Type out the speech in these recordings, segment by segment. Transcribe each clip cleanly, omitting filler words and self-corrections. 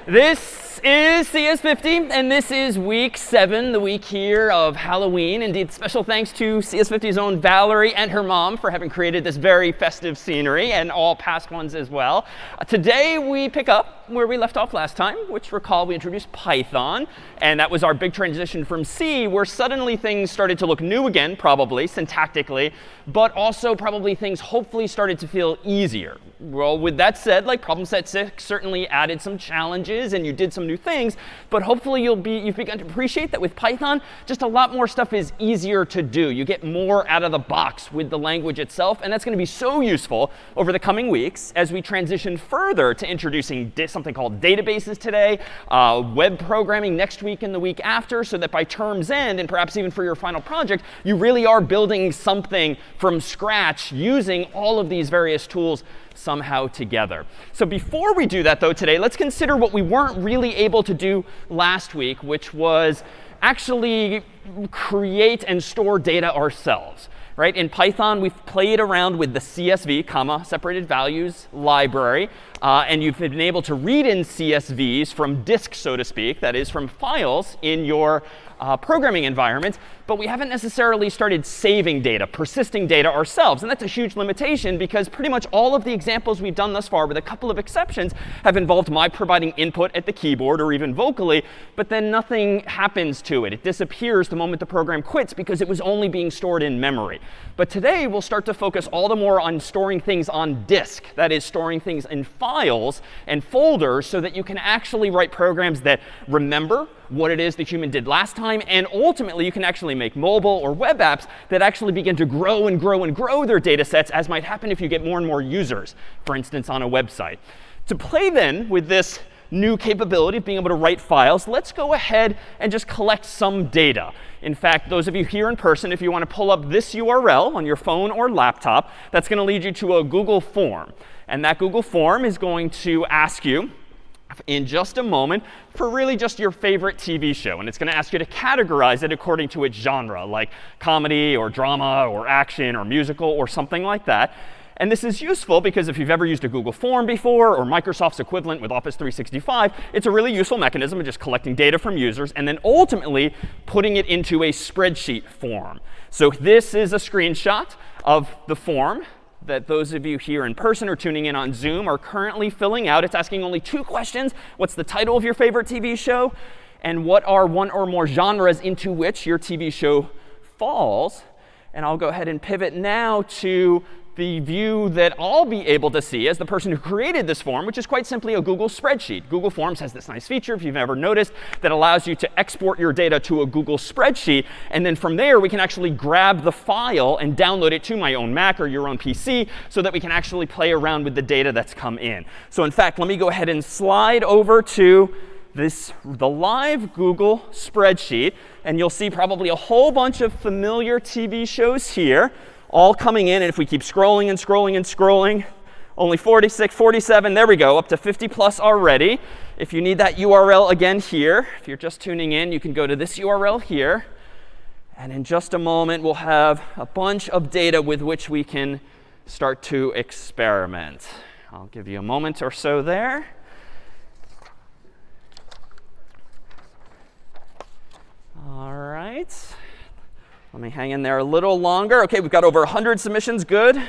This is CS50, and this is week 7, the week here of Halloween. Indeed, special thanks to CS50's own Valerie and her mom for having created this very festive scenery, and all past ones as well. Today, we pick up where we left off last time, which, recall, we introduced Python. And that was our big transition from C, where suddenly things started to look new again, probably, syntactically, but also probably things hopefully started to feel easier. Well, with that said, like problem set 6 certainly added some challenges, and you did some new things. But hopefully you've begun to appreciate that with Python, just a lot more stuff is easier to do. You get more out of the box with the language itself. And that's going to be so useful over the coming weeks as we transition further to introducing something called databases today, web programming next week and the week after, so that by term's end, and perhaps even for your final project, you really are building something from scratch using all of these various tools somehow together. So before we do that, though, today, let's consider what we weren't really able to do last week, which was actually create and store data ourselves. Right? In Python, we've played around with the CSV, comma, separated values library. And you've been able to read in CSVs from disk, so to speak, that is, from files in your programming environment. But we haven't necessarily started saving data, persisting data ourselves. And that's a huge limitation, because pretty much all of the examples we've done thus far, with a couple of exceptions, have involved my providing input at the keyboard or even vocally. But then nothing happens to it. It disappears the moment the program quits, because it was only being stored in memory. But today, we'll start to focus all the more on storing things on disk. That is, storing things in files and folders, so that you can actually write programs that remember what it is the human did last time. And ultimately, you can actually make mobile or web apps that actually begin to grow and grow and grow their data sets, as might happen if you get more and more users, for instance, on a website. To play then with this new capability of being able to write files, let's go ahead and just collect some data. In fact, those of you here in person, if you want to pull up this URL on your phone or laptop, that's going to lead you to a Google form. And that Google form is going to ask you in just a moment for really just your favorite TV show. And it's going to ask you to categorize it according to its genre, like comedy or drama or action or musical or something like that. And this is useful because if you've ever used a Google form before, or Microsoft's equivalent with Office 365, it's a really useful mechanism of just collecting data from users and then ultimately putting it into a spreadsheet form. So this is a screenshot of the form that those of you here in person or tuning in on Zoom are currently filling out. It's asking only 2 questions. What's the title of your favorite TV show? And what are one or more genres into which your TV show falls? And I'll go ahead and pivot now to the view that I'll be able to see as the person who created this form, which is quite simply a Google spreadsheet. Google Forms has this nice feature, if you've ever noticed, that allows you to export your data to a Google spreadsheet. And then from there, we can actually grab the file and download it to my own Mac or your own PC, so that we can actually play around with the data that's come in. So in fact, let me go ahead and slide over to the live Google spreadsheet. And you'll see probably a whole bunch of familiar TV shows here, all coming in. And if we keep scrolling and scrolling and scrolling, only 46, 47, there we go, up to 50 plus already. If you need that URL again here, if you're just tuning in, you can go to this URL here. And in just a moment, we'll have a bunch of data with which we can start to experiment. I'll give you a moment or so there. All right. Let me hang in there a little longer. OK, we've got over 100 submissions. Good.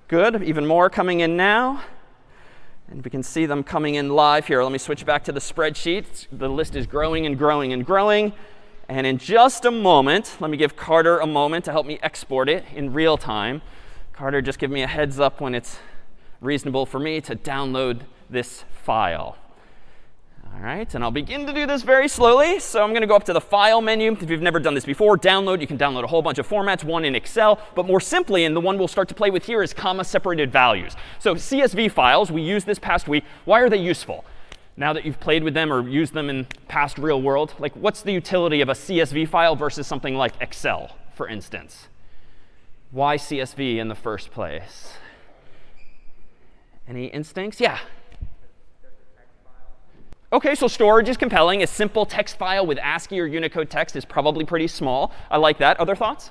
Good. Even more coming in now. And we can see them coming in live here. Let me switch back to the spreadsheet. The list is growing and growing and growing. And in just a moment, let me give Carter a moment to help me export it in real time. Carter, just give me a heads up when it's reasonable for me to download this file. All right, and I'll begin to do this very slowly. So I'm going to go up to the File menu. If you've never done this before, download. You can download a whole bunch of formats, one in Excel. But more simply, and the one we'll start to play with here, is comma-separated values. So CSV files, we used this past week. Why are they useful? Now that you've played with them or used them in past real world, like what's the utility of a CSV file versus something like Excel, for instance? Why CSV in the first place? Any instincts? Yeah. OK, so storage is compelling. A simple text file with ASCII or Unicode text is probably pretty small. I like that. Other thoughts?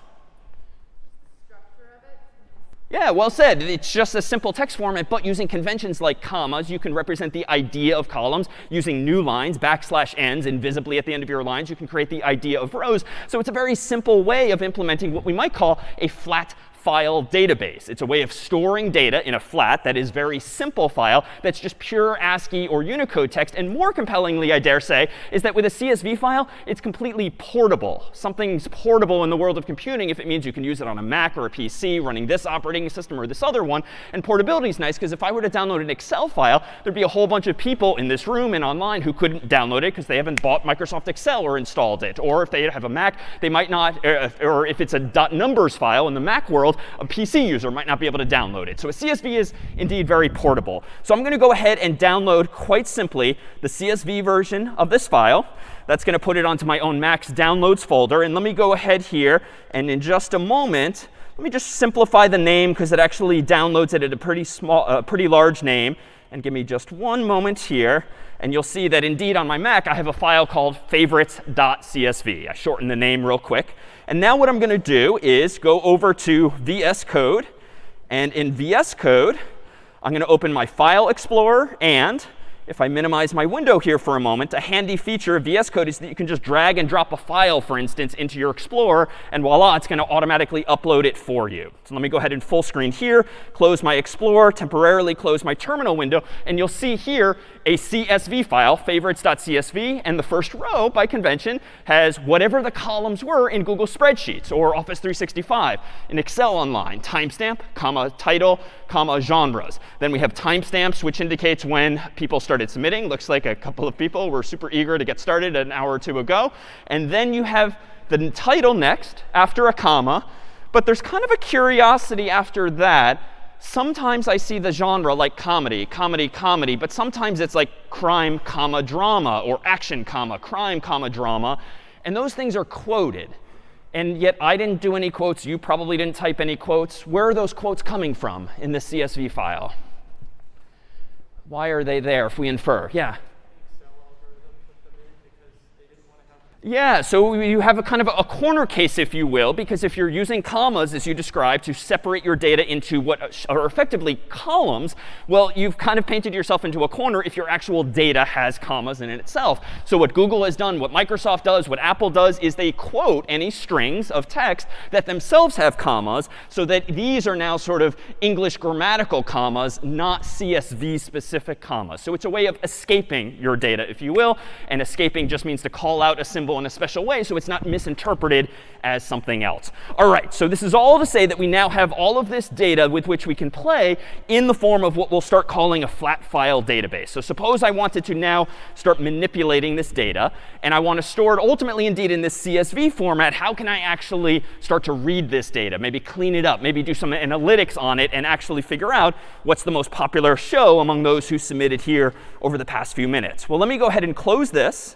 Yeah, well said. It's just a simple text format, but using conventions like commas, you can represent the idea of columns. Using new lines, \n's, invisibly at the end of your lines, you can create the idea of rows. So it's a very simple way of implementing what we might call a flat file database. It's a way of storing data in a flat, that is very simple file that's just pure ASCII or Unicode text. And more compellingly, I dare say, is that with a CSV file, it's completely portable. Something's portable in the world of computing if it means you can use it on a Mac or a PC running this operating system or this other one. And portability is nice because if I were to download an Excel file, there'd be a whole bunch of people in this room and online who couldn't download it because they haven't bought Microsoft Excel or installed it. Or if they have a Mac, they might not, or if it's a .numbers file in the Mac world, a PC user might not be able to download it. So a CSV is indeed very portable. So I'm going to go ahead and download, quite simply, the CSV version of this file. That's going to put it onto my own Mac's downloads folder. And let me go ahead here, and in just a moment, let me just simplify the name because it actually downloads it at a pretty large name. And give me just one moment here. And you'll see that indeed on my Mac, I have a file called favorites.csv. I shortened the name real quick. And now what I'm going to do is go over to VS Code. And in VS Code, I'm going to open my File Explorer. And if I minimize my window here for a moment, a handy feature of VS Code is that you can just drag and drop a file, for instance, into your Explorer. And voila, it's going to automatically upload it for you. So let me go ahead and full screen here, close my Explorer, temporarily close my terminal window. And you'll see here a CSV file, favorites.csv. And the first row, by convention, has whatever the columns were in Google Spreadsheets or Office 365, in Excel Online, timestamp, comma, title, comma, genres. Then we have timestamps, which indicates when people started submitting. Looks like a couple of people were super eager to get started an hour or two ago. And then you have the title next after a comma. But there's kind of a curiosity after that. Sometimes I see the genre like comedy, comedy, comedy. But sometimes it's like crime, comma, drama, or action, comma, crime, comma, drama. And those things are quoted. And yet I didn't do any quotes. You probably didn't type any quotes. Where are those quotes coming from in this CSV file? Why are they there if we infer? Yeah. Yeah, so you have a kind of a corner case, if you will, because if you're using commas, as you described, to separate your data into what are effectively columns, well, you've kind of painted yourself into a corner if your actual data has commas in it itself. So what Google has done, what Microsoft does, what Apple does, is they quote any strings of text that themselves have commas, so that these are now sort of English grammatical commas, not CSV-specific commas. So it's a way of escaping your data, if you will. And escaping just means to call out a symbol in a special way, so it's not misinterpreted as something else. All right, so this is all to say that we now have all of this data with which we can play in the form of what we'll start calling a flat file database. So suppose I wanted to now start manipulating this data, and I want to store it ultimately indeed in this CSV format. How can I actually start to read this data, maybe clean it up, maybe do some analytics on it, and actually figure out what's the most popular show among those who submitted here over the past few minutes? Well, let me go ahead and close this.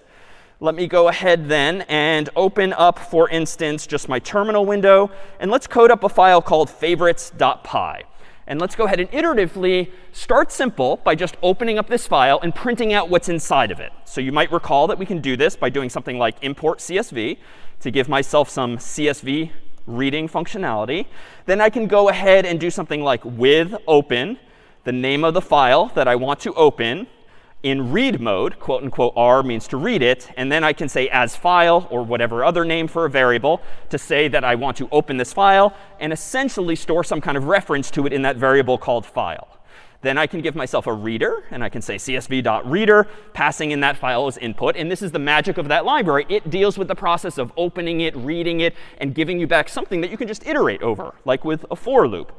Let me go ahead then and open up, for instance, just my terminal window. And let's code up a file called favorites.py. And let's go ahead and iteratively start simple by just opening up this file and printing out what's inside of it. So you might recall that we can do this by doing something like import CSV to give myself some CSV reading functionality. Then I can go ahead and do something like with open, the name of the file that I want to open, in read mode, quote unquote, R means to read it. And then I can say as file or whatever other name for a variable to say that I want to open this file and essentially store some kind of reference to it in that variable called file. Then I can give myself a reader, and I can say csv.reader, passing in that file as input. And this is the magic of that library. It deals with the process of opening it, reading it, and giving you back something that you can just iterate over, like with a for loop.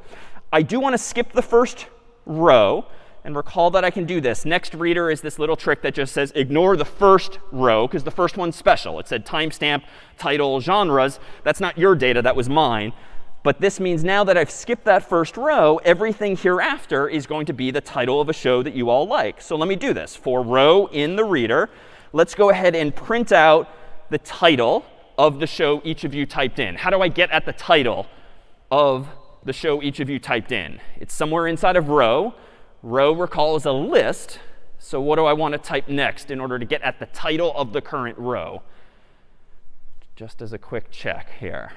I do want to skip the first row. And recall that I can do this. Next reader is this little trick that just says ignore the first row, because the first one's special. It said timestamp, title, genres. That's not your data. That was mine. But this means now that I've skipped that first row, everything hereafter is going to be the title of a show that you all like. So let me do this. For row in the reader, let's go ahead and print out the title of the show each of you typed in. How do I get at the title of the show each of you typed in? It's somewhere inside of row. Row, recall, is a list. So what do I want to type next in order to get at the title of the current row? Just as a quick check here.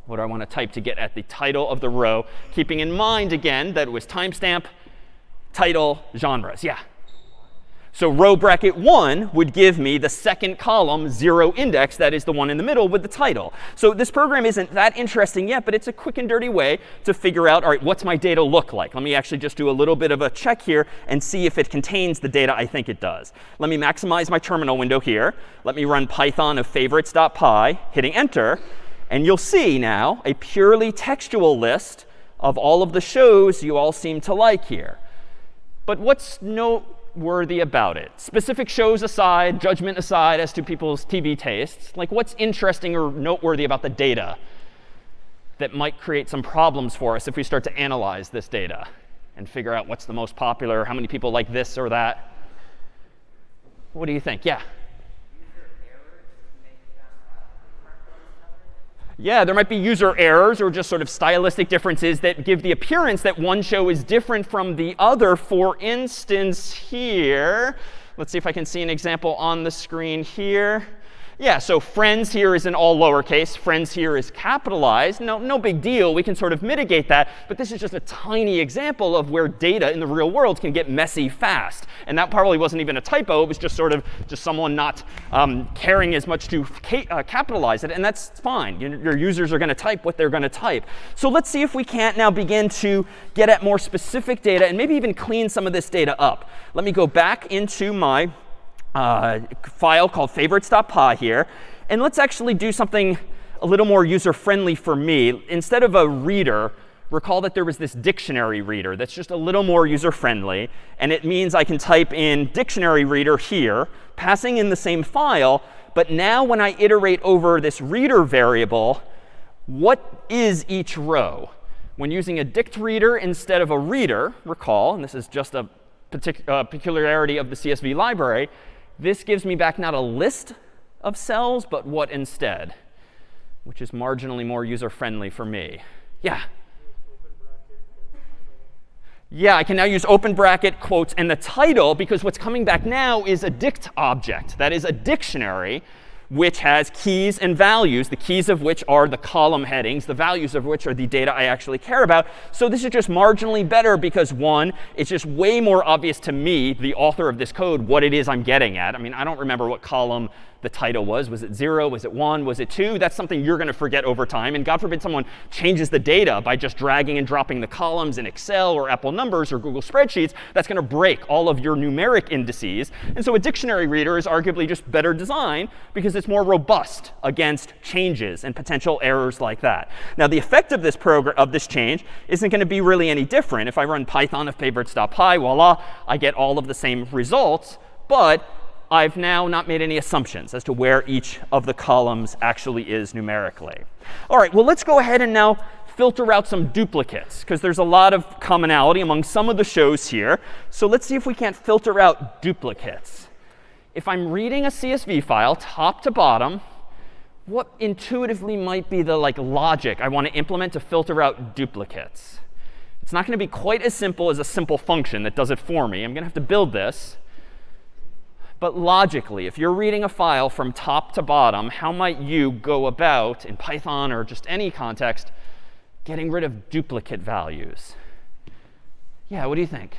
What do I want to type to get at the title of the row? Keeping in mind, again, that it was timestamp, title, genres. Yeah. So row bracket 1 would give me the second column, 0 index. That is the one in the middle with the title. So this program isn't that interesting yet, but it's a quick and dirty way to figure out, all right, what's my data look like? Let me actually just do a little bit of a check here and see if it contains the data I think it does. Let me maximize my terminal window here. Let me run Python of favorites.py, hitting enter. And you'll see now a purely textual list of all of the shows you all seem to like here. But what's noteworthy about it? Specific shows aside, judgment aside as to people's TV tastes, like what's interesting or noteworthy about the data that might create some problems for us if we start to analyze this data and figure out what's the most popular, how many people like this or that? What do you think? Yeah? Yeah, there might be user errors or just sort of stylistic differences that give the appearance that one show is different from the other. For instance, here, let's see if I can see an example on the screen here. Yeah, so friends here is in all lowercase. Friends here is capitalized. No big deal. We can sort of mitigate that. But this is just a tiny example of where data in the real world can get messy fast. And that probably wasn't even a typo. It was just sort of just someone not caring as much to capitalize it. And that's fine. Your users are going to type what they're going to type. So let's see if we can't now begin to get at more specific data and maybe even clean some of this data up. Let me go back into my file called favorites.py here. And let's actually do something a little more user-friendly for me. Instead of a reader, recall that there was this dictionary reader that's just a little more user-friendly. And it means I can type in dictionary reader here, passing in the same file. But now when I iterate over this reader variable, what is each row? When using a dict reader instead of a reader, recall, and this is just a peculiarity of the CSV library, this gives me back not a list of cells, but what instead, which is marginally more user-friendly for me. Yeah? Yeah, I can now use open bracket, quotes, and the title, because what's coming back now is a dict object. That is a dictionary which has keys and values, the keys of which are the column headings, the values of which are the data I actually care about. So this is just marginally better because, one, it's just way more obvious to me, the author of this code, what it is I'm getting at. I mean, I don't remember what column the title was. Was it 0? Was it 1? Was it 2? That's something you're going to forget over time. And God forbid someone changes the data by just dragging and dropping the columns in Excel or Apple Numbers or Google Spreadsheets. That's going to break all of your numeric indices. And so a dictionary reader is arguably just better designed because it's more robust against changes and potential errors like that. Now, the effect of this change isn't going to be really any different. If I run Python of favorites.py, voila, I get all of the same results. But I've now not made any assumptions as to where each of the columns actually is numerically. All right, well, let's go ahead and now filter out some duplicates, because there's a lot of commonality among some of the shows here. So let's see if we can't filter out duplicates. If I'm reading a CSV file top to bottom, what intuitively might be the logic I want to implement to filter out duplicates? It's not going to be quite as simple as a simple function that does it for me. I'm going to have to build this. But logically, if you're reading a file from top to bottom, how might you go about, in Python or just any context, getting rid of duplicate values? Yeah, what do you think?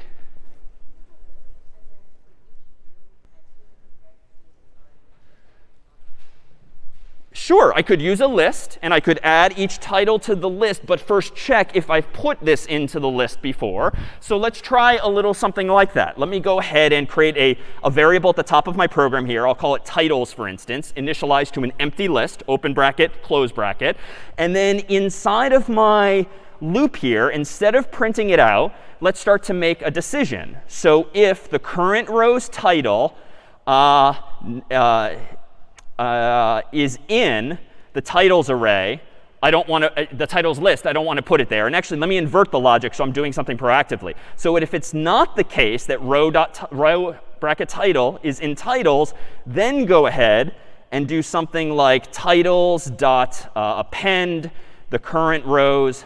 Sure, I could use a list, and I could add each title to the list, but first check if I've put this into the list before. So let's try a little something like that. Let me go ahead and create a variable at the top of my program here. I'll call it titles, for instance, initialized to an empty list, open bracket, close bracket. And then inside of my loop here, instead of printing it out, let's start to make a decision. So if the current row's title is in the titles array, I don't want to, the titles list, I don't want to put it there. And actually, let me invert the logic so I'm doing something proactively. So if it's not the case that row bracket title is in titles, then go ahead and do something like titles dot append the current row's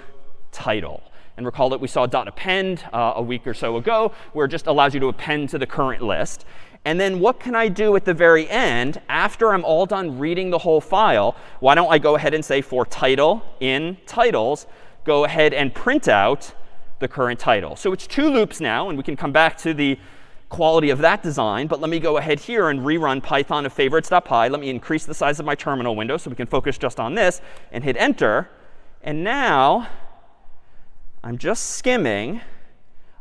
title. And recall that we saw .append a week or so ago, where it just allows you to append to the current list. And then what can I do at the very end after I'm all done reading the whole file? Why don't I go ahead and say for title in titles, go ahead and print out the current title. So it's 2 loops now, and we can come back to the quality of that design. But let me go ahead here and rerun Python of favorites.py. Let me increase the size of my terminal window so we can focus just on this and hit enter. And now I'm just skimming.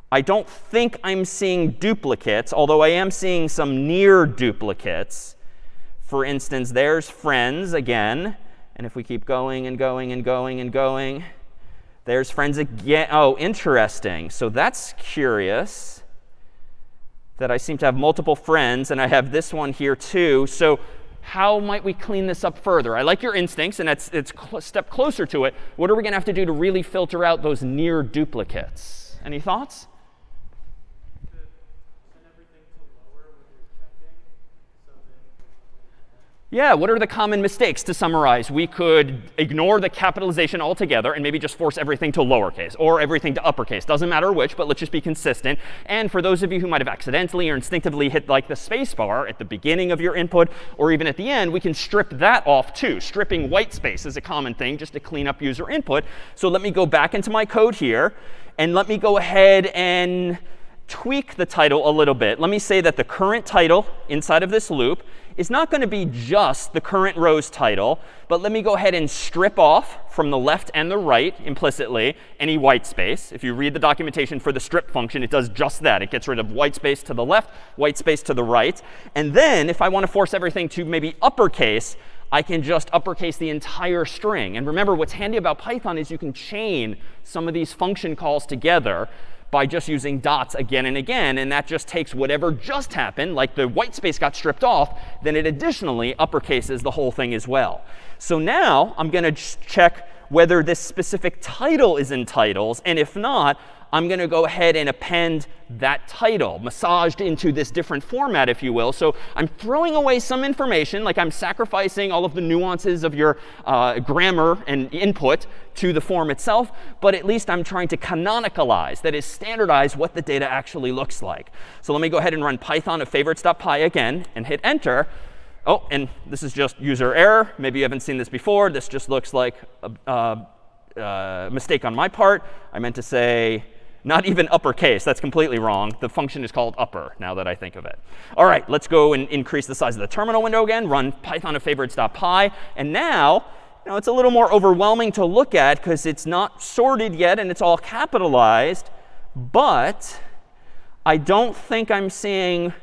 I don't think I'm seeing duplicates, although I am seeing some near duplicates. For instance, there's friends again. And if we keep going and going and going and going, there's friends again. Oh, interesting. So that's curious that I seem to have multiple friends, and I have this one here too. So how might we clean this up further? I like your instincts, and it's a step closer to it. What are we going to have to do to really filter out those near duplicates? Any thoughts? Yeah, what are the common mistakes? To summarize, we could ignore the capitalization altogether and maybe just force everything to lowercase or everything to uppercase. Doesn't matter which, but let's just be consistent. And for those of you who might have accidentally or instinctively hit like the space bar at the beginning of your input or even at the end, we can strip that off too. Stripping white space is a common thing just to clean up user input. So let me go back into my code here, and let me go ahead and tweak the title a little bit. Let me say that the current title inside of this loop is not going to be just the current row's title, but let me go ahead and strip off from the left and the right implicitly any white space. If you read the documentation for the strip function, it does just that. It gets rid of white space to the left, white space to the right. And then if I want to force everything to maybe uppercase, I can just uppercase the entire string. And remember, what's handy about Python is you can chain some of these function calls together by just using dots again and again. And that just takes whatever just happened, like the white space got stripped off, then it additionally uppercases the whole thing as well. So now I'm going to just check whether this specific title is in titles. And if not, I'm going to go ahead and append that title, massaged into this different format, if you will. So I'm throwing away some information, like I'm sacrificing all of the nuances of your grammar and input to the form itself. But at least I'm trying to canonicalize, that is, standardize what the data actually looks like. So let me go ahead and run Python of favorites.py again and hit enter. Oh, and this is just user error. Maybe you haven't seen this before. This just looks like a mistake on my part. I meant to say not even uppercase. That's completely wrong. The function is called upper, now that I think of it. All right, let's go and increase the size of the terminal window again, run Python of favorites.py. And now, it's a little more overwhelming to look at because it's not sorted yet and it's all capitalized. But I don't think I'm seeing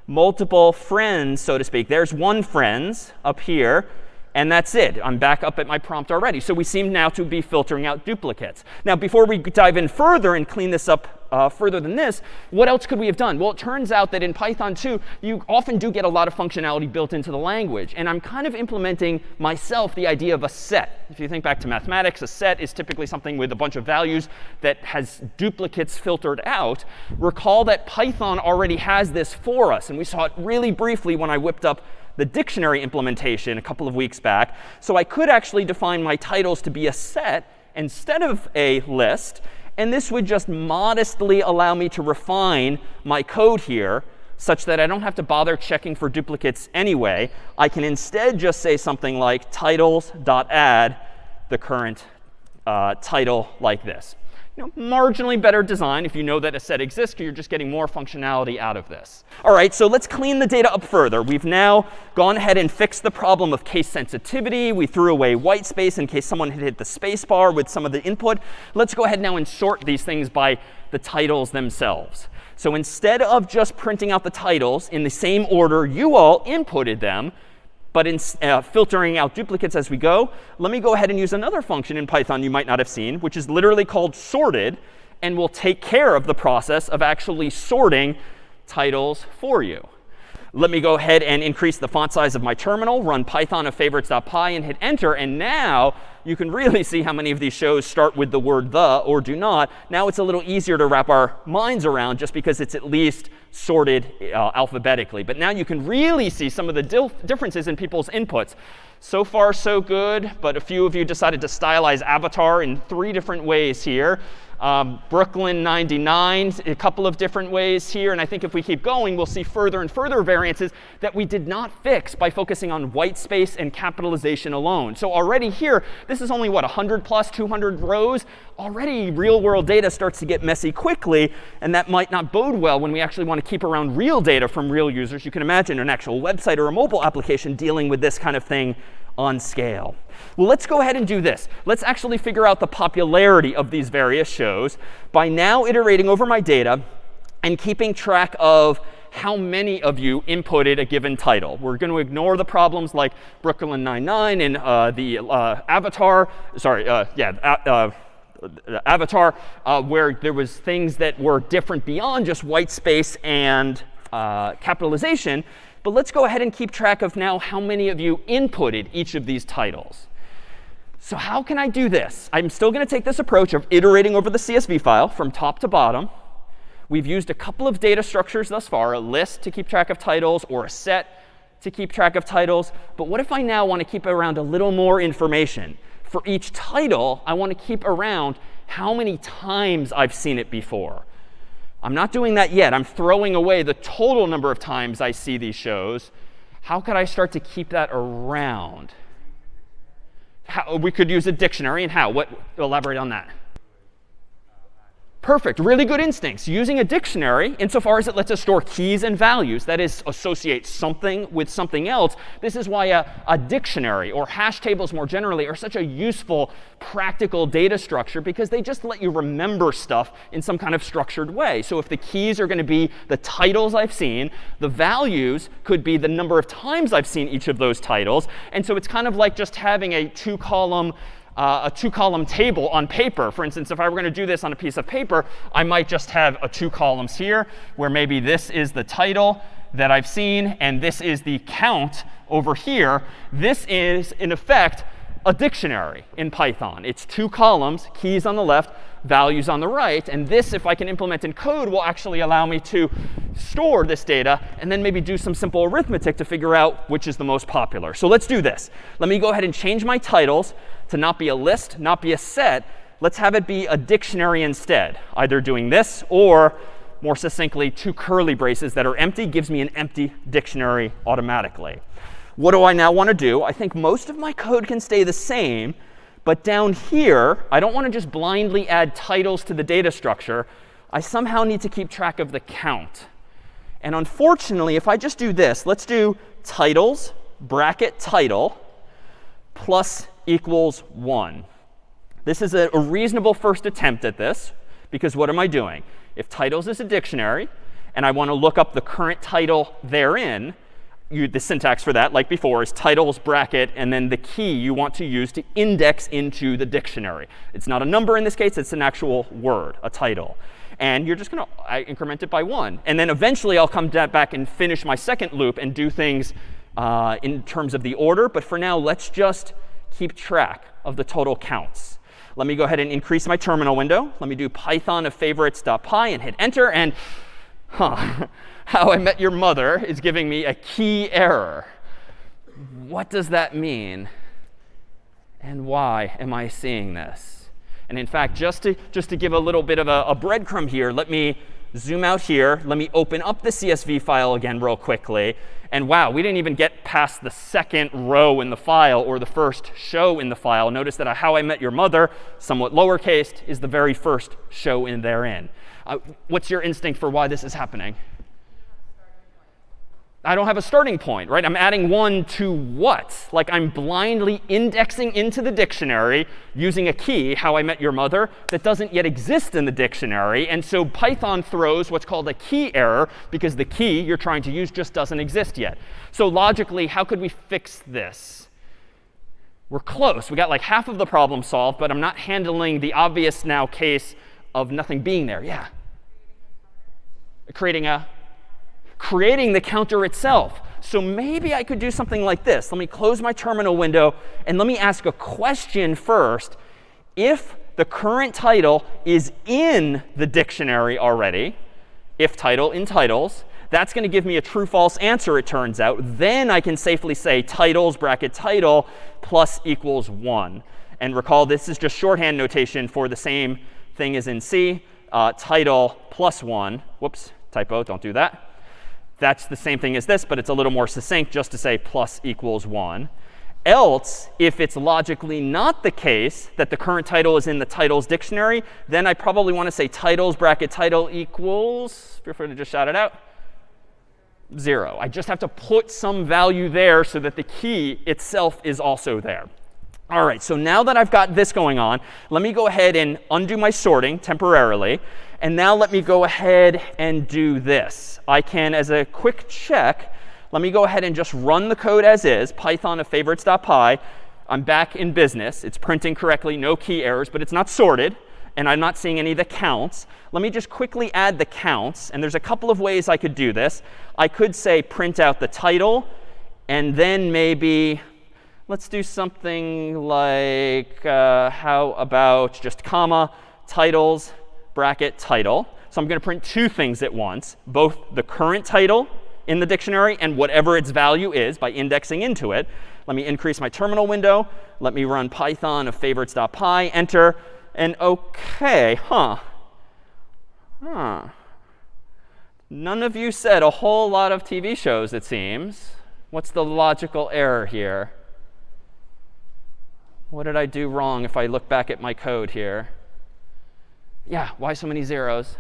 multiple friends, so to speak. There's one friends up here. And that's it. I'm back up at my prompt already. So we seem now to be filtering out duplicates. Now, before we dive in further and clean this up further than this, what else could we have done? Well, it turns out that in Python 2, you often do get a lot of functionality built into the language. And I'm kind of implementing myself the idea of a set. If you think back to mathematics, a set is typically something with a bunch of values that has duplicates filtered out. Recall that Python already has this for us. And we saw it really briefly when I whipped up the dictionary implementation a couple of weeks back. So I could actually define my titles to be a set instead of a list. And this would just modestly allow me to refine my code here such that I don't have to bother checking for duplicates anyway. I can instead just say something like titles.add the current title like this. Marginally better design if you know that a set exists, because you're just getting more functionality out of this. All right, so let's clean the data up further. We've now gone ahead and fixed the problem of case sensitivity. We threw away white space in case someone had hit the space bar with some of the input. Let's go ahead now and sort these things by the titles themselves. So instead of just printing out the titles in the same order you all inputted them, but in filtering out duplicates as we go, let me go ahead and use another function in Python you might not have seen, which is literally called sorted, and will take care of the process of actually sorting titles for you. Let me go ahead and increase the font size of my terminal, run Python of favorites.py, and hit enter. And now you can really see how many of these shows start with the word the or do not. Now it's a little easier to wrap our minds around just because it's at least sorted alphabetically. But now you can really see some of the differences in people's inputs. So far, so good. But a few of you decided to stylize avatar in 3 different ways here. Brooklyn 99, a couple of different ways here. And I think if we keep going, we'll see further and further variances that we did not fix by focusing on white space and capitalization alone. So already here, this is only, what, 100 plus, 200 rows? Already real-world data starts to get messy quickly. And that might not bode well when we actually want to keep around real data from real users. You can imagine an actual website or a mobile application dealing with this kind of thing on scale. Well, let's go ahead and do this. Let's actually figure out the popularity of these various shows by now iterating over my data and keeping track of how many of you inputted a given title. We're going to ignore the problems like Brooklyn 99 and the Avatar, Avatar, where there was things that were different beyond just white space and capitalization. But let's go ahead and keep track of now how many of you inputted each of these titles. So how can I do this? I'm still going to take this approach of iterating over the CSV file from top to bottom. We've used a couple of data structures thus far, a list to keep track of titles or a set to keep track of titles. But what if I now want to keep around a little more information? For each title, I want to keep around how many times I've seen it before. I'm not doing that yet. I'm throwing away the total number of times I see these shows. How could I start to keep that around? We could use a dictionary. And how? Elaborate on that. Perfect. Really good instincts. Using a dictionary, insofar as it lets us store keys and values, that is, associate something with something else. This is why a dictionary, or hash tables more generally, are such a useful, practical data structure, because they just let you remember stuff in some kind of structured way. So if the keys are going to be the titles I've seen, the values could be the number of times I've seen each of those titles. And so it's kind of like just having a two-column table on paper. For instance, if I were going to do this on a piece of paper, I might just have two columns here, where maybe this is the title that I've seen, and this is the count over here. This is, in effect, a dictionary in Python. It's two columns, keys on the left, values on the right. And this, if I can implement in code, will actually allow me to store this data and then maybe do some simple arithmetic to figure out which is the most popular. So let's do this. Let me go ahead and change my titles to not be a list, not be a set. Let's have it be a dictionary instead, either doing this or, more succinctly, two curly braces that are empty gives me an empty dictionary automatically. What do I now want to do? I think most of my code can stay the same. But down here, I don't want to just blindly add titles to the data structure. I somehow need to keep track of the count. And unfortunately, if I just do this, let's do titles bracket title plus equals 1. This is a reasonable first attempt at this, because what am I doing? If titles is a dictionary, and I want to look up the current title therein, the syntax for that, like before, is titles bracket and then the key you want to use to index into the dictionary. It's not a number in this case. It's an actual word, a title. And you're just going to increment it by 1. And then eventually, I'll come back and finish my second loop and do things in terms of the order. But for now, let's just keep track of the total counts. Let me go ahead and increase my terminal window. Let me do python of favorites.py and hit enter. And How I Met Your Mother is giving me a key error. What does that mean? And why am I seeing this? And in fact, just to give a little bit of a breadcrumb here, let me zoom out here. Let me open up the CSV file again real quickly. And wow, we didn't even get past the second row in the file or the first show in the file. Notice that How I Met Your Mother, somewhat lowercase, is the very first show in therein. What's your instinct for why this is happening? I don't have a starting point, right? I'm adding 1 to what? Like I'm blindly indexing into the dictionary using a key, How I Met Your Mother, that doesn't yet exist in the dictionary. And so Python throws what's called a key error because the key you're trying to use just doesn't exist yet. So logically, how could we fix this? We're close. We got like half of the problem solved, but I'm not handling the obvious now case of nothing being there. Yeah. Creating the counter itself. So maybe I could do something like this. Let me close my terminal window and let me ask a question first. If the current title is in the dictionary already, if title in titles, that's going to give me a true false answer, it turns out. Then I can safely say titles bracket title plus equals 1. And recall, this is just shorthand notation for the same thing is in C, title plus 1. Whoops, typo, don't do that. That's the same thing as this, but it's a little more succinct just to say plus equals 1. Else, if it's logically not the case that the current title is in the titles dictionary, then I probably want to say titles bracket title equals, feel free to just shout it out, 0. I just have to put some value there so that the key itself is also there. All right, so now that I've got this going on, let me go ahead and undo my sorting temporarily. And now let me go ahead and do this. I can, as a quick check, let me go ahead and just run the code as is, Python of favorites.py. I'm back in business. It's printing correctly, no key errors, but it's not sorted. And I'm not seeing any of the counts. Let me just quickly add the counts. And there's a couple of ways I could do this. I could say print out the title, and then maybe let's do something like, how about just comma, titles, bracket, title. So I'm going to print two things at once, both the current title in the dictionary and whatever its value is by indexing into it. Let me increase my terminal window. Let me run Python of favorites.py, enter. And OK, None of you said a whole lot of TV shows, it seems. What's the logical error here? What did I do wrong if I look back at my code here? Yeah, why so many zeros?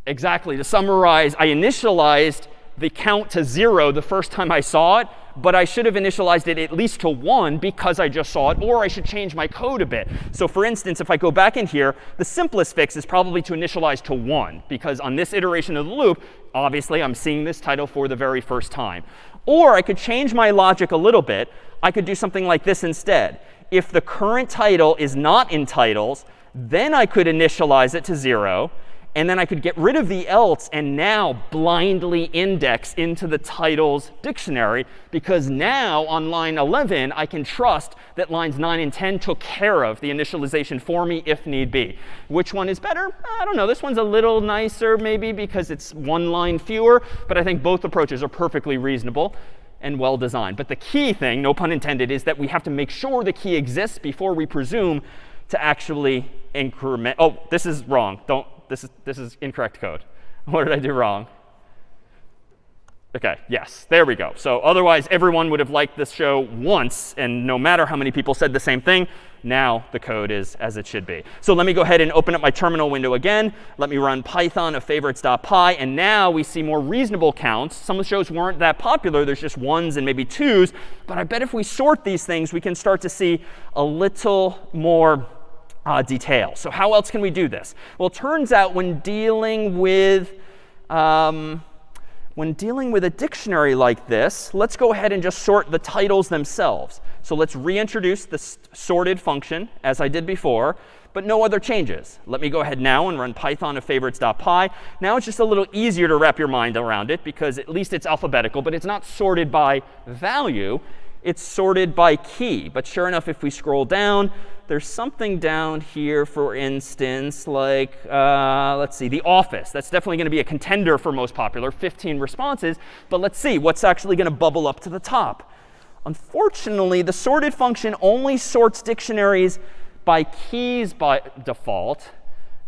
Exactly. To summarize, I initialized the count to 0 the first time I saw it, but I should have initialized it at least to 1 because I just saw it, or I should change my code a bit. So for instance, if I go back in here, the simplest fix is probably to initialize to 1, because on this iteration of the loop, obviously I'm seeing this title for the very first time. Or I could change my logic a little bit. I could do something like this instead. If the current title is not in titles, then I could initialize it to 0. And then I could get rid of the else and now blindly index into the titles dictionary, because now on line 11, I can trust that lines 9 and 10 took care of the initialization for me if need be. Which one is better? I don't know. This one's a little nicer maybe because it's one line fewer. But I think both approaches are perfectly reasonable and well designed. But the key thing, no pun intended, is that we have to make sure the key exists before we presume to actually increment. Oh, this is wrong. This is incorrect code. What did I do wrong? OK, yes, there we go. So otherwise, everyone would have liked this show once. And no matter how many people said the same thing, now the code is as it should be. So let me go ahead and open up my terminal window again. Let me run Python of favorites.py. And now we see more reasonable counts. Some of the shows weren't that popular. There's just 1s and maybe 2s. But I bet if we sort these things, we can start to see a little more detail. So how else can we do this? Well, it turns out when dealing with a dictionary like this, let's go ahead and just sort the titles themselves. So let's reintroduce the sorted function as I did before, but no other changes. Let me go ahead now and run Python of favorites.py. Now it's just a little easier to wrap your mind around it because at least it's alphabetical, but it's not sorted by value. It's sorted by key. But sure enough, if we scroll down, there's something down here, for instance, like, let's see, The Office. That's definitely going to be a contender for most popular, 15 responses. But let's see what's actually going to bubble up to the top. Unfortunately, the sorted function only sorts dictionaries by keys by default,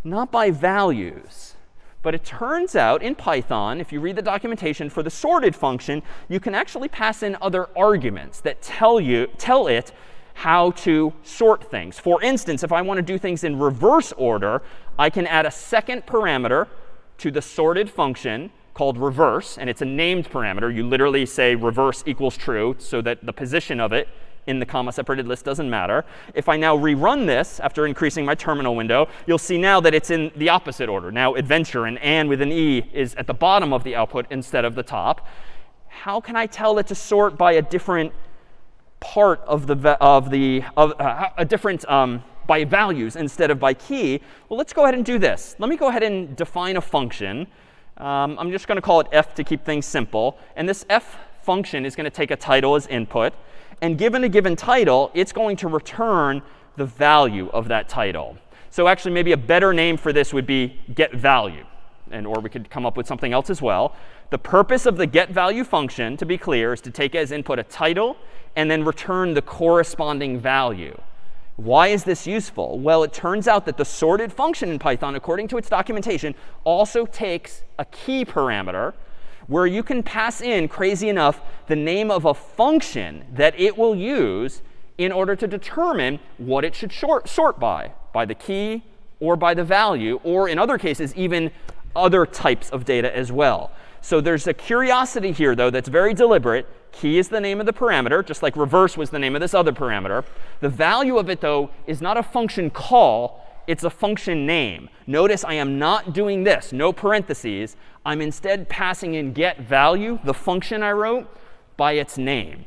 not by values. But it turns out in Python, if you read the documentation for the sorted function, you can actually pass in other arguments that tell it how to sort things. For instance, if I want to do things in reverse order, I can add a second parameter to the sorted function called reverse. And it's a named parameter. You literally say reverse equals true so that the position of it in the comma separated list doesn't matter. If I now rerun this after increasing my terminal window, you'll see now that it's in the opposite order. Now adventure and with an E is at the bottom of the output instead of the top. How can I tell it to sort by a different part of by values instead of by key? Well, let's go ahead and do this. Let me go ahead and define a function. I'm just going to call it f to keep things simple. And this f function is going to take a title as input. And given a given title, it's going to return the value of that title. So actually, maybe a better name for this would be getValue. Or we could come up with something else as well. The purpose of the getValue function, to be clear, is to take as input a title and then return the corresponding value. Why is this useful? Well, it turns out that the sorted function in Python, according to its documentation, also takes a key parameter where you can pass in, crazy enough, the name of a function that it will use in order to determine what it should sort by the key or by the value, or in other cases, even other types of data as well. So there's a curiosity here, though, that's very deliberate. Key is the name of the parameter, just like reverse was the name of this other parameter. The value of it, though, is not a function call. It's a function name. Notice I am not doing this, no parentheses. I'm instead passing in getValue, the function I wrote, by its name.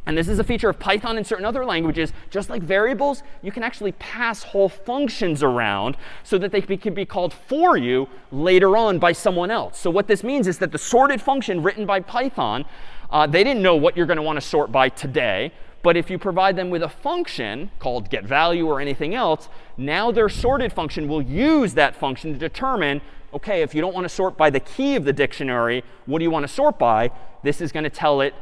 And this is a feature of Python and certain other languages. Just like variables, you can actually pass whole functions around so that they can be called for you later on by someone else. So what this means is that the sorted function written by Python, they didn't know what you're going to want to sort by today. But if you provide them with a function called getValue or anything else, now their sorted function will use that function to determine, OK, if you don't want to sort by the key of the dictionary, what do you want to sort by? This is going to tell it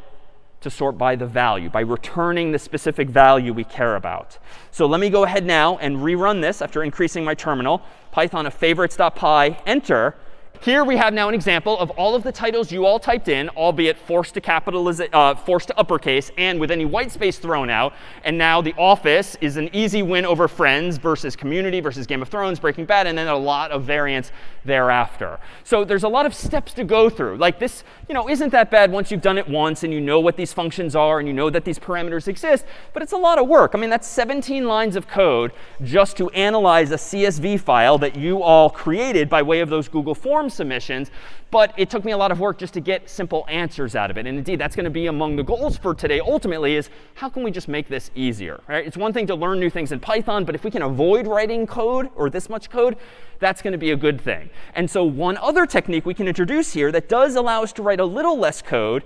to sort by the value, by returning the specific value we care about. So let me go ahead now and rerun this after increasing my terminal. Python of favorites.py, enter. Here we have now an example of all of the titles you all typed in, albeit forced to uppercase and with any white space thrown out. And now The Office is an easy win over Friends versus Community versus Game of Thrones, Breaking Bad, and then a lot of variants thereafter. So there's a lot of steps to go through. Like this, isn't that bad once you've done it once and you know what these functions are and you know that these parameters exist. But it's a lot of work. I mean, that's 17 lines of code just to analyze a CSV file that you all created by way of those Google Forms submissions. But it took me a lot of work just to get simple answers out of it. And indeed, that's going to be among the goals for today ultimately is how can we just make this easier? Right? It's one thing to learn new things in Python, but if we can avoid writing code or this much code, that's going to be a good thing. And so one other technique we can introduce here that does allow us to write a little less code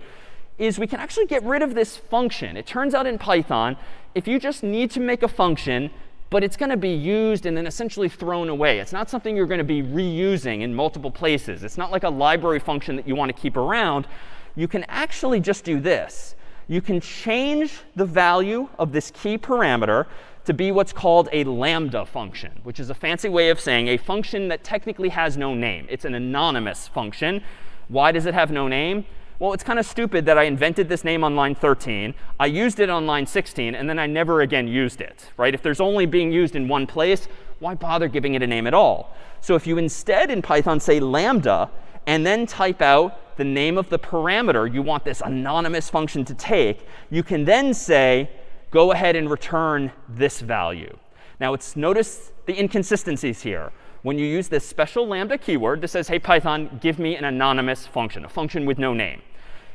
is we can actually get rid of this function. It turns out in Python, if you just need to make a function, but it's going to be used and then essentially thrown away. It's not something you're going to be reusing in multiple places. It's not like a library function that you want to keep around. You can actually just do this. You can change the value of this key parameter to be what's called a Lambda function, which is a fancy way of saying a function that technically has no name. It's an anonymous function. Why does it have no name? Well, it's kind of stupid that I invented this name on line 13. I used it on line 16, and then I never again used it. Right? If there's only being used in one place, why bother giving it a name at all? So if you instead in Python say lambda and then type out the name of the parameter you want this anonymous function to take, you can then say, go ahead and return this value. Now, notice the inconsistencies here. When you use this special lambda keyword that says, hey, Python, give me an anonymous function, a function with no name.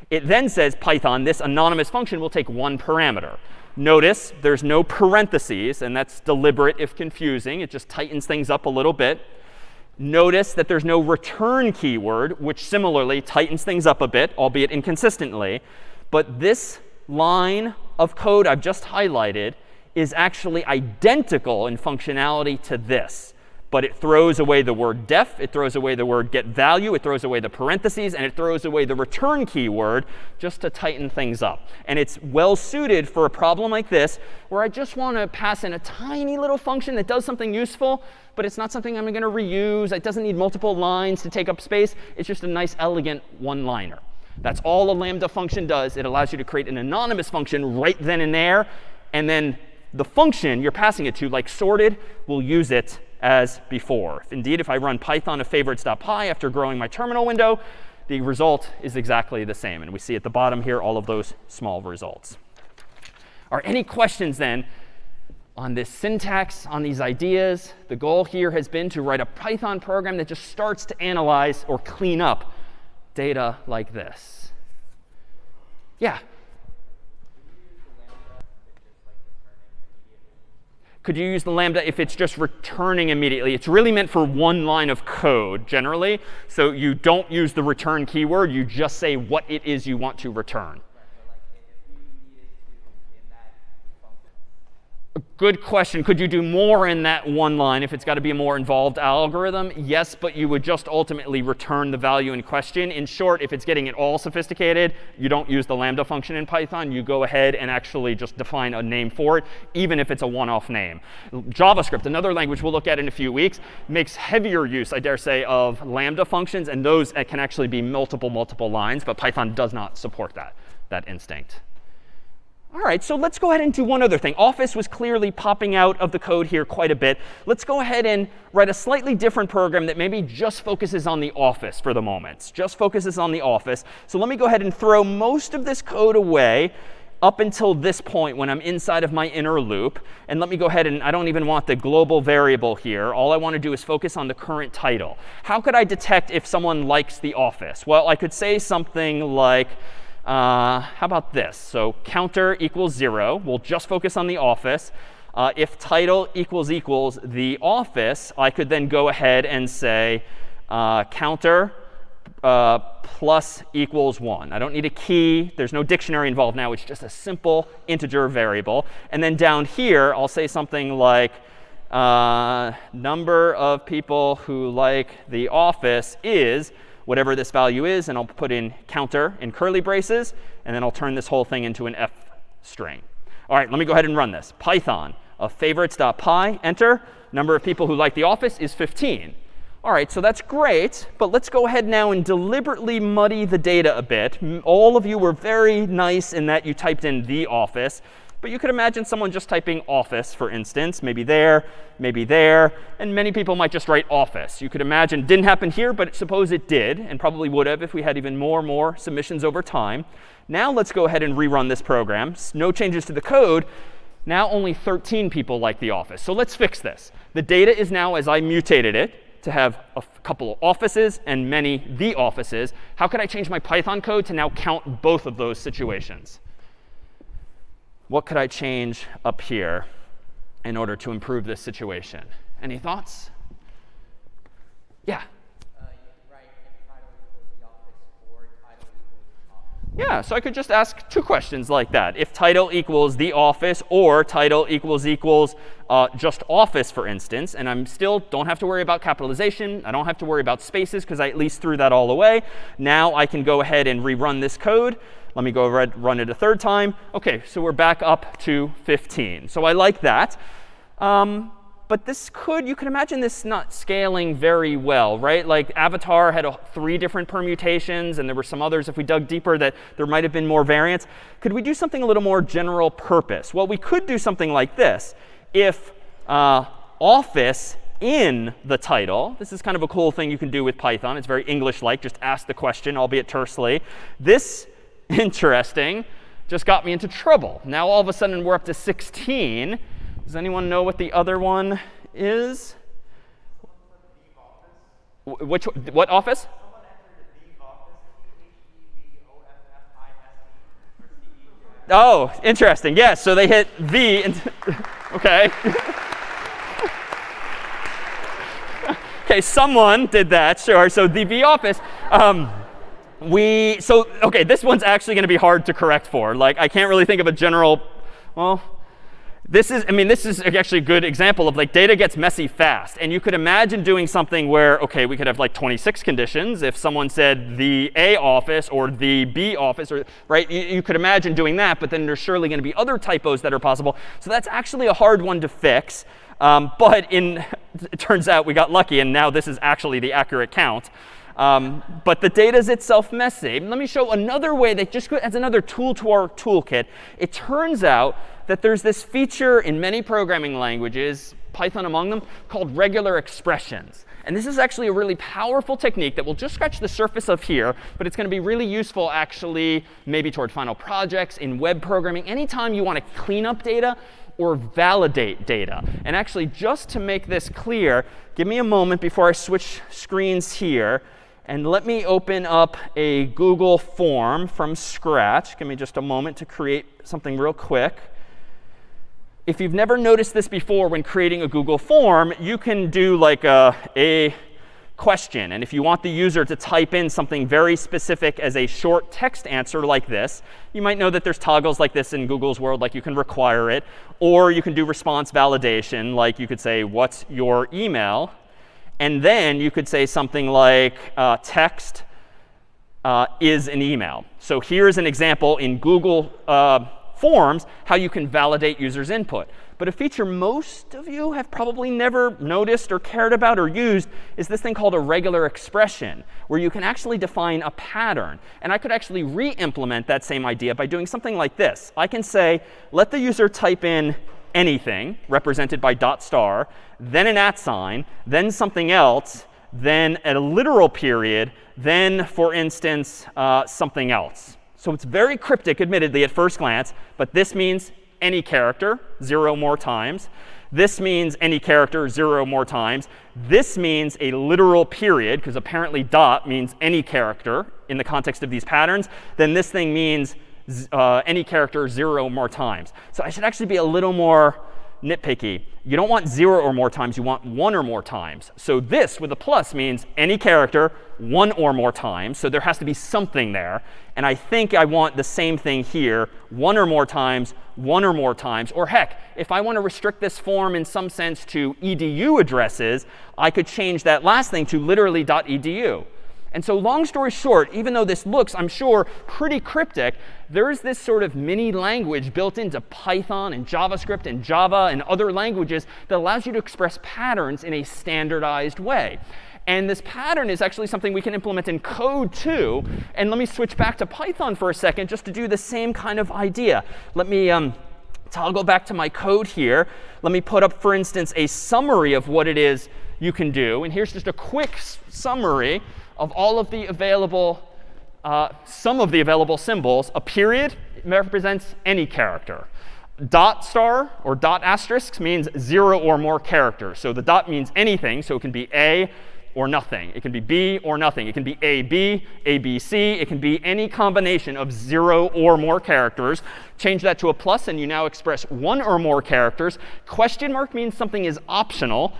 It then says, Python, this anonymous function will take one parameter. Notice there's no parentheses, and that's deliberate if confusing. It just tightens things up a little bit. Notice that there's no return keyword, which similarly tightens things up a bit, albeit inconsistently. But this line of code I've just highlighted is actually identical in functionality to this. But it throws away the word def, it throws away the word getValue, it throws away the parentheses, and it throws away the return keyword just to tighten things up. And it's well suited for a problem like this, where I just want to pass in a tiny little function that does something useful, but it's not something I'm going to reuse. It doesn't need multiple lines to take up space. It's just a nice, elegant one-liner. That's all a Lambda function does. It allows you to create an anonymous function right then and there, and then the function you're passing it to, like sorted, will use it as before. Indeed, if I run Python of favorites.py after growing my terminal window, the result is exactly the same. And we see at the bottom here all of those small results. Are any questions then on this syntax, on these ideas? The goal here has been to write a Python program that just starts to analyze or clean up data like this. Yeah? Could you use the lambda if it's just returning immediately? It's really meant for one line of code generally. So you don't use the return keyword. You just say what it is you want to return. Good question. Could you do more in that one line if it's got to be a more involved algorithm? Yes, but you would just ultimately return the value in question. In short, if it's getting it all sophisticated, you don't use the Lambda function in Python. You go ahead and actually just define a name for it, even if it's a one-off name. JavaScript, another language we'll look at in a few weeks, makes heavier use, I dare say, of Lambda functions. And those can actually be multiple lines. But Python does not support that instinct. All right, so let's go ahead and do one other thing. Office was clearly popping out of the code here quite a bit. Let's go ahead and write a slightly different program that maybe just focuses on the office for the moment. Just focuses on the office. So let me go ahead and throw most of this code away up until this point when I'm inside of my inner loop. And let me go ahead and I don't even want the global variable here. All I want to do is focus on the current title. How could I detect if someone likes the office? Well, I could say something like, how about this? So counter equals 0. We'll just focus on the office. If title equals the office, I could then go ahead and say counter plus equals 1. I don't need a key. There's no dictionary involved now. It's just a simple integer variable. And then down here, I'll say something like number of people who like the office is whatever this value is, and I'll put in counter in curly braces, and then I'll turn this whole thing into an F string. All right, let me go ahead and run this. Python of favorites.py, enter. Number of people who like the office is 15. All right, so that's great, but let's go ahead now and deliberately muddy the data a bit. All of you were very nice in that you typed in the office. But you could imagine someone just typing office, for instance, maybe there, and many people might just write office. You could imagine, didn't happen here, but suppose it did, and probably would have if we had even more submissions over time. Now let's go ahead and rerun this program. No changes to the code. Now only 13 people like the office. So let's fix this. The data is now, as I mutated it, to have a couple of offices and many the offices. How could I change my Python code to now count both of those situations? What could I change up here in order to improve this situation? Any thoughts? Yeah. Yeah, so I could just ask two questions like that. If title equals the office or title equals just office, for instance, and I'm still don't have to worry about capitalization. I don't have to worry about spaces because I at least threw that all away. Now I can go ahead and rerun this code. Let me go run it a third time. OK, so we're back up to 15. So I like that. But this you can imagine this not scaling very well, right? Like Avatar had 3 different permutations, and there were some others, if we dug deeper, that there might have been more variants. Could we do something a little more general purpose? Well, we could do something like this. If office in the title, this is kind of a cool thing you can do with Python. It's very English-like. Just ask the question, albeit tersely. This, interesting, just got me into trouble. Now all of a sudden we're up to 16. Does anyone know what the other one is? What office? Oh, interesting. Yes, so they hit the. OK. OK, someone did that. Sure. So the v office. OK, this one's actually going to be hard to correct for. Like, I can't really think of a general. Well. This is actually a good example of like data gets messy fast. And you could imagine doing something where, OK, we could have like 26 conditions. If someone said the A office or the B office, or right, you could imagine doing that. But then there's surely going to be other typos that are possible. So that's actually a hard one to fix. But it turns out we got lucky. And now this is actually the accurate count. But the data is itself messy. Let me show another way that just as another tool to our toolkit. It turns out that there's this feature in many programming languages, Python among them, called regular expressions. And this is actually a really powerful technique that we'll just scratch the surface of here, but it's going to be really useful actually maybe toward final projects, in web programming, anytime you want to clean up data or validate data. And actually, just to make this clear, give me a moment before I switch screens here. And let me open up a Google form from scratch. Give me just a moment to create something real quick. If you've never noticed this before when creating a Google form, you can do like a question. And if you want the user to type in something very specific as a short text answer like this, you might know that there's toggles like this in Google's world, like you can require it. Or you can do response validation, like you could say, what's your email? And then you could say something like text is an email. So here's an example in Google Forms how you can validate users' input. But a feature most of you have probably never noticed or cared about or used is this thing called a regular expression, where you can actually define a pattern. And I could actually re-implement that same idea by doing something like this. I can say, let the user type in anything, represented by *, then an @ sign, then something else, then a literal period, then, for instance, something else. So it's very cryptic, admittedly, at first glance. But this means any character, 0 more times. This means any character, 0 more times. This means a literal period, because apparently means any character in the context of these patterns. Then this thing means any character 0 more times. So I should actually be a little more nitpicky. You don't want 0 or more times. You want 1 or more times. So this with a plus means any character 1 or more times. So there has to be something there. And I think I want the same thing here, 1 or more times, 1 or more times. Or heck, if I want to restrict this form in some sense to edu addresses, I could change that last thing to literally .edu. And so long story short, even though this looks, I'm sure, pretty cryptic, there is this sort of mini language built into Python and JavaScript and Java and other languages that allows you to express patterns in a standardized way. And this pattern is actually something we can implement in code too. And let me switch back to Python for a second just to do the same kind of idea. Let me toggle back to my code here. Let me put up, for instance, a summary of what it is you can do. And here's just a quick summary of all of the available, some of the available symbols. A period represents any character. ** or ** means 0 or more characters. So the dot means anything. So it can be A or nothing. It can be B or nothing. It can be AB, ABC. It can be any combination of 0 or more characters. Change that to a plus, and you now express 1 or more characters. Question mark means something is optional.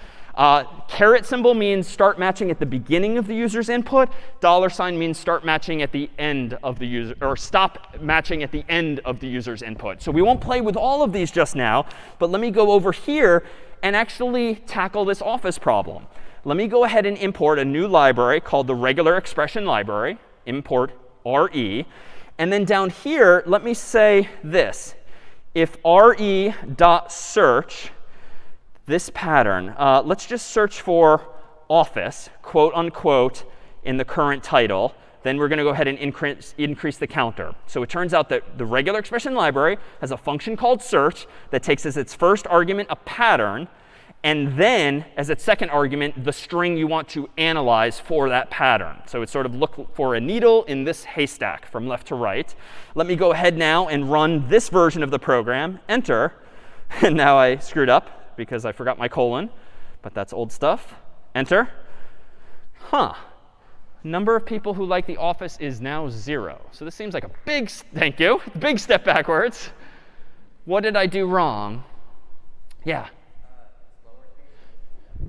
Caret symbol means start matching at the beginning of the user's input. $ means start matching at the end of the user, or stop matching at the end of the user's input. So we won't play with all of these just now, but let me go over here and actually tackle this office problem. Let me go ahead and import a new library called the regular expression library, import RE. And then down here, let me say this. If re.search this pattern, let's just search for office, quote unquote, in the current title. Then we're going to go ahead and increase the counter. So it turns out that the regular expression library has a function called search that takes as its first argument a pattern, and then as its second argument, the string you want to analyze for that pattern. So it's sort of look for a needle in this haystack from left to right. Let me go ahead now and run this version of the program. Enter. And now I screwed up because I forgot my colon, but that's old stuff. Enter. Number of people who like The Office is now 0. So this seems like a big, thank you, big step backwards. What did I do wrong? Yeah.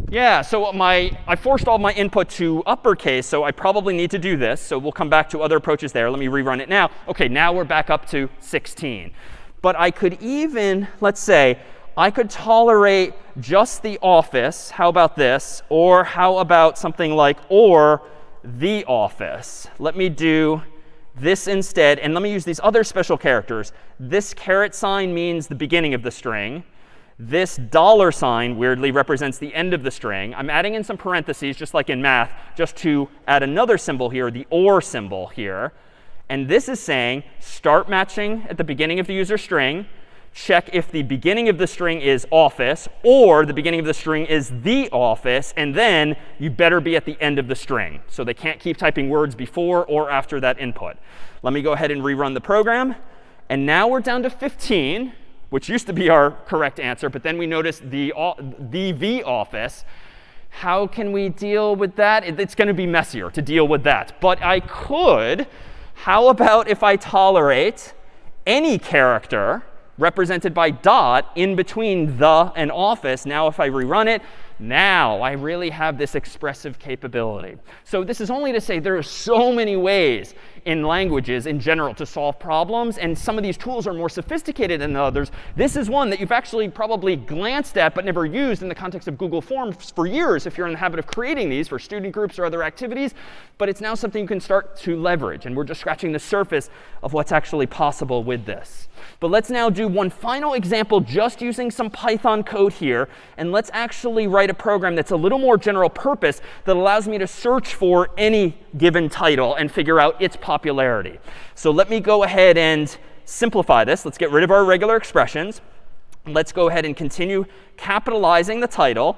Yeah, so I forced all my input to uppercase, so I probably need to do this. So we'll come back to other approaches there. Let me rerun it now. OK, now we're back up to 16. But I could even, let's say, I could tolerate just The Office. How about this? Or how about something like or The Office? Let me do this instead. And let me use these other special characters. This caret sign means the beginning of the string. This $ weirdly represents the end of the string. I'm adding in some parentheses, just like in math, just to add another symbol here, the or symbol here. And this is saying start matching at the beginning of the user string. Check if the beginning of the string is office or the beginning of the string is the office. And then you better be at the end of the string. So they can't keep typing words before or after that input. Let me go ahead and rerun the program. And now we're down to 15. Which used to be our correct answer, but then we noticed the office. How can we deal with that? It's going to be messier to deal with that. But I could. How about if I tolerate any character represented by dot in between the and office? Now if I rerun it, Now I really have this expressive capability. So this is only to say there are so many ways in languages in general to solve problems, and some of these tools are more sophisticated than others. This is one that you've actually probably glanced at but never used in the context of Google Forms for years if you're in the habit of creating these for student groups or other activities. But it's now something you can start to leverage, and we're just scratching the surface of what's actually possible with this. But let's now do one final example just using some Python code here, and let's actually write a program that's a little more general purpose that allows me to search for any given title and figure out its popularity. So let me go ahead and simplify this. Let's get rid of our regular expressions. Let's go ahead and continue capitalizing the title.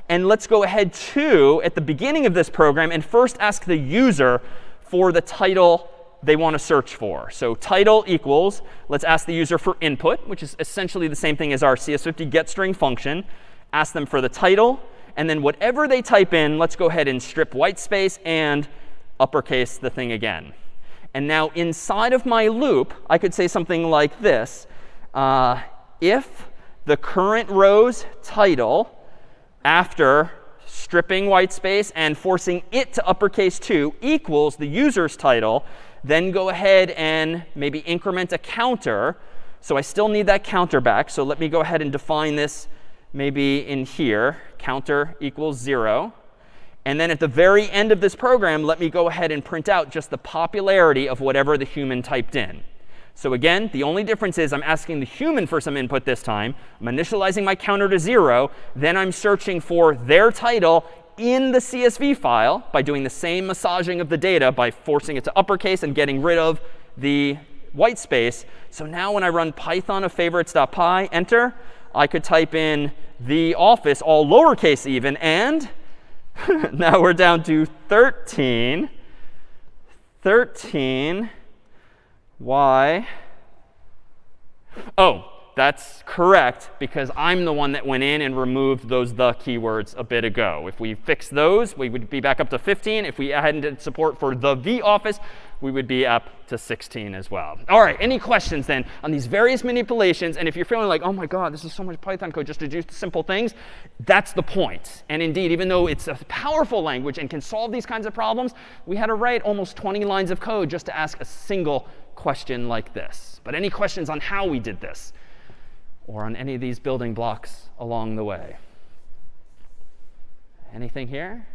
And let's go ahead to, at the beginning of this program, and first ask the user for the title they want to search for. So title equals, let's ask the user for input, which is essentially the same thing as our CS50 getString function. Ask them for the title. And then whatever they type in, let's go ahead and strip white space and uppercase the thing again. And now inside of my loop, I could say something like this. If the current row's title, after stripping white space and forcing it to uppercase 2, equals the user's title, then go ahead and maybe increment a counter. So I still need that counter back. So let me go ahead and define this maybe in here. Counter equals 0. And then at the very end of this program, let me go ahead and print out just the popularity of whatever the human typed in. So again, the only difference is I'm asking the human for some input this time. I'm initializing my counter to 0. Then I'm searching for their title in the CSV file by doing the same massaging of the data by forcing it to uppercase and getting rid of the white space. So now when I run python of favorites.py, enter, I could type in the office, all lowercase even, and now we're down to 13. Why? Oh, that's correct, because I'm the one that went in and removed those the keywords a bit ago. If we fix those, we would be back up to 15. If we hadn't support for the office, we would be up to 16 as well. All right, any questions then on these various manipulations? And if you're feeling like, oh my god, this is so much Python code just to do simple things, that's the point. And indeed, even though it's a powerful language and can solve these kinds of problems, we had to write almost 20 lines of code just to ask a single question like this. But any questions on how we did this? Or on any of these building blocks along the way? Anything here?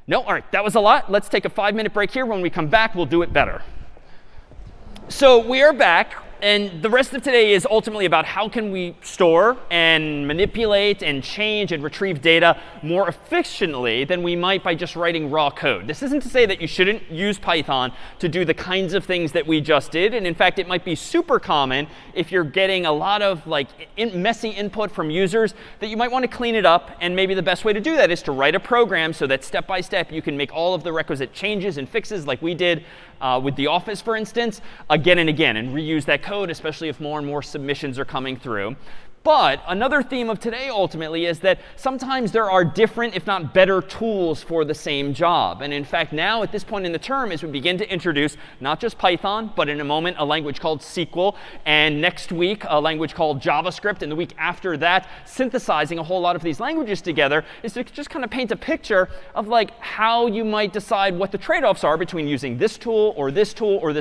No? All right, that was a lot. Let's take a 5-minute break here. When we come back, we'll do it better. So we are back. And the rest of today is ultimately about how can we store and manipulate and change and retrieve data more efficiently than we might by just writing raw code. This isn't to say that you shouldn't use Python to do the kinds of things that we just did. And in fact, it might be super common if you're getting a lot of messy input from users that you might want to clean it up. And maybe the best way to do that is to write a program so that step by step you can make all of the requisite changes and fixes like we did with the Office, for instance, again and again, and reuse that code, especially if more and more submissions are coming through. But another theme of today ultimately is that sometimes there are different, if not better, tools for the same job. And in fact, now at this point in the term, as we begin to introduce not just Python, but in a moment a language called SQL, and next week a language called JavaScript, and the week after that, synthesizing a whole lot of these languages together, is to just kind of paint a picture of how you might decide what the trade-offs are between using this tool or this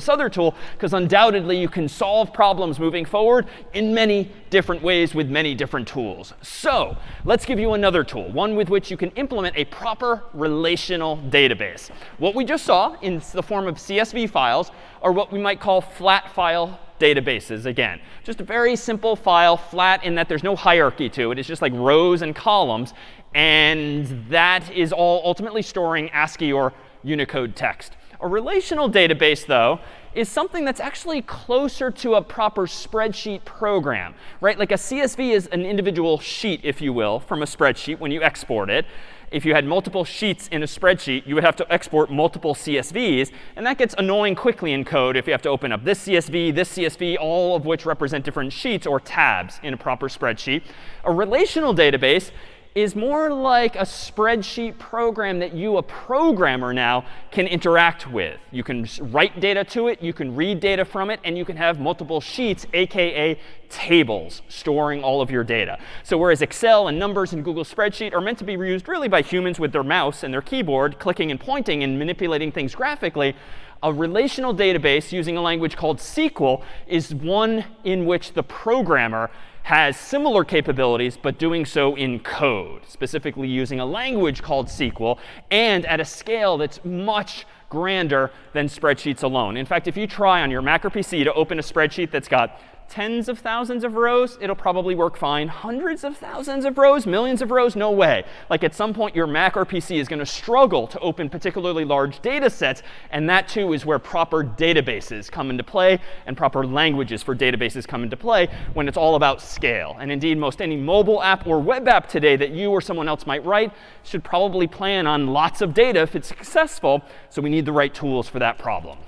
other tool, because undoubtedly you can solve problems moving forward in many different ways with many different tools. So let's give you another tool, one with which you can implement a proper relational database. What we just saw in the form of CSV files are what we might call flat file databases again. Just a very simple file, flat in that there's no hierarchy to it. It's just like rows and columns. And that is all ultimately storing ASCII or Unicode text. A relational database, though, is something that's actually closer to a proper spreadsheet program, right? Like a CSV is an individual sheet, if you will, from a spreadsheet when you export it. If you had multiple sheets in a spreadsheet, you would have to export multiple CSVs. And that gets annoying quickly in code if you have to open up this CSV, all of which represent different sheets or tabs in a proper spreadsheet. A relational database is more like a spreadsheet program that you, a programmer now, can interact with. You can write data to it, you can read data from it, and you can have multiple sheets, aka tables, storing all of your data. So whereas Excel and numbers and Google Spreadsheet are meant to be used really by humans with their mouse and their keyboard, clicking and pointing and manipulating things graphically, a relational database using a language called SQL is one in which the programmer has similar capabilities, but doing so in code, specifically using a language called SQL, and at a scale that's much grander than spreadsheets alone. In fact, if you try on your Mac or PC to open a spreadsheet that's got tens of thousands of rows, it'll probably work fine. Hundreds of thousands of rows, millions of rows, no way. Like at some point, your Mac or PC is going to struggle to open particularly large data sets. And that, too, is where proper databases come into play and proper languages for databases come into play when it's all about scale. And indeed, most any mobile app or web app today that you or someone else might write should probably plan on lots of data if it's successful. So we need the right tools for that problem.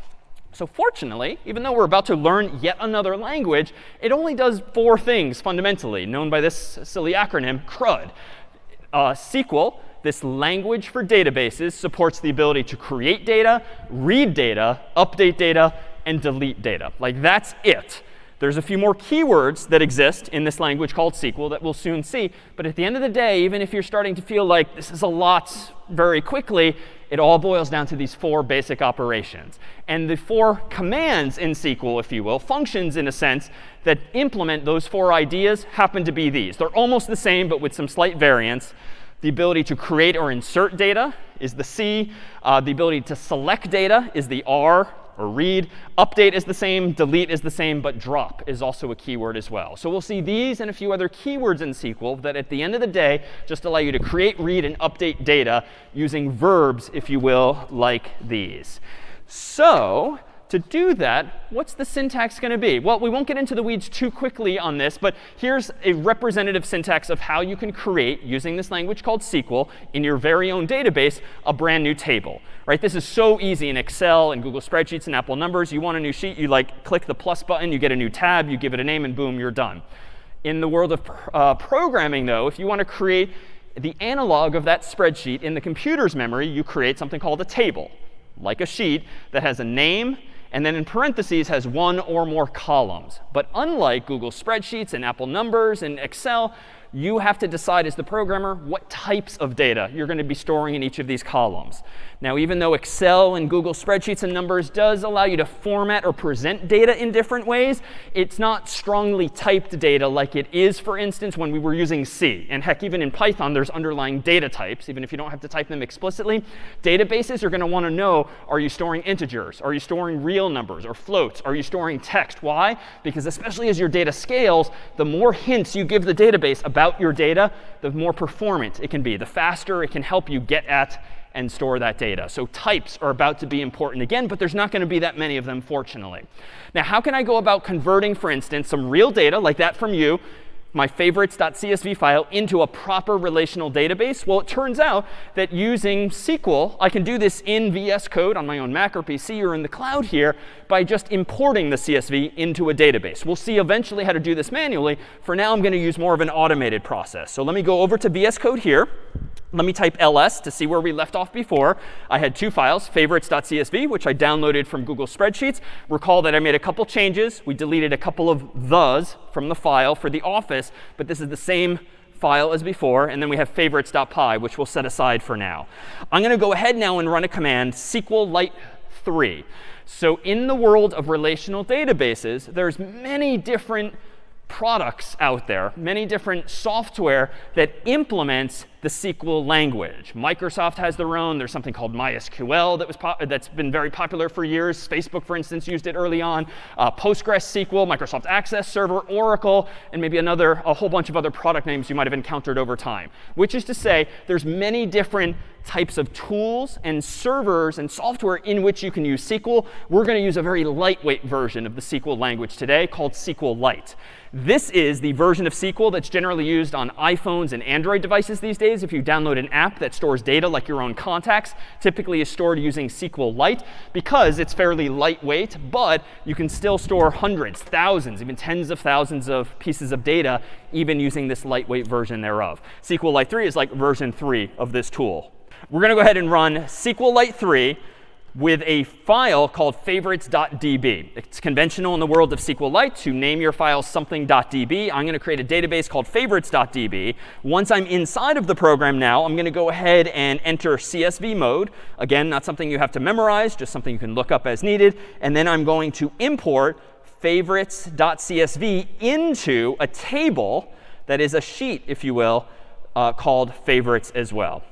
So fortunately, even though we're about to learn yet another language, it only does 4 things fundamentally, known by this silly acronym, CRUD. SQL, this language for databases, supports the ability to create data, read data, update data, and delete data. Like, that's it. There's a few more keywords that exist in this language called SQL that we'll soon see. But at the end of the day, even if you're starting to feel like this is a lot very quickly, it all boils down to these 4 basic operations. And the 4 commands in SQL, if you will, functions in a sense, that implement those 4 ideas happen to be these. They're almost the same, but with some slight variance. The ability to create or insert data is the C. The ability to select data is the R, or read. Update is the same, delete is the same, but drop is also a keyword as well. So we'll see these and a few other keywords in SQL that at the end of the day just allow you to create, read, and update data using verbs, if you will, like these. So to do that, what's the syntax going to be? Well, we won't get into the weeds too quickly on this, but here's a representative syntax of how you can create, using this language called SQL, in your very own database, a brand new table. Right? This is so easy in Excel and Google Spreadsheets and Apple Numbers. You want a new sheet, you click the plus button, you get a new tab, you give it a name, and boom, you're done. In the world of programming, though, if you want to create the analog of that spreadsheet in the computer's memory, you create something called a table, like a sheet that has a name, and then in parentheses has 1 or more columns. But unlike Google Spreadsheets and Apple Numbers and Excel, you have to decide as the programmer what types of data you're going to be storing in each of these columns. Now, even though Excel and Google Spreadsheets and Numbers does allow you to format or present data in different ways, it's not strongly typed data like it is, for instance, when we were using C. And heck, even in Python, there's underlying data types, even if you don't have to type them explicitly. Databases are going to want to know, are you storing integers? Are you storing real numbers or floats? Are you storing text? Why? Because especially as your data scales, the more hints you give the database about your data, the more performant it can be, the faster it can help you get at and store that data. So types are about to be important again, but there's not going to be that many of them, fortunately. Now, how can I go about converting, for instance, some real data like that from you, my favorites.csv file, into a proper relational database? Well, it turns out that using SQL, I can do this in VS Code on my own Mac or PC or in the cloud here by just importing the CSV into a database. We'll see eventually how to do this manually. For now, I'm going to use more of an automated process. So let me go over to VS Code here. Let me type ls to see where we left off before. I had 2 files, favorites.csv, which I downloaded from Google Spreadsheets. Recall that I made a couple changes. We deleted a couple of thes from the file for the office, but this is the same file as before. And then we have favorites.py, which we'll set aside for now. I'm going to go ahead now and run a command, SQLite 3. So in the world of relational databases, there's many different products out there, many different software that implements the SQL language. Microsoft has their own. There's something called MySQL that's been very popular for years. Facebook, for instance, used it early on. PostgreSQL, Microsoft Access Server, Oracle, and maybe a whole bunch of other product names you might have encountered over time. Which is to say, there's many different types of tools and servers and software in which you can use SQL. We're going to use a very lightweight version of the SQL language today called SQLite. This is the version of SQL that's generally used on iPhones and Android devices these days. days, if you download an app that stores data like your own contacts, typically is stored using SQLite because it's fairly lightweight, but you can still store hundreds, thousands, even tens of thousands of pieces of data, even using this lightweight version thereof. SQLite 3 is like version 3 of this tool. We're going to go ahead and run SQLite 3 with a file called favorites.db. It's conventional in the world of SQLite to name your file something.db. I'm going to create a database called favorites.db. Once I'm inside of the program now, I'm going to go ahead and enter CSV mode. Again, not something you have to memorize, just something you can look up as needed. And then I'm going to import favorites.csv into a table that is a sheet, if you will, called favorites as well.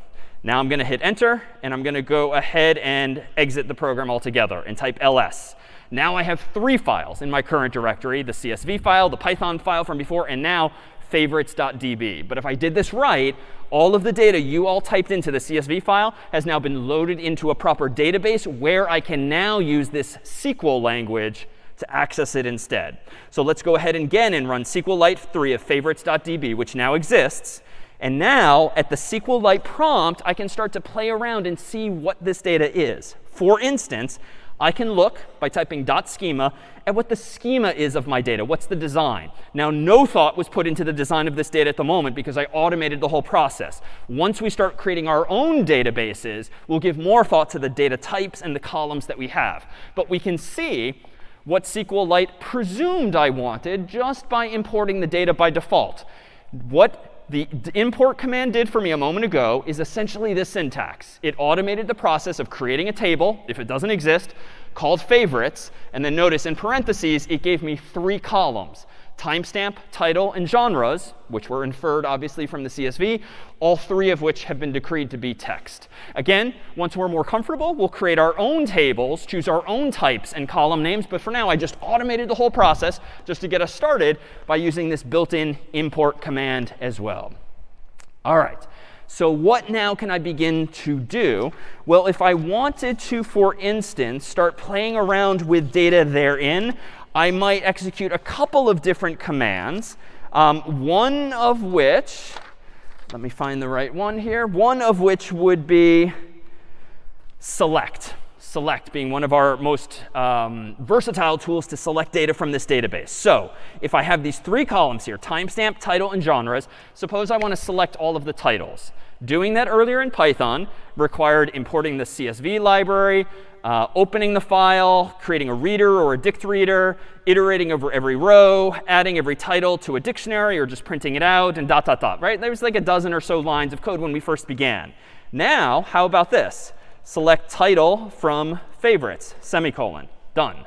Now I'm going to hit enter, and I'm going to go ahead and exit the program altogether and type ls. Now I have 3 files in my current directory, the CSV file, the Python file from before, and now favorites.db. But if I did this right, all of the data you all typed into the CSV file has now been loaded into a proper database where I can now use this SQL language to access it instead. So let's go ahead again and run SQLite 3 of favorites.db, which now exists. And now, at the SQLite prompt, I can start to play around and see what this data is. For instance, I can look by typing .schema at what the schema is of my data. What's the design? Now, no thought was put into the design of this data at the moment because I automated the whole process. Once we start creating our own databases, we'll give more thought to the data types and the columns that we have. But we can see what SQLite presumed I wanted just by importing the data by default. What the import command did for me a moment ago is essentially this syntax. It automated the process of creating a table, if it doesn't exist, called favorites. And then notice in parentheses, it gave me 3 columns: timestamp, title, and genres, which were inferred obviously from the CSV, all 3 of which have been decreed to be text. Again, once we're more comfortable, we'll create our own tables, choose our own types and column names. But for now, I just automated the whole process just to get us started by using this built-in import command as well. All right. So what now can I begin to do? Well, if I wanted to, for instance, start playing around with data therein, I might execute a couple of different commands, one of which, let me find the right one here, one of which would be select. Select being one of our most versatile tools to select data from this database. So if I have these 3 columns here, timestamp, title, and genres, suppose I want to select all of the titles. Doing that earlier in Python required importing the CSV library, opening the file, creating a reader or a dict reader, iterating over every row, adding every title to a dictionary, or just printing it out, and ... right? There was like a dozen or so lines of code when we first began. Now, how about this? Select title from favorites, semicolon. Done.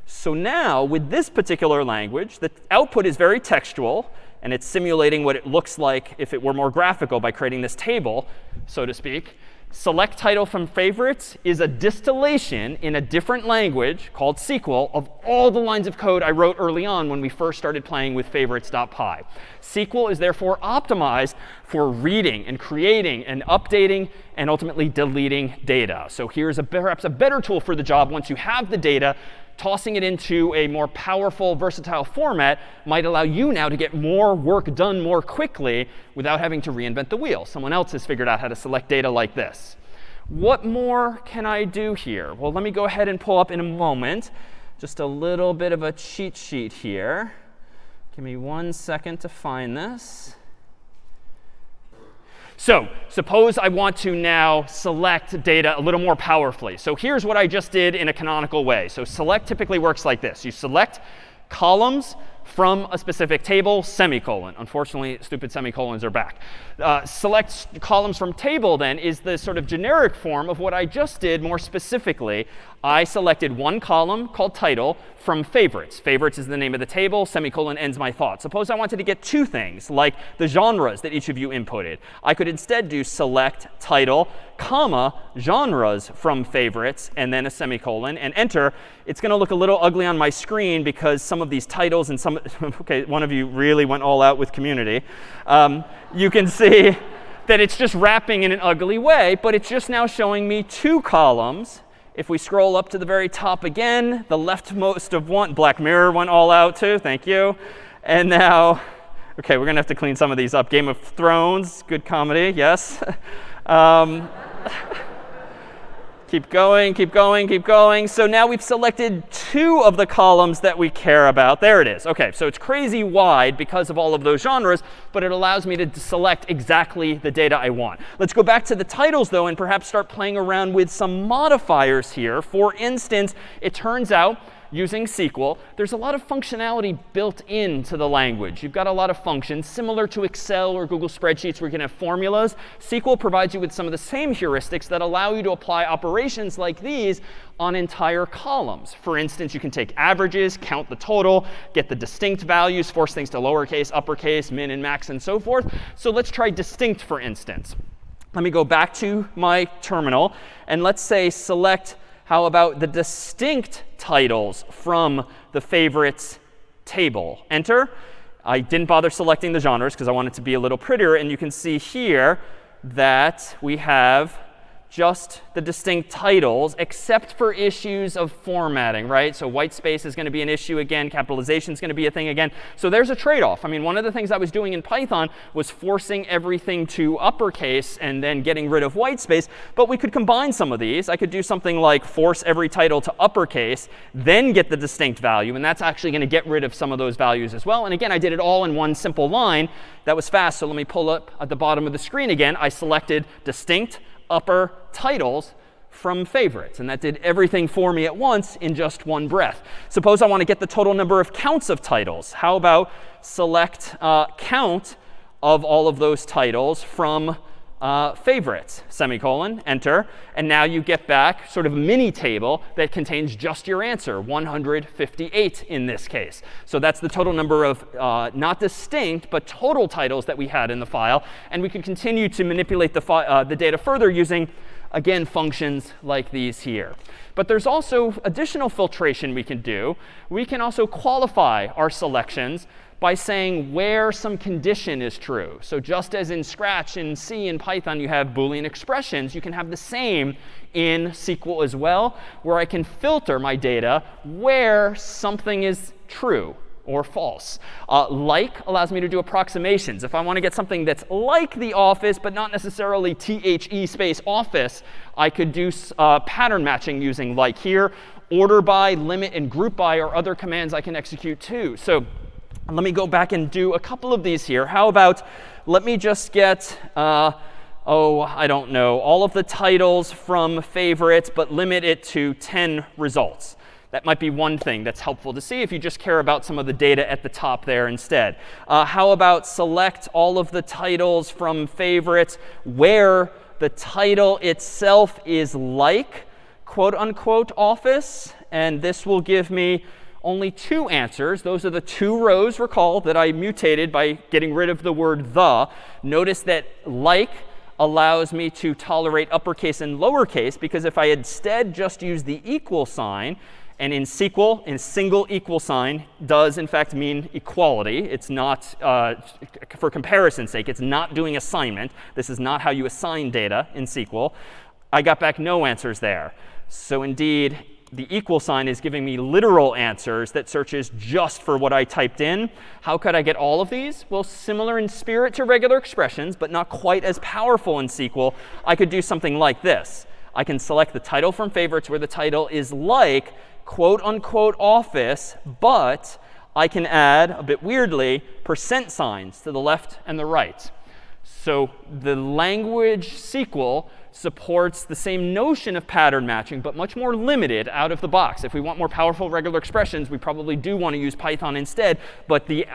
So now, with this particular language, the output is very textual, and it's simulating what it looks like if it were more graphical by creating this table, so to speak. Select title from favorites is a distillation in a different language called SQL of all the lines of code I wrote early on when we first started playing with favorites.py. SQL is therefore optimized for reading and creating and updating and ultimately deleting data. So here's perhaps a better tool for the job. Once you have the data, tossing it into a more powerful, versatile format might allow you now to get more work done more quickly without having to reinvent the wheel. Someone else has figured out how to select data like this. What more can I do here? Well, let me go ahead and pull up in a moment just a little bit of a cheat sheet here. Give me 1 second to find this. So suppose I want to now select data a little more powerfully. So here's what I just did in a canonical way. So select typically works like this. You select columns from a specific table, semicolon. Unfortunately, stupid semicolons are back. Select columns from table, then, is the sort of generic form of what I just did more specifically. I selected one column called title from favorites. Favorites is the name of the table. Semicolon ends my thought. Suppose I wanted to get 2 things, like the genres that each of you inputted. I could instead do select title, comma, genres from favorites, and then a semicolon, and enter. It's going to look a little ugly on my screen because some of these titles and some, OK, one of you really went all out with community. You can see that it's just wrapping in an ugly way, but it's just now showing me 2 columns. If we scroll up to the very top again, the leftmost of one, Black Mirror went all out too, thank you. And now OK, we're going to have to clean some of these up. Game of Thrones, good comedy, yes. Keep going, keep going, keep going. So now we've selected 2 of the columns that we care about. There it is. OK, so it's crazy wide because of all of those genres, but it allows me to select exactly the data I want. Let's go back to the titles, though, and perhaps start playing around with some modifiers here. For instance, it turns out, using SQL, there's a lot of functionality built into the language. You've got a lot of functions, similar to Excel or Google Spreadsheets where you can have formulas. SQL provides you with some of the same heuristics that allow you to apply operations like these on entire columns. For instance, you can take averages, count the total, get the distinct values, force things to lowercase, uppercase, min and max, and so forth. So let's try distinct, for instance. Let me go back to my terminal, and let's say select, how about the distinct titles from the favorites table? Enter. I didn't bother selecting the genres because I want it to be a little prettier. And you can see here that we have just the distinct titles, except for issues of formatting, right? So white space is going to be an issue again. Capitalization is going to be a thing again. So there's a trade-off. I mean, one of the things I was doing in Python was forcing everything to uppercase and then getting rid of white space. But we could combine some of these. I could do something like force every title to uppercase, then get the distinct value. And that's actually going to get rid of some of those values as well. And again, I did it all in one simple line. That was fast. So let me pull up at the bottom of the screen again. I selected distinct upper titles from favorites. And that did everything for me at once in just one breath. Suppose I want to get the total number of counts of titles. How about select count of all of those titles from favorites, semicolon, enter. And now you get back sort of a mini table that contains just your answer, 158 in this case. So that's the total number of not distinct, but total titles that we had in the file. And we could continue to manipulate the data further using, again, functions like these here. But there's also additional filtration we can do. We can also qualify our selections by saying where some condition is true. So just as in Scratch, in C, and Python, you have Boolean expressions, you can have the same in SQL as well, where I can filter my data where something is true or false. Like allows me to do approximations. If I want to get something that's like the office, but not necessarily THE space office, I could do pattern matching using like here. Order by, limit, and group by are other commands I can execute too. So let me go back and do a couple of these here. How about, let me just get, I don't know, all of the titles from favorites, but limit it to 10 results. That might be one thing that's helpful to see if you just care about some of the data at the top there instead. How about select all of the titles from favorites where the title itself is like, quote unquote, office. And this will give me only 2 answers. Those are the 2 rows, recall, that I mutated by getting rid of the word the. Notice that like allows me to tolerate uppercase and lowercase, because if I instead just use the equal sign, and in SQL, in single equal sign does, in fact, mean equality. It's not, for comparison's sake, it's not doing assignment. This is not how you assign data in SQL. I got back no answers there. So indeed, the equal sign is giving me literal answers that searches just for what I typed in. How could I get all of these? Well, similar in spirit to regular expressions, but not quite as powerful in SQL. I could do something like this. I can select the title from favorites where the title is like, quote unquote, office, but I can add, a bit weirdly, % signs to the left and the right. So the language SQL supports the same notion of pattern matching, but much more limited out of the box. If we want more powerful regular expressions, we probably do want to use Python instead. But the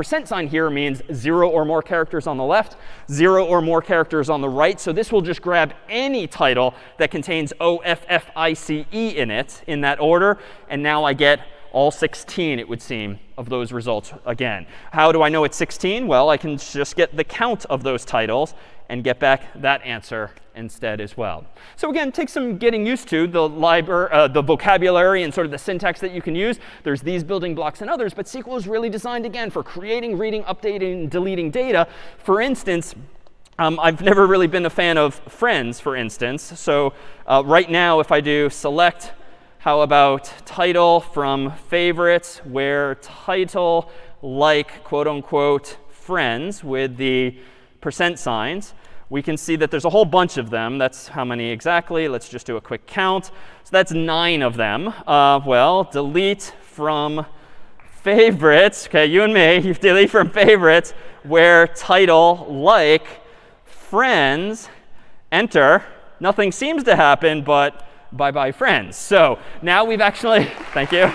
% sign here means 0 or more characters on the left, 0 or more characters on the right. So this will just grab any title that contains OFFICE in it in that order. And now I get all 16, it would seem, of those results again. How do I know it's 16? Well, I can just get the count of those titles and get back that answer instead as well. So again, take some getting used to the vocabulary and sort of the syntax that you can use. There's these building blocks and others, but SQL is really designed, again, for creating, reading, updating, and deleting data. For instance, I've never really been a fan of friends, for instance. So right now, if I do select, how about title from favorites, where title like, quote unquote, friends with the % signs, we can see that there's a whole bunch of them. That's how many exactly? Let's just do a quick count. So that's 9 of them. Well, delete from favorites. OK, you and me, you delete from favorites where title like friends, enter. Nothing seems to happen, but bye-bye friends. So now we've actually, thank you.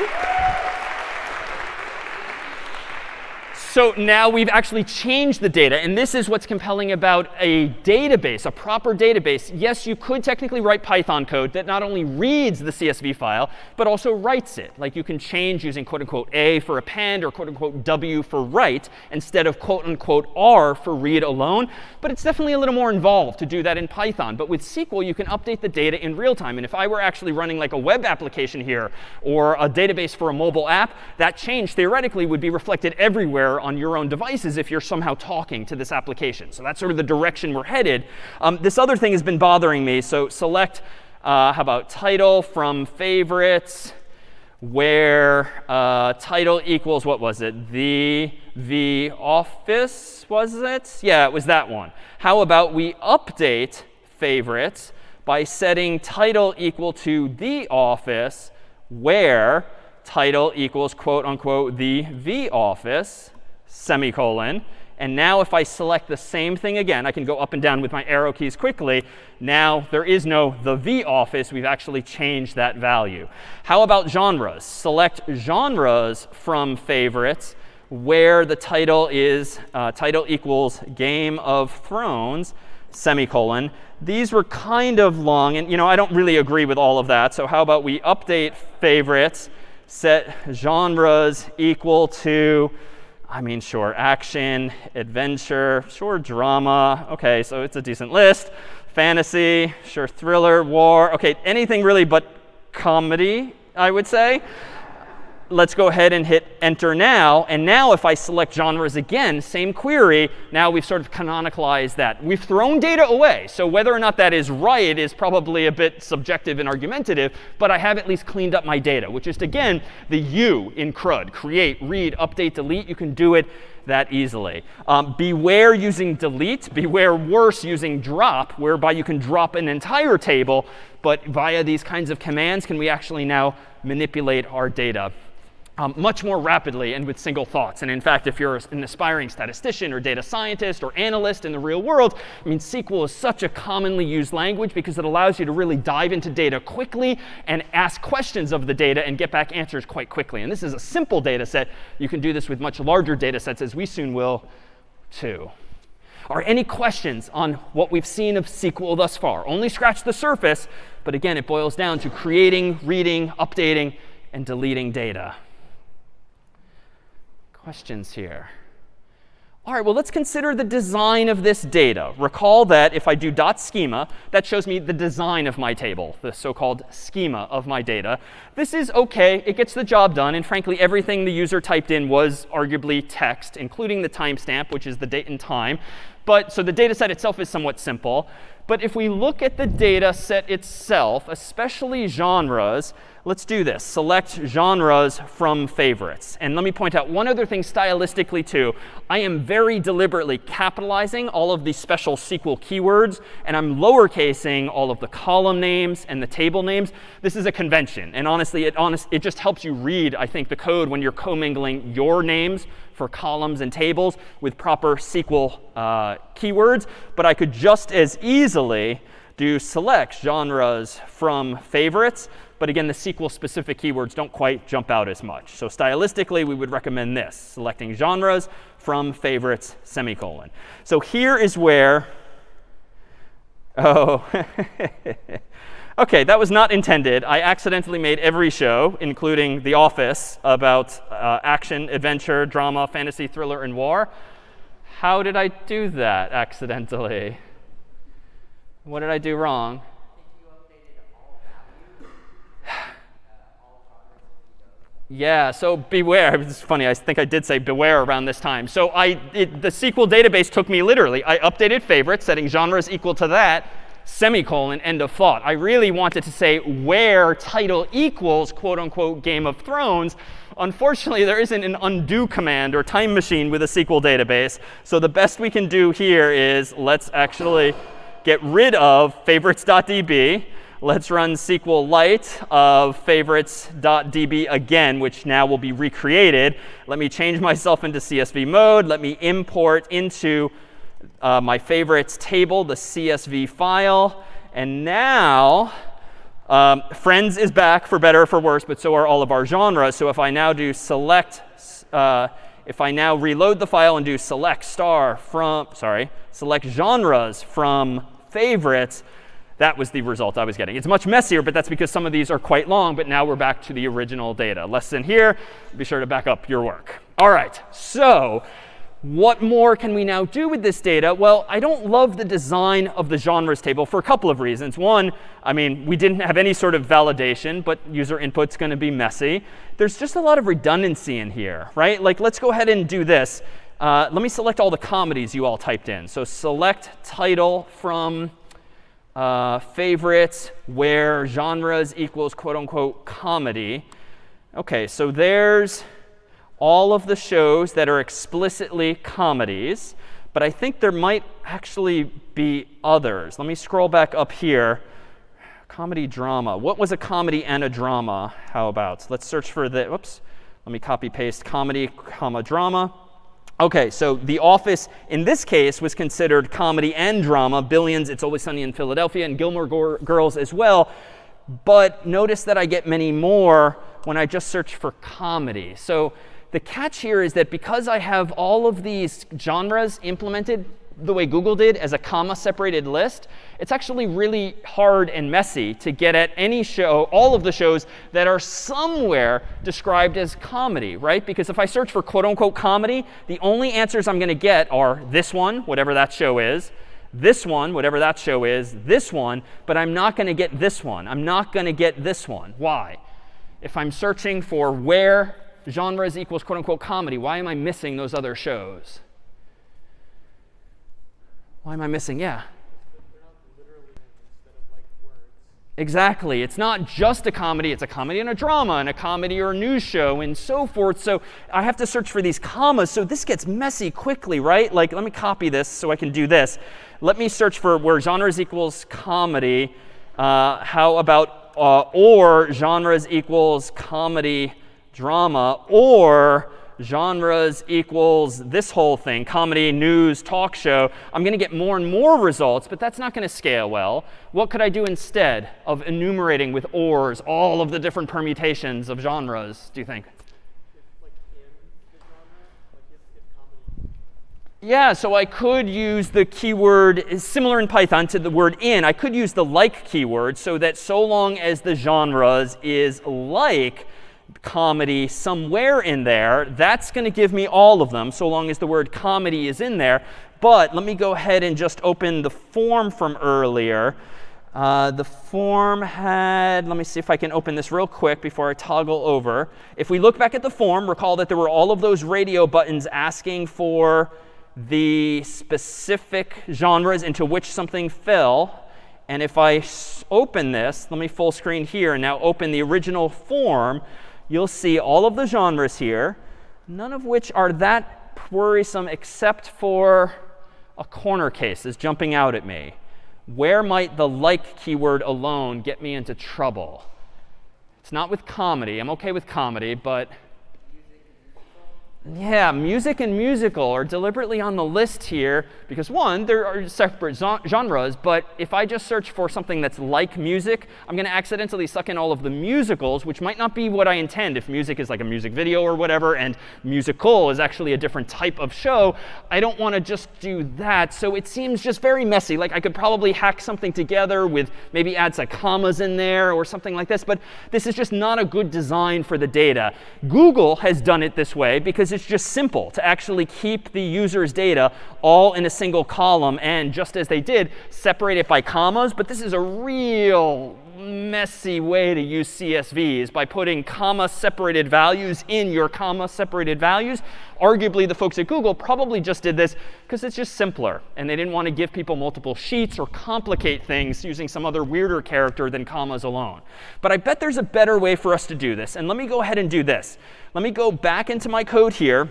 So now we've actually changed the data. And this is what's compelling about a database, a proper database. Yes, you could technically write Python code that not only reads the CSV file, but also writes it. Like you can change using quote unquote A for append or quote unquote W for write instead of quote unquote R for read alone. But it's definitely a little more involved to do that in Python. But with SQL, you can update the data in real time. And if I were actually running like a web application here or a database for a mobile app, that change theoretically would be reflected everywhere on your own devices if you're somehow talking to this application. So that's sort of the direction we're headed. This other thing has been bothering me. So select, how about title from favorites, where title equals, what was it? The office, was it? Yeah, it was that one. How about we update favorites by setting title equal to the office, where title equals, quote unquote, the office, semicolon. And now if I select the same thing again, I can go up and down with my arrow keys quickly. Now there is no the office. We've actually changed that value. How about genres? Select genres from favorites where the title is title equals Game of Thrones, semicolon. These were kind of long, and I don't really agree with all of that. So how about we update favorites, set genres equal to, sure, action, adventure, sure, drama. OK, so it's a decent list. Fantasy, sure, thriller, war. OK, anything really but comedy, I would say. Let's go ahead and hit enter now. And now if I select genres again, same query, now we've sort of canonicalized that. We've thrown data away. So whether or not that is right is probably a bit subjective and argumentative. But I have at least cleaned up my data, which is, again, the U in CRUD. Create, read, update, delete. You can do it that easily. Beware using delete. Beware worse using drop, whereby you can drop an entire table. But via these kinds of commands, can we actually now manipulate our data much more rapidly and with single thoughts. And in fact, if you're an aspiring statistician or data scientist or analyst in the real world, SQL is such a commonly used language because it allows you to really dive into data quickly and ask questions of the data and get back answers quite quickly. And this is a simple data set. You can do this with much larger data sets, as we soon will too. Are any questions on what we've seen of SQL thus far? Only scratch the surface, but again, it boils down to creating, reading, updating, and deleting data. Questions here? All right, well, let's consider the design of this data. Recall that if I do .schema, that shows me the design of my table, the so-called schema of my data. This is OK. It gets the job done. And frankly, everything the user typed in was arguably text, including the timestamp, which is the date and time. So the data set itself is somewhat simple. But if we look at the data set itself, especially genres, let's do this. Select genres from favorites. And let me point out one other thing stylistically, too. I am very deliberately capitalizing all of these special SQL keywords, and I'm lowercasing all of the column names and the table names. This is a convention. And honestly, it just helps you read, I think, the code when you're commingling your names for columns and tables with proper SQL keywords. But I could just as easily do select genres from favorites. But again, the SQL-specific keywords don't quite jump out as much. So stylistically, we would recommend this, selecting genres from favorites, semicolon. So here is where, OK, that was not intended. I accidentally made every show, including The Office, about action, adventure, drama, fantasy, thriller, and war. How did I do that accidentally? What did I do wrong? Yeah, so beware. It's funny, I think I did say beware around this time. So the SQL database took me literally. I updated favorites, setting genres equal to that, semicolon, end of thought. I really wanted to say where title equals, quote unquote, Game of Thrones, Unfortunately, there isn't an undo command or time machine with a SQL database. So the best we can do here is let's actually get rid of favorites.db. Let's run SQLite of favorites.db again, which now will be recreated. Let me change myself into CSV mode. Let me import into my favorites table the CSV file. And now friends is back for better or for worse, but so are all of our genres. So if I now do select, if I now reload the file and do select genres from favorites, that was the result I was getting. It's much messier, but that's because some of these are quite long. But now we're back to the original data. Lesson here, be sure to back up your work. All right, so what more can we now do with this data? Well, I don't love the design of the genres table for a couple of reasons. One, I mean, we didn't have any sort of validation, but user input's going to be messy. There's just a lot of redundancy in here, right? Like, let's go ahead and do this. Let me select all the comedies you all typed in. So select title from favorites where genres equals quote unquote comedy. OK, so there's all of the shows that are explicitly comedies. But I think there might actually be others. Let me scroll back up here. Comedy drama. What was a comedy and a drama? How about? Let's search for the, whoops. Let me copy paste comedy, comma, drama. OK, so The Office, in this case, was considered comedy and drama. Billions, It's Always Sunny in Philadelphia, and Gilmore Girls as well. But notice that I get many more when I just search for comedy. So the catch here is that because I have all of these genres implemented the way Google did as a comma-separated list, it's actually really hard and messy to get at any show, all of the shows that are somewhere described as comedy, right? Because if I search for quote-unquote comedy, the only answers I'm going to get are this one, whatever that show is, this one, whatever that show is, this one, but I'm not going to get this one. I'm not going to get this one. Why? If I'm searching for where genres equals quote-unquote comedy, why am I missing those other shows? Why am I missing? Yeah. Exactly. It's not just a comedy. It's a comedy and a drama and a comedy or a news show and so forth. So I have to search for these commas. So this gets messy quickly, right? Like, let me copy this so I can do this. Let me search for where genres equals comedy. How about or genres equals comedy drama, or genres equals this whole thing, comedy, news, talk show. I'm going to get more and more results, but that's not going to scale well. What could I do instead of enumerating with ors all of the different permutations of genres, do you think? Yeah, so I could use the keyword, similar in Python to the word in. I could use the like keyword so that so long as the genres is like comedy somewhere in there, that's going to give me all of them, so long as the word comedy is in there. But let me go ahead and just open the form from earlier. The form had, let me see if I can open this real quick before I toggle over. If we look back at the form, recall that there were all of those radio buttons asking for the specific genres into which something fell. And if I open this, let me full screen here and now open the original form, you'll see all of the genres here, none of which are that worrisome except for a corner case is jumping out at me. Where might the like keyword alone get me into trouble? It's not with comedy. I'm OK with comedy, but yeah, music and musical are deliberately on the list here because, one, there are separate genres. But if I just search for something that's like music, I'm going to accidentally suck in all of the musicals, which might not be what I intend. If music is like a music video or whatever, and musical is actually a different type of show, I don't want to just do that. So it seems just very messy. Like I could probably hack something together with maybe add some commas in there or something like this. But this is just not a good design for the data. Google has done it this way because it's just simple to actually keep the user's data all in a single column and, just as they did, separate it by commas. But this is a real messy way to use CSV is by putting comma-separated values in your comma-separated values. Arguably, the folks at Google probably just did this because it's just simpler. And they didn't want to give people multiple sheets or complicate things using some other weirder character than commas alone. But I bet there's a better way for us to do this. And let me go ahead and do this. Let me go back into my code here.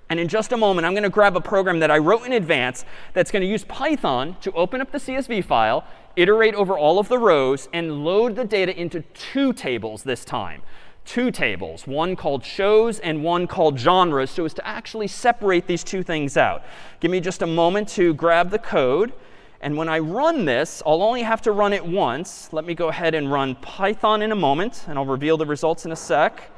And in just a moment, I'm going to grab a program that I wrote in advance that's going to use Python to open up the CSV file, iterate over all of the rows, and load the data into 2 tables this time. 2 tables, one called shows and one called genres, so as to actually separate these 2 things out. Give me just a moment to grab the code. And when I run this, I'll only have to run it once. Let me go ahead and run Python in a moment, and I'll reveal the results in a sec.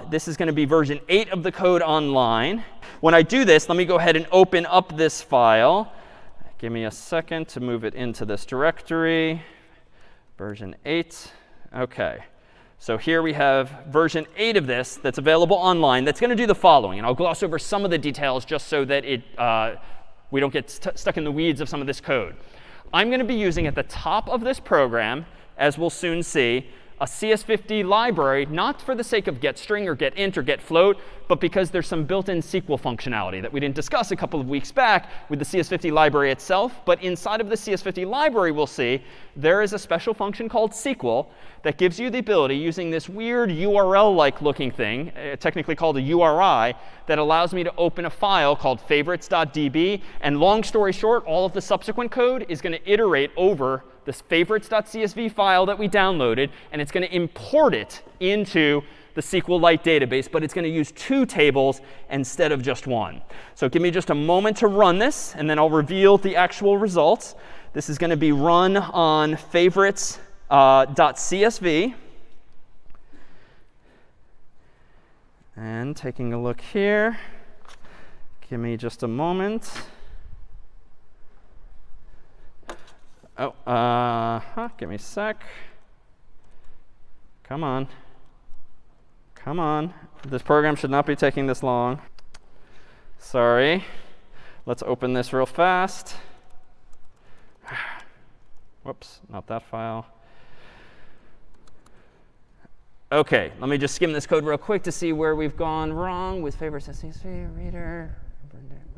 This is going to be version 8 of the code online. When I do this, let me go ahead and open up this file. Give me a second to move it into this directory. Version 8. OK. So here we have version 8 of this that's available online that's going to do the following. And I'll gloss over some of the details just so that we don't get stuck in the weeds of some of this code. I'm going to be using at the top of this program, as we'll soon see, a CS50 library, not for the sake of getString or getInt or getFloat, but because there's some built-in SQL functionality that we didn't discuss a couple of weeks back with the CS50 library itself. But inside of the CS50 library, we'll see, there is a special function called SQL that gives you the ability, using this weird URL-like looking thing, technically called a URI, that allows me to open a file called favorites.db. And long story short, all of the subsequent code is going to iterate over this favorites.csv file that we downloaded, and it's going to import it into the Sqlite database, but it's going to use 2 tables instead of just 1. So give me just a moment to run this, and then I'll reveal the actual results. This is going to be run on favorites.csv. And taking a look here, give me just a moment. Oh, give me a sec. Come on. Come on. This program should not be taking this long. Sorry. Let's open this real fast. Whoops, not that file. OK, let me just skim this code real quick to see where we've gone wrong with favorites.csv,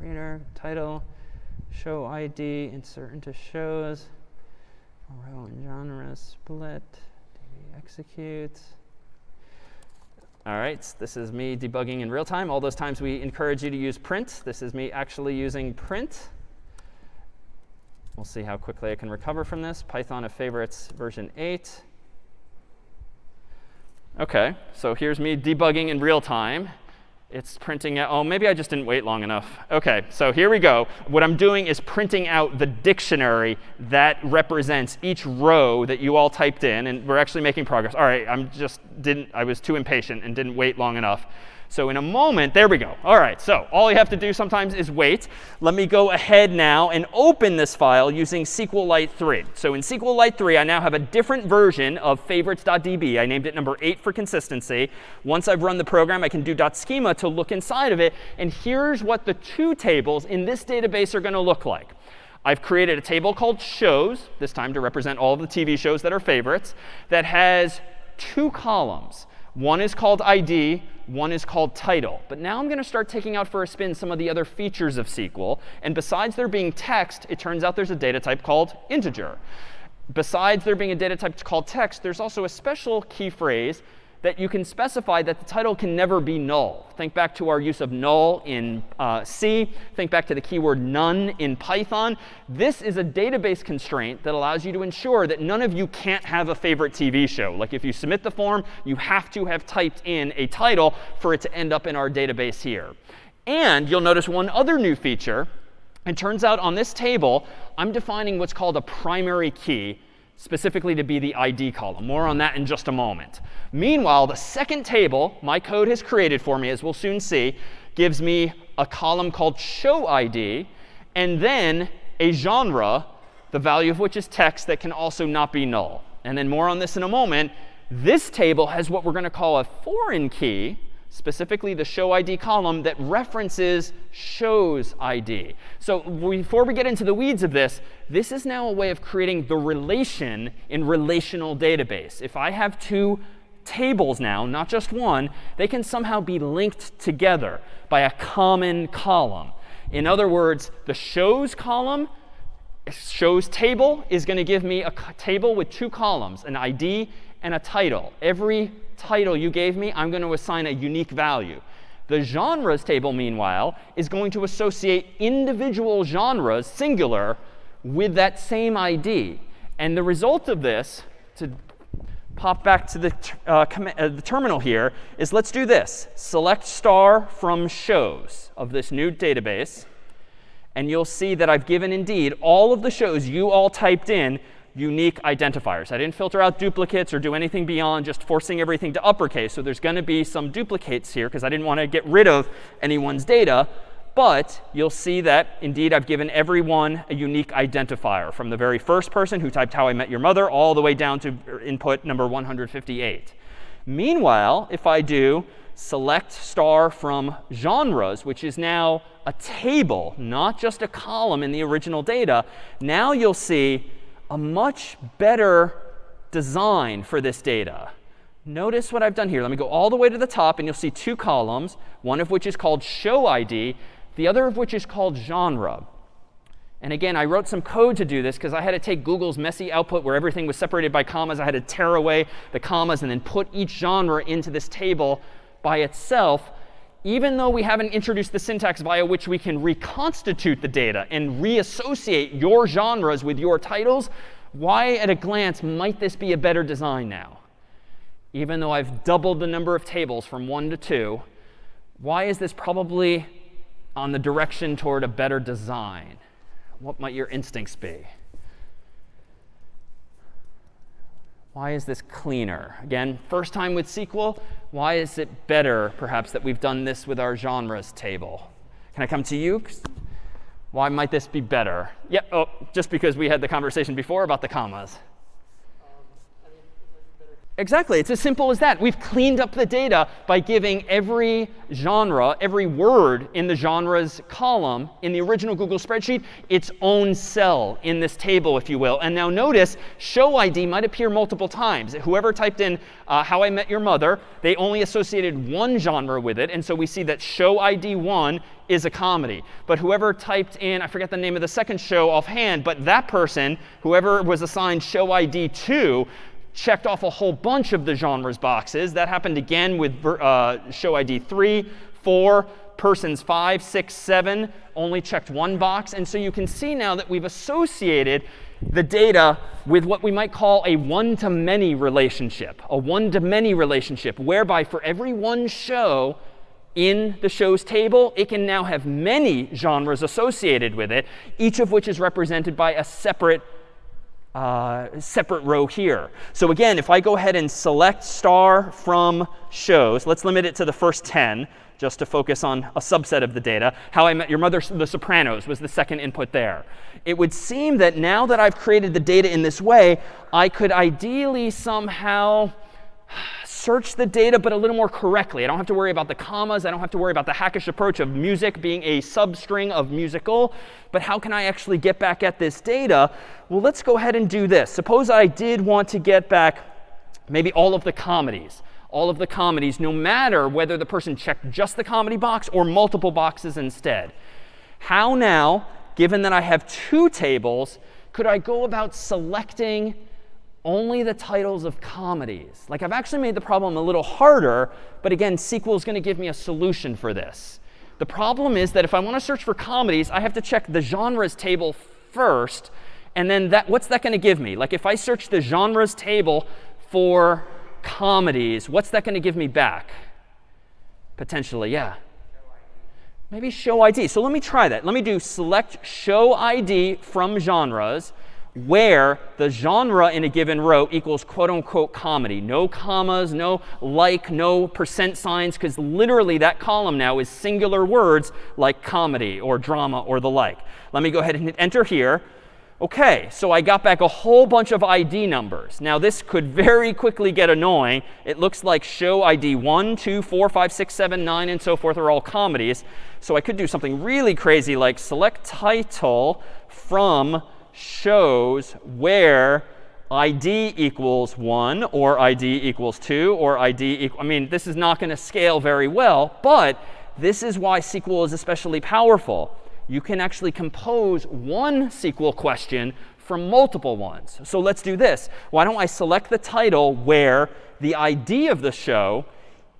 reader, title, show ID, insert into shows. Row and genre split, db execute. All right, this is me debugging in real time. All those times we encourage you to use print. This is me actually using print. We'll see how quickly I can recover from this. Python of favorites version 8. OK, so here's me debugging in real time. It's printing out. Oh, maybe I just didn't wait long enough. OK, so here we go. What I'm doing is printing out the dictionary that represents each row that you all typed in. And we're actually making progress. All right, I was too impatient and didn't wait long enough. So in a moment, there we go. All right, so all you have to do sometimes is wait. Let me go ahead now and open this file using Sqlite 3. So in Sqlite 3, I now have a different version of favorites.db. I named it number 8 for consistency. Once I've run the program, I can do .schema to look inside of it. And here's what the 2 tables in this database are going to look like. I've created a table called shows, this time to represent all of the TV shows that are favorites, that has 2 columns. One is called ID. One is called title. But now I'm going to start taking out for a spin some of the other features of SQL. And besides there being text, it turns out there's a data type called integer. Besides there being a data type called text, there's also a special key phrase that you can specify that the title can never be null. Think back to our use of null in C. Think back to the keyword none in Python. This is a database constraint that allows you to ensure that none of you can't have a favorite TV show. Like if you submit the form, you have to have typed in a title for it to end up in our database here. And you'll notice one other new feature. It turns out on this table, I'm defining what's called a primary key, specifically to be the ID column. More on that in just a moment. Meanwhile, the second table my code has created for me, as we'll soon see, gives me a column called show ID, and then a genre, the value of which is text, that can also not be null. And then more on this in a moment. This table has what we're going to call a foreign key, specifically the show ID column that references shows ID. So before we get into the weeds of this, this is now a way of creating the relation in relational database. If I have two tables now, not just one, they can somehow be linked together by a common column. In other words, the shows column, shows table, is going to give me a table with two columns, an ID and a title. Every title you gave me, I'm going to assign a unique value. The genres table, meanwhile, is going to associate individual genres, singular, with that same ID. And the result of this, to pop back to the terminal here, is let's do this. Select star from shows of this new database. And you'll see that I've given, indeed, all of the shows you all typed in unique identifiers. I didn't filter out duplicates or do anything beyond just forcing everything to uppercase. So there's going to be some duplicates here because I didn't want to get rid of anyone's data. But you'll see that, indeed, I've given everyone a unique identifier, from the very first person who typed How I Met Your Mother all the way down to input number 158. Meanwhile, if I do select star from genres, which is now a table, not just a column in the original data, now you'll see a much better design for this data. Notice what I've done here. Let me go all the way to the top, and you'll see two columns, one of which is called show ID, the other of which is called genre. And again, I wrote some code to do this because I had to take Google's messy output where everything was separated by commas. I had to tear away the commas and then put each genre into this table by itself. Even though we haven't introduced the syntax via which we can reconstitute the data and reassociate your genres with your titles, why at a glance might this be a better design now? Even though I've doubled the number of tables from 1 to 2, why is this probably on the direction toward a better design? What might your instincts be? Why is this cleaner? Again, first time with SQL, why is it better, perhaps, that we've done this with our genres table? Can I come to you? Why might this be better? Yeah, oh, just because we had the conversation before about the commas. Exactly. It's as simple as that. We've cleaned up the data by giving every genre, every word in the genres column in the original Google spreadsheet its own cell in this table, if you will. And now notice, show ID might appear multiple times. Whoever typed in How I Met Your Mother, they only associated one genre with it. And so we see that show ID 1 is a comedy. But whoever typed in, I forget the name of the second show offhand, but that person, whoever was assigned show ID 2, checked off a whole bunch of the genres boxes. That happened again with show ID 3, 4, persons 5, 6, 7, only checked one box. And so you can see now that we've associated the data with what we might call a one-to-many relationship. A one-to-many relationship, whereby for every one show in the shows table, it can now have many genres associated with it, each of which is represented by a separate row here. So again, if I go ahead and select star from shows, let's limit it to the first 10 just to focus on a subset of the data. How I Met Your Mother, The Sopranos was the second input there. It would seem that now that I've created the data in this way, I could ideally somehow search the data, but a little more correctly. I don't have to worry about the commas. I don't have to worry about the hackish approach of music being a substring of musical. But how can I actually get back at this data? Well, let's go ahead and do this. Suppose I did want to get back maybe all of the comedies. All of the comedies, no matter whether the person checked just the comedy box or multiple boxes instead. How now, given that I have two tables, could I go about selecting only the titles of comedies? Like, I've actually made the problem a little harder, but again, SQL is going to give me a solution for this. The problem is that if I want to search for comedies, I have to check the genres table first, and then what's that going to give me? Like, if I search the genres table for comedies, what's that going to give me back? Potentially, yeah. Maybe show ID. So let me try that. Let me do select show ID from genres, where the genre in a given row equals quote unquote comedy. No commas, no like, no percent signs, because literally that column now is singular words like comedy or drama or the like. Let me go ahead and hit enter here. OK, so I got back a whole bunch of ID numbers. Now, this could very quickly get annoying. It looks like show ID 1, 2, 4, 5, 6, 7, 9, and so forth are all comedies. So I could do something really crazy like select title from shows where ID equals 1 or ID equals 2 or ID I mean, this is not going to scale very well. But this is why SQL is especially powerful. You can actually compose one SQL question from multiple ones. So let's do this. Why don't I select the title where the ID of the show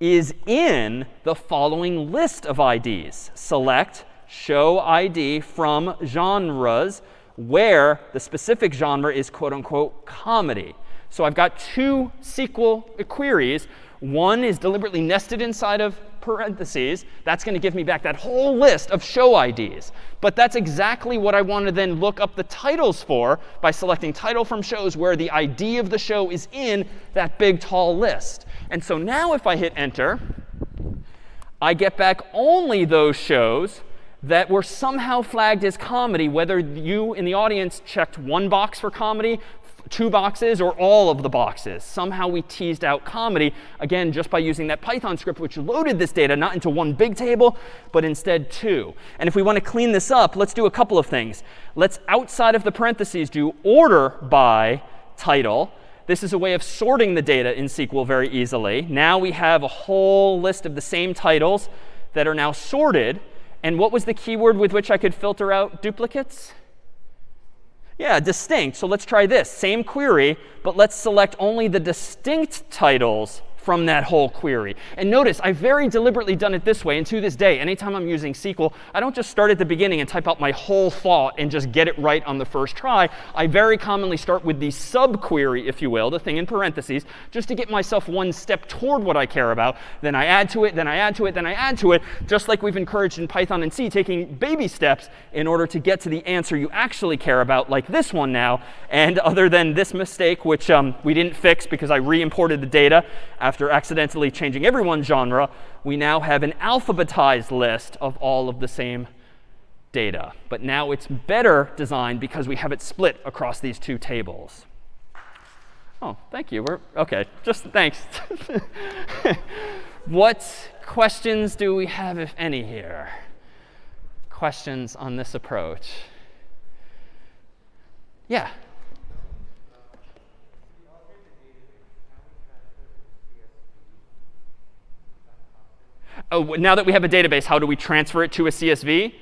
is in the following list of IDs. Select show ID from genres where the specific genre is quote unquote comedy. So I've got two SQL queries. One is deliberately nested inside of parentheses. That's going to give me back that whole list of show IDs. But that's exactly what I want to then look up the titles for by selecting title from shows where the ID of the show is in that big, tall list. And so now if I hit enter, I get back only those shows that were somehow flagged as comedy, whether you in the audience checked one box for comedy, two boxes, or all of the boxes. Somehow we teased out comedy, again, just by using that Python script, which loaded this data not into one big table, but instead two. And if we want to clean this up, let's do a couple of things. Let's, outside of the parentheses, do order by title. This is a way of sorting the data in SQL very easily. Now we have a whole list of the same titles that are now sorted. And what was the keyword with which I could filter out duplicates? Yeah, distinct. So let's try this. Same query, but let's select only the distinct titles from that whole query. And notice, I've very deliberately done it this way. And to this day, anytime I'm using SQL, I don't just start at the beginning and type out my whole thought and just get it right on the first try. I very commonly start with the subquery, if you will, the thing in parentheses, just to get myself one step toward what I care about. Then I add to it, then I add to it, then I add to it, just like we've encouraged in Python and C, taking baby steps in order to get to the answer you actually care about, like this one now. And other than this mistake, which we didn't fix because I re-imported the data after accidentally changing everyone's genre, we now have an alphabetized list of all of the same data. But now it's better designed because we have it split across these two tables. Oh, thank you. OK, just thanks. What questions do we have, if any, here? Questions on this approach? Yeah. Oh, now that we have a database, how do we transfer it to a CSV?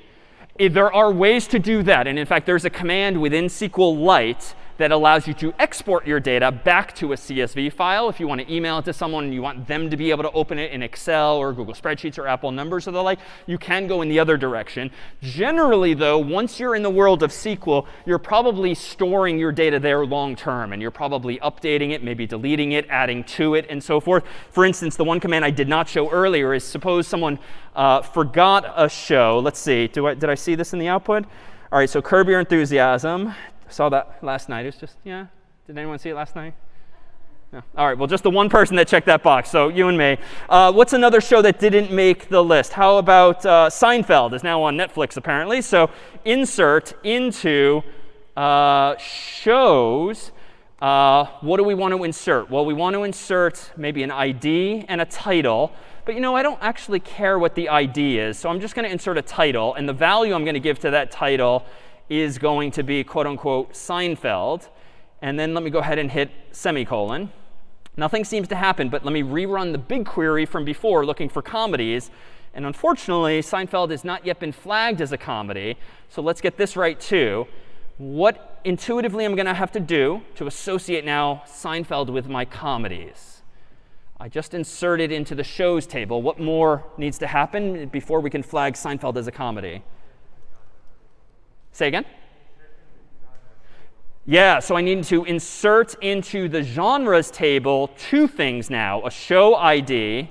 There are ways to do that. And in fact, there's a command within SQLite that allows you to export your data back to a CSV file. If you want to email it to someone and you want them to be able to open it in Excel or Google Spreadsheets or Apple Numbers or the like, you can go in the other direction. Generally, though, once you're in the world of SQL, you're probably storing your data there long term. And you're probably updating it, maybe deleting it, adding to it, and so forth. For instance, the one command I did not show earlier is suppose someone forgot a show. Let's see. Did I see this in the output? All right, so curb your enthusiasm. Saw that last night. It was just, yeah. Did anyone see it last night? No. All right, well, just the one person that checked that box, so you and me. What's another show that didn't make the list? How about Seinfeld is now on Netflix, apparently. So insert into shows. What do we want to insert? Well, we want to insert maybe an ID and a title. But, you know, I don't actually care what the ID is. So I'm just going to insert a title. And the value I'm going to give to that title is going to be, quote unquote, Seinfeld. And then let me go ahead and hit semicolon. Nothing seems to happen, but let me rerun the big query from before looking for comedies. And unfortunately, Seinfeld has not yet been flagged as a comedy. So let's get this right, too. What intuitively I'm going to have to do to associate now Seinfeld with my comedies? I just inserted into the shows table. What more needs to happen before we can flag Seinfeld as a comedy? Say again? Yeah, so I need to insert into the genres table two things now. A show ID,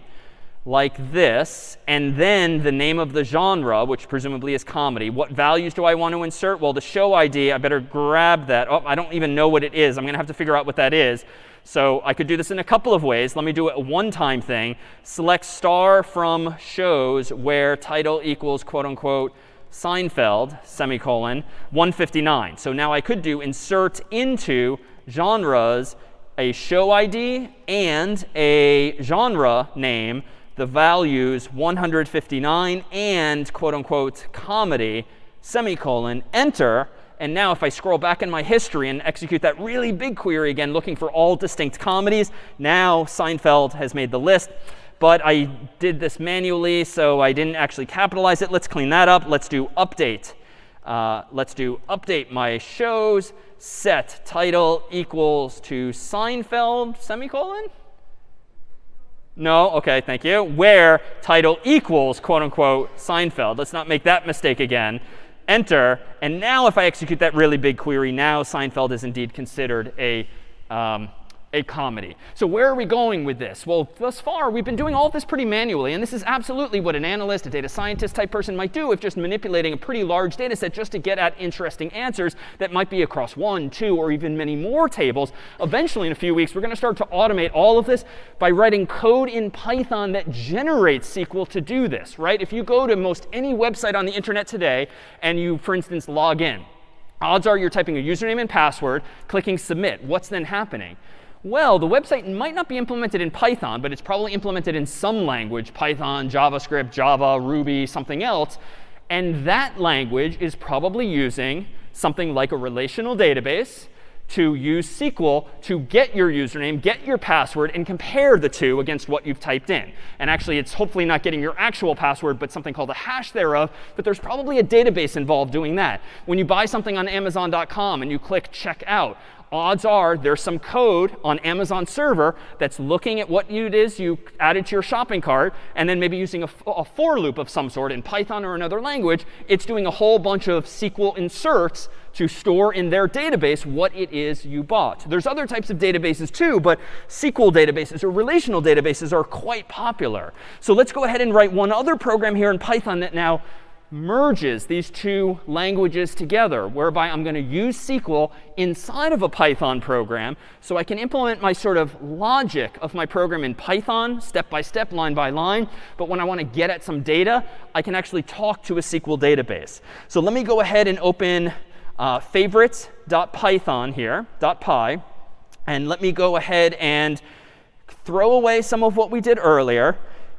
like this, and then the name of the genre, which presumably is comedy. What values do I want to insert? Well, the show ID, I better grab that. Oh, I don't even know what it is. I'm going to have to figure out what that is. So I could do this in a couple of ways. Let me do a one-time thing. Select star from shows where title equals, quote unquote, Seinfeld, semicolon, 159. So now I could do insert into genres a show ID and a genre name, the values 159 and quote unquote comedy, semicolon, enter. And now if I scroll back in my history and execute that really big query again, looking for all distinct comedies, now Seinfeld has made the list. But I did this manually, so I didn't actually capitalize it. Let's clean that up. Let's do update. Let's do update my shows, set title equals to Seinfeld, semicolon? No? OK, thank you. Where title equals, quote unquote, Seinfeld. Let's not make that mistake again. Enter. And now if I execute that really big query, now Seinfeld is indeed considered a comedy. So where are we going with this? Well, thus far, we've been doing all of this pretty manually. And this is absolutely what an analyst, a data scientist type person might do if just manipulating a pretty large data set just to get at interesting answers that might be across 1, 2, or even many more tables. Eventually, in a few weeks, we're going to start to automate all of this by writing code in Python that generates SQL to do this, right? If you go to most any website on the internet today and you, for instance, log in, odds are you're typing a username and password, clicking submit. What's then happening? Well, the website might not be implemented in Python, but it's probably implemented in some language, Python, JavaScript, Java, Ruby, something else. And that language is probably using something like a relational database to use SQL to get your username, get your password, and compare the two against what you've typed in. And actually, it's hopefully not getting your actual password, but something called a hash thereof. But there's probably a database involved doing that. When you buy something on Amazon.com and you click checkout, odds are there's some code on Amazon server that's looking at what it is you added to your shopping cart, and then maybe using a for loop of some sort in Python or another language. It's doing a whole bunch of SQL inserts to store in their database what it is you bought. There's other types of databases too, but SQL databases or relational databases are quite popular. So let's go ahead and write one other program here in Python that now merges these two languages together, whereby I'm going to use SQL inside of a Python program so I can implement my sort of logic of my program in Python, step by step, line by line. But when I want to get at some data, I can actually talk to a SQL database. So let me go ahead and open favorites.python here, .py. And let me go ahead and throw away some of what we did earlier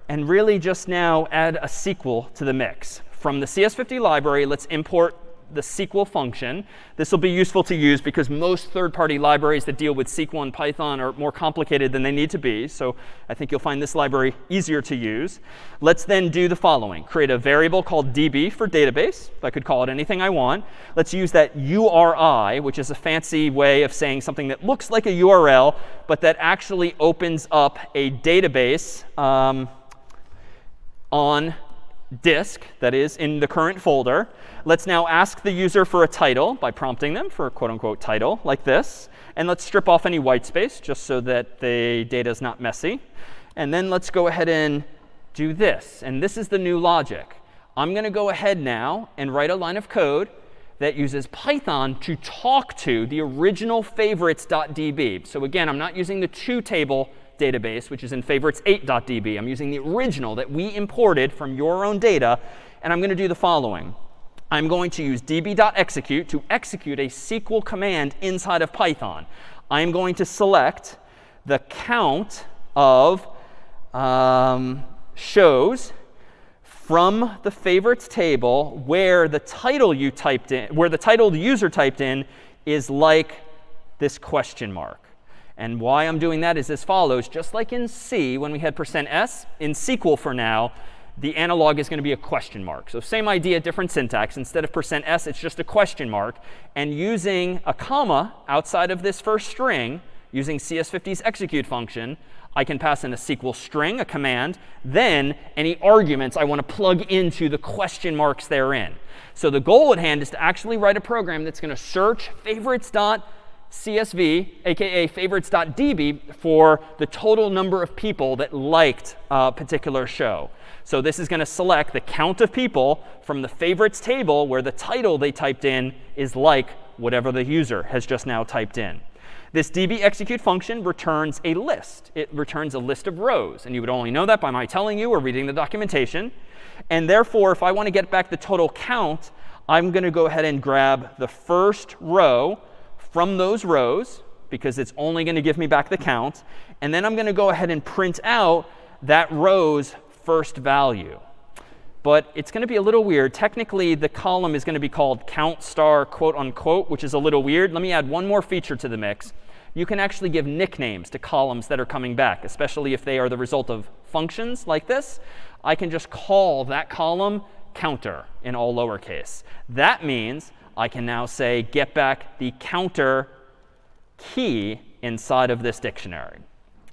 and really just now add a SQL to the mix. From the CS50 library, let's import the SQL function. This will be useful to use because most third-party libraries that deal with SQL and Python are more complicated than they need to be. So I think you'll find this library easier to use. Let's then do the following. Create a variable called DB for database. I could call it anything I want. Let's use that URI, which is a fancy way of saying something that looks like a URL, but that actually opens up a database on disk, that is, in the current folder. Let's now ask the user for a title by prompting them for a quote unquote title like this. And let's strip off any white space just so that the data is not messy. And then let's go ahead and do this. And this is the new logic. I'm going to go ahead now and write a line of code that uses Python to talk to the original favorites.db. So again, I'm not using the two-table database, which is in favorites8.db. I'm using the original that we imported from your own data. And I'm going to do the following. I'm going to use db.execute to execute a SQL command inside of Python. I'm going to select the count of shows from the favorites table where the title you typed in, where the title the user typed in is like this question mark. And why I'm doing that is as follows. Just like in C, when we had %s, in SQL for now, the analog is going to be a question mark. So same idea, different syntax. Instead of %s, it's just a question mark. And using a comma outside of this first string, using CS50's execute function, I can pass in a SQL string, a command, then any arguments I want to plug into the question marks therein. So the goal at hand is to actually write a program that's going to search favorites.csv, aka favorites.db, for the total number of people that liked a particular show. So this is going to select the count of people from the favorites table where the title they typed in is like whatever the user has just now typed in. This dbExecute function returns a list. It returns a list of rows. And you would only know that by my telling you or reading the documentation. And therefore, if I want to get back the total count, I'm going to go ahead and grab the first row from those rows, because it's only going to give me back the count. And then I'm going to go ahead and print out that row's first value. But it's going to be a little weird. Technically, the column is going to be called count star quote unquote, which is a little weird. Let me add one more feature to the mix. You can actually give nicknames to columns that are coming back, especially if they are the result of functions like this. I can just call that column counter in all lowercase. That means I can now say get back the counter key inside of this dictionary.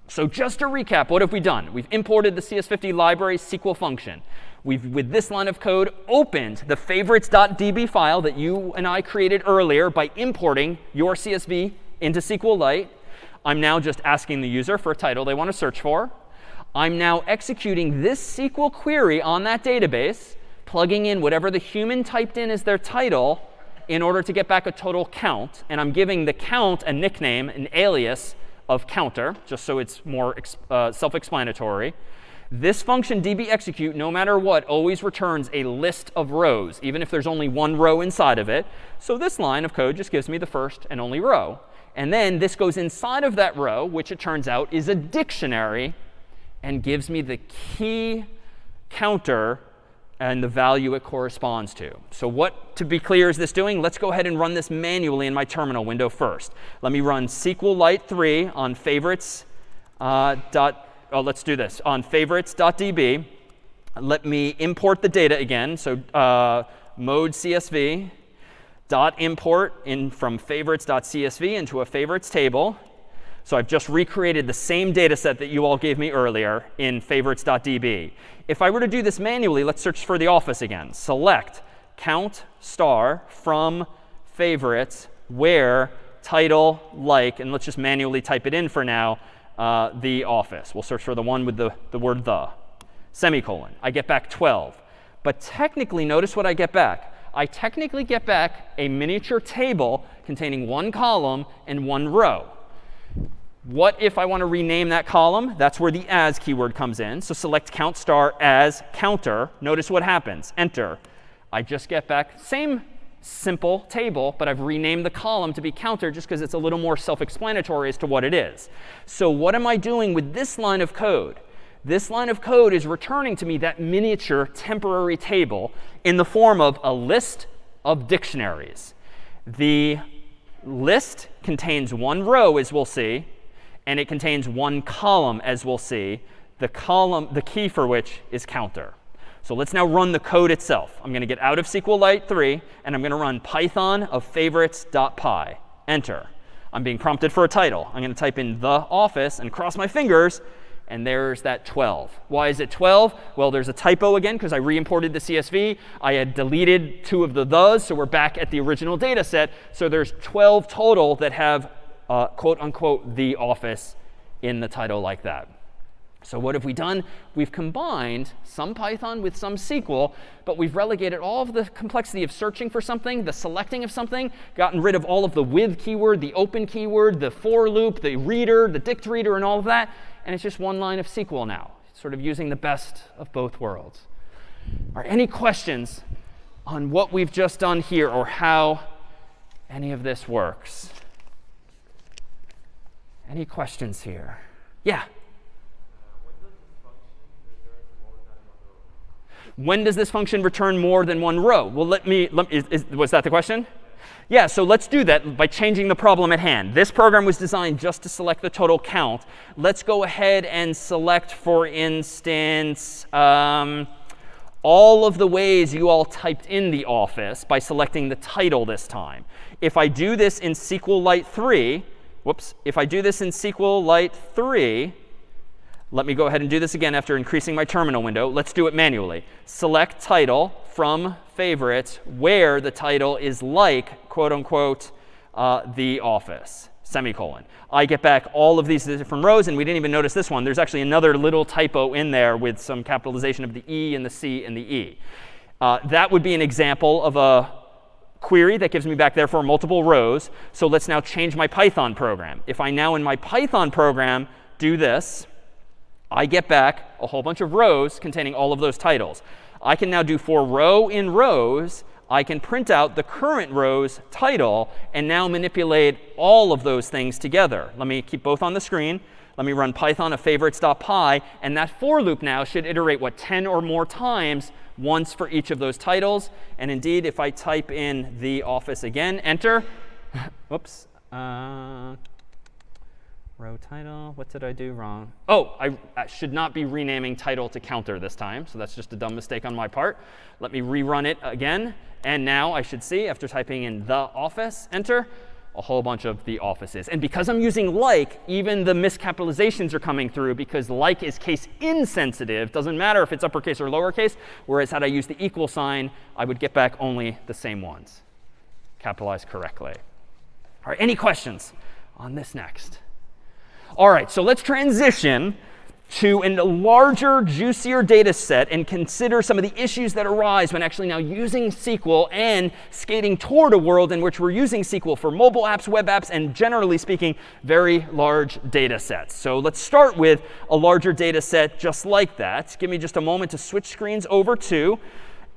So just to recap, what have we done? We've imported the CS50 library SQL function. We've, with this line of code, opened the favorites.db file that you and I created earlier by importing your CSV into SQLite. I'm now just asking the user for a title they want to search for. I'm now executing this SQL query on that database, plugging in whatever the human typed in as their title in order to get back a total count. And I'm giving the count a nickname, an alias of counter, just so it's more self-explanatory. This function dbExecute, no matter what, always returns a list of rows, even if there's only one row inside of it. So this line of code just gives me the first and only row. And then this goes inside of that row, which it turns out is a dictionary, and gives me the key counter and the value it corresponds to. So what, to be clear, is this doing? Let's go ahead and run this manually in my terminal window first. Let me run Sqlite 3 on favorites. Let's do this. On favorites.db, let me import the data again. So mode CSV dot import in from favorites.csv into a favorites table. So I've just recreated the same data set that you all gave me earlier in favorites.db. If I were to do this manually, let's search for the office again. Select count star from favorites where title like, and let's just manually type it in for now, the office. We'll search for the one with the word the, semicolon. I get back 12. But technically, notice what I get back. I technically get back a miniature table containing one column and one row. What if I want to rename that column? That's where the as keyword comes in. So select count star as counter. Notice what happens. Enter. I just get back same simple table, but I've renamed the column to be counter just because it's a little more self-explanatory as to what it is. So what am I doing with this line of code? This line of code is returning to me that miniature temporary table in the form of a list of dictionaries. The list contains one row, as we'll see, and it contains one column, as we'll see, the key for which is counter. So let's now run the code itself. I'm going to get out of Sqlite 3, and I'm going to run python of favorites.py. Enter. I'm being prompted for a title. I'm going to type in the office and cross my fingers, and there's that 12. Why is it 12? Well, there's a typo again because I re-imported the CSV. I had deleted 2 of the thes, so we're back at the original data set. So there's 12 total that have quote unquote the office in the title like that. So what have we done? We've combined some Python with some SQL, but we've relegated all of the complexity of searching for something, the selecting of something, gotten rid of all of the with keyword, the open keyword, the for loop, the reader, the dict reader, and all of that. And it's just one line of SQL now, sort of using the best of both worlds. Are any questions on what we've just done here or how any of this works? Any questions here? Yeah? When does this function return more than one row? Well, was that the question? Yeah, so let's do that by changing the problem at hand. This program was designed just to select the total count. Let's go ahead and select, for instance, all of the ways you all typed in the office by selecting the title this time. If I do this in Sqlite 3, if I do this in Sqlite 3, let me go ahead and do this again after increasing my terminal window. Let's do it manually. Select title from favorites where the title is like, quote unquote, the office, semicolon. I get back all of these different rows, and we didn't even notice this one. There's actually another little typo in there with some capitalization of the E and the C and the E. That would be an example of a query that gives me back, therefore, multiple rows. So let's now change my Python program. If I now in my Python program do this, I get back a whole bunch of rows containing all of those titles. I can now do for row in rows, I can print out the current row's title and now manipulate all of those things together. Let me keep both on the screen. Let me run Python of favorites.py. And that for loop now should iterate, 10 or more times, once for each of those titles. And indeed, if I type in the office again, enter. Whoops. Row title. What did I do wrong? Oh, I should not be renaming title to counter this time. So that's just a dumb mistake on my part. Let me rerun it again. And now I should see, after typing in the office, enter, a whole bunch of the offices. And because I'm using like, even the miscapitalizations are coming through because like is case insensitive. Doesn't matter if it's uppercase or lowercase. Whereas had I used the equal sign, I would get back only the same ones, capitalized correctly. All right, any questions on this next? All right, so let's transition to a larger, juicier data set and consider some of the issues that arise when actually now using SQL and skating toward a world in which we're using SQL for mobile apps, web apps, and generally speaking, very large data sets. So let's start with a larger data set just like that. Give me just a moment to switch screens over to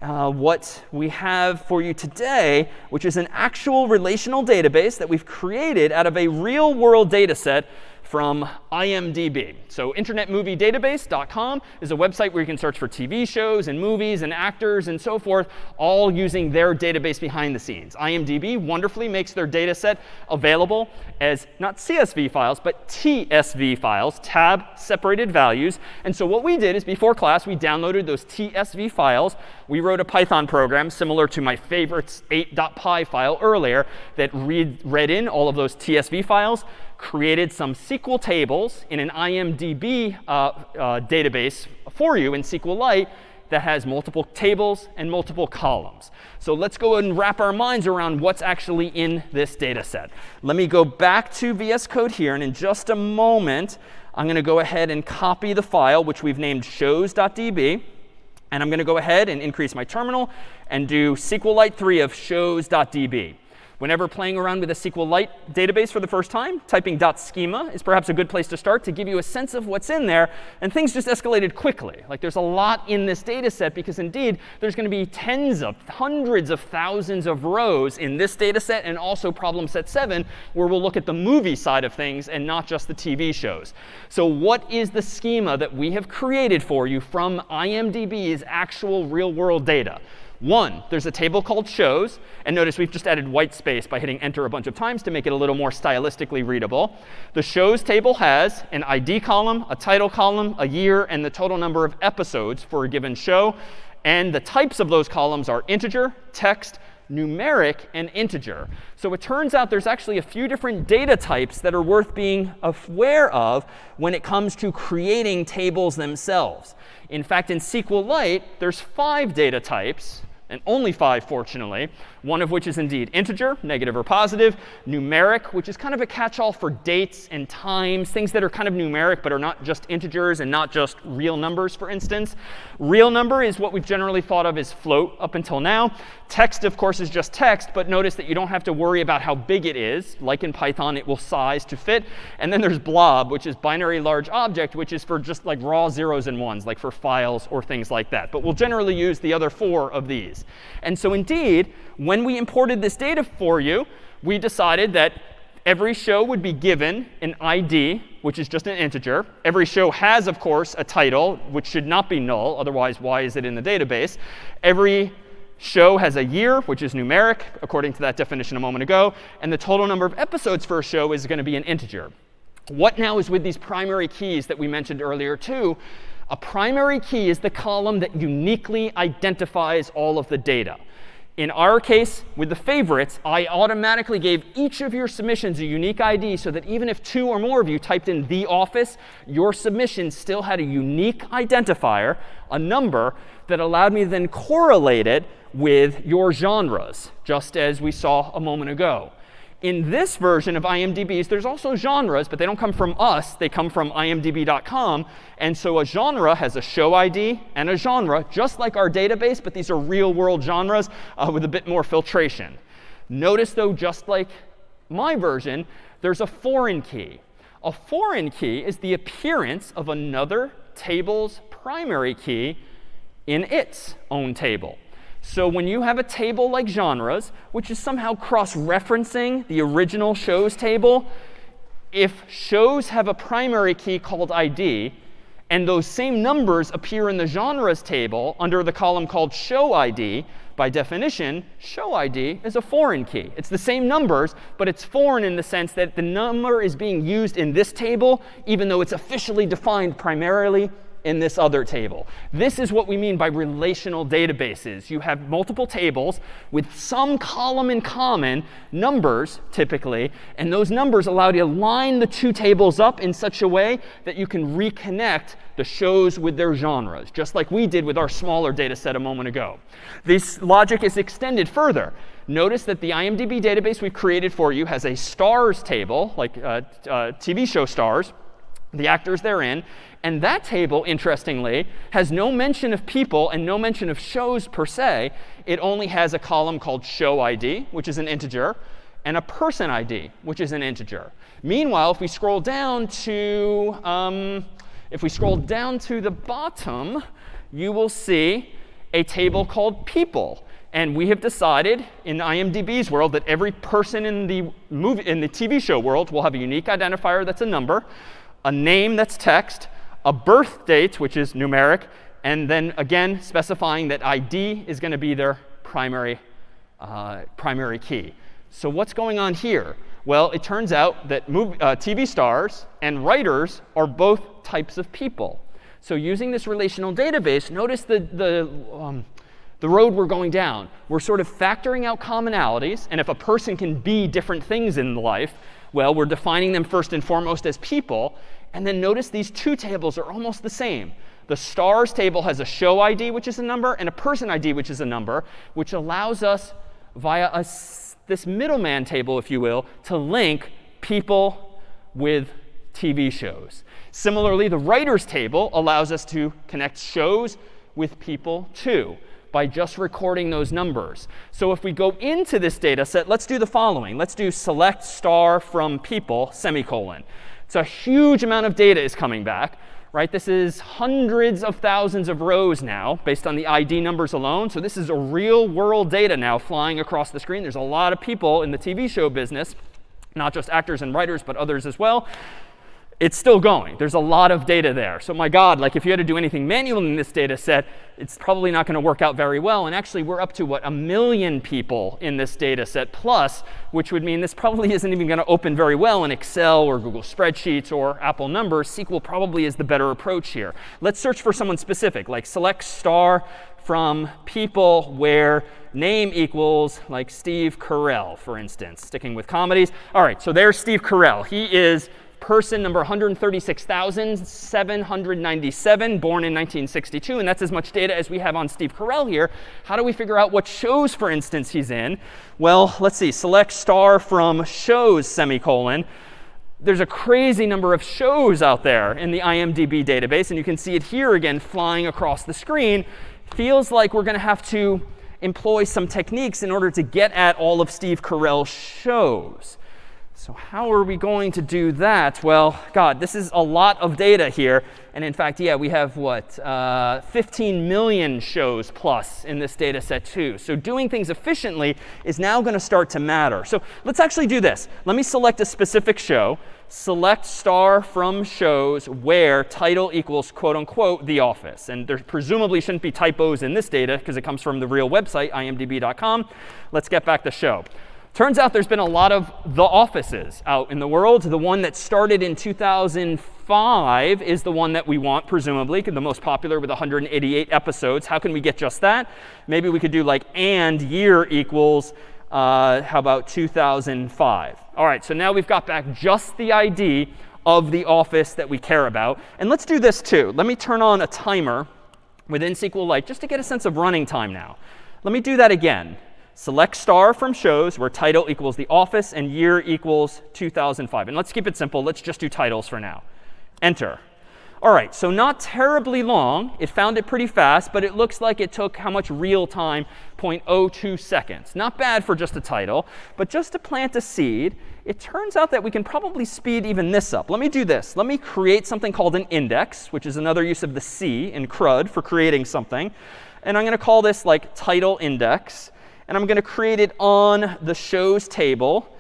what we have for you today, which is an actual relational database that we've created out of a real world data set from IMDb. So internetmoviedatabase.com is a website where you can search for TV shows and movies and actors and so forth, all using their database behind the scenes. IMDb wonderfully makes their data set available as not CSV files, but TSV files, tab separated values. And so what we did is before class, we downloaded those TSV files. We wrote a Python program similar to my favorites 8.py file earlier that read in all of those TSV files, created some SQL tables in an IMDb database for you in Sqlite that has multiple tables and multiple columns. So let's go and wrap our minds around what's actually in this data set. Let me go back to VS Code here, and in just a moment, I'm going to go ahead and copy the file, which we've named shows.db. And I'm going to go ahead and increase my terminal and do SQLite 3 of shows.db. Whenever playing around with a SQLite database for the first time, typing .schema is perhaps a good place to start to give you a sense of what's in there. And things just escalated quickly. Like there's a lot in this data set because indeed there's going to be hundreds of thousands of rows in this data set and also problem set 7 where we'll look at the movie side of things and not just the TV shows. So what is the schema that we have created for you from IMDb's actual real world data? One, there's a table called shows. And notice we've just added white space by hitting enter a bunch of times to make it a little more stylistically readable. The shows table has an ID column, a title column, a year, and the total number of episodes for a given show. And the types of those columns are integer, text, numeric, and integer. So it turns out there's actually a few different data types that are worth being aware of when it comes to creating tables themselves. In fact, in SQLite, there's 5 data types. And only 5, fortunately, one of which is indeed integer, negative or positive, numeric, which is kind of a catch-all for dates and times, things that are kind of numeric but are not just integers and not just real numbers, for instance. Real number is what we've generally thought of as float up until now. Text, of course, is just text, but notice that you don't have to worry about how big it is. Like in Python, it will size to fit. And then there's blob, which is binary large object, which is for just like raw zeros and ones, like for files or things like that. But we'll generally use the other 4 of these. And so indeed, when we imported this data for you, we decided that every show would be given an ID, which is just an integer. Every show has, of course, a title, which should not be null. Otherwise, why is it in the database? Every show has a year, which is numeric, according to that definition a moment ago. And the total number of episodes for a show is going to be an integer. What now is with these primary keys that we mentioned earlier, too? A primary key is the column that uniquely identifies all of the data. In our case, with the favorites, I automatically gave each of your submissions a unique ID so that even if 2 or more of you typed in the office, your submission still had a unique identifier, a number, that allowed me to then correlate it with your genres, just as we saw a moment ago. In this version of IMDb's, there's also genres, but they don't come from us. They come from imdb.com. And so a genre has a show ID and a genre, just like our database, but these are real-world genres with a bit more filtration. Notice, though, just like my version, there's a foreign key. A foreign key is the appearance of another table's primary key in its own table. So when you have a table like genres, which is somehow cross-referencing the original shows table, if shows have a primary key called ID, and those same numbers appear in the genres table under the column called show ID, by definition, show ID is a foreign key. It's the same numbers, but it's foreign in the sense that the number is being used in this table, even though it's officially defined primarily in this other table. This is what we mean by relational databases. You have multiple tables with some column in common, numbers typically, and those numbers allow you to line the two tables up in such a way that you can reconnect the shows with their genres, just like we did with our smaller data set a moment ago. This logic is extended further. Notice that the IMDb database we've created for you has a stars table, like TV show stars, the actors they're in. And that table, interestingly, has no mention of people and no mention of shows per se. It only has a column called show ID, which is an integer, and a person ID, which is an integer. Meanwhile, if we scroll down to the bottom, you will see a table called people. And we have decided in IMDb's world that every person in the TV show world will have a unique identifier that's a number, a name that's text, a birth date, which is numeric, and then again specifying that ID is going to be their primary key. So what's going on here? Well, it turns out that TV stars and writers are both types of people. So using this relational database, notice the road we're going down. We're sort of factoring out commonalities, and if a person can be different things in life, well, we're defining them first and foremost as people. And then notice these two tables are almost the same. The stars table has a show ID, which is a number, and a person ID, which is a number, which allows us via this middleman table, if you will, to link people with TV shows. Similarly, the writers table allows us to connect shows with people too, by just recording those numbers. So if we go into this data set, let's do the following. Let's do select star from people, semicolon. So a huge amount of data is coming back, right? This is hundreds of thousands of rows now based on the ID numbers alone. So this is a real world data now flying across the screen. There's a lot of people in the TV show business, not just actors and writers, but others as well. It's still going. There's a lot of data there. So my God, like if you had to do anything manual in this data set, it's probably not going to work out very well. And actually, we're up to, what, 1 million people in this data set plus, which would mean this probably isn't even going to open very well in Excel or Google Spreadsheets or Apple Numbers. SQL probably is the better approach here. Let's search for someone specific, like select star from people where name equals like Steve Carell, for instance, sticking with comedies. All right, so there's Steve Carell. He is person number 136,797, born in 1962, and that's as much data as we have on Steve Carell here. How do we figure out what shows, for instance, he's in? Well, let's see. Select star from shows, semicolon. There's a crazy number of shows out there in the IMDb database, and you can see it here again flying across the screen. Feels like we're going to have to employ some techniques in order to get at all of Steve Carell's shows. So how are we going to do that? Well, God, this is a lot of data here. And in fact, yeah, we have, 15 million shows plus in this data set too. So doing things efficiently is now going to start to matter. So let's actually do this. Let me select a specific show. Select star from shows where title equals, quote unquote, The Office. And there presumably shouldn't be typos in this data because it comes from the real website, imdb.com. Let's get back to show. Turns out there's been a lot of The Offices out in the world. The one that started in 2005 is the one that we want, presumably, the most popular with 188 episodes. How can we get just that? Maybe we could do like and year equals, how about 2005? All right, so now we've got back just the ID of the office that we care about. And let's do this too. Let me turn on a timer within SQLite just to get a sense of running time now. Let me do that again. Select star from shows where title equals The Office and year equals 2005. And let's keep it simple. Let's just do titles for now. Enter. All right, so not terribly long. It found it pretty fast, but it looks like it took how much real time? 0.02 seconds. Not bad for just a title, but just to plant a seed, it turns out that we can probably speed even this up. Let me do this. Let me create something called an index, which is another use of the C in CRUD for creating something. And I'm going to call this like title index. And I'm going to create it on the shows table,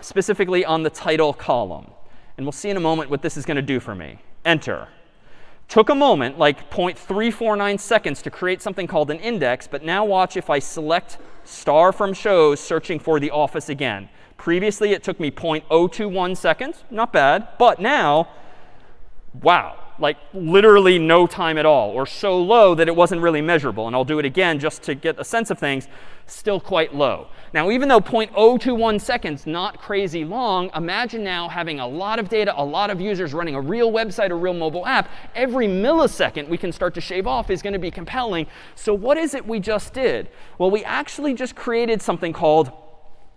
specifically on the title column. And we'll see in a moment what this is going to do for me. Enter. Took a moment, like 0.349 seconds, to create something called an index. But now watch if I select star from shows, searching for the office again. Previously, it took me 0.021 seconds. Not bad. But now, wow, like literally no time at all, or so low that it wasn't really measurable. And I'll do it again just to get a sense of things. Still quite low. Now, even though 0.021 seconds, not crazy long, imagine now having a lot of data, a lot of users running a real website or real mobile app. Every millisecond we can start to shave off is going to be compelling. So what is it we just did? Well, we actually just created something called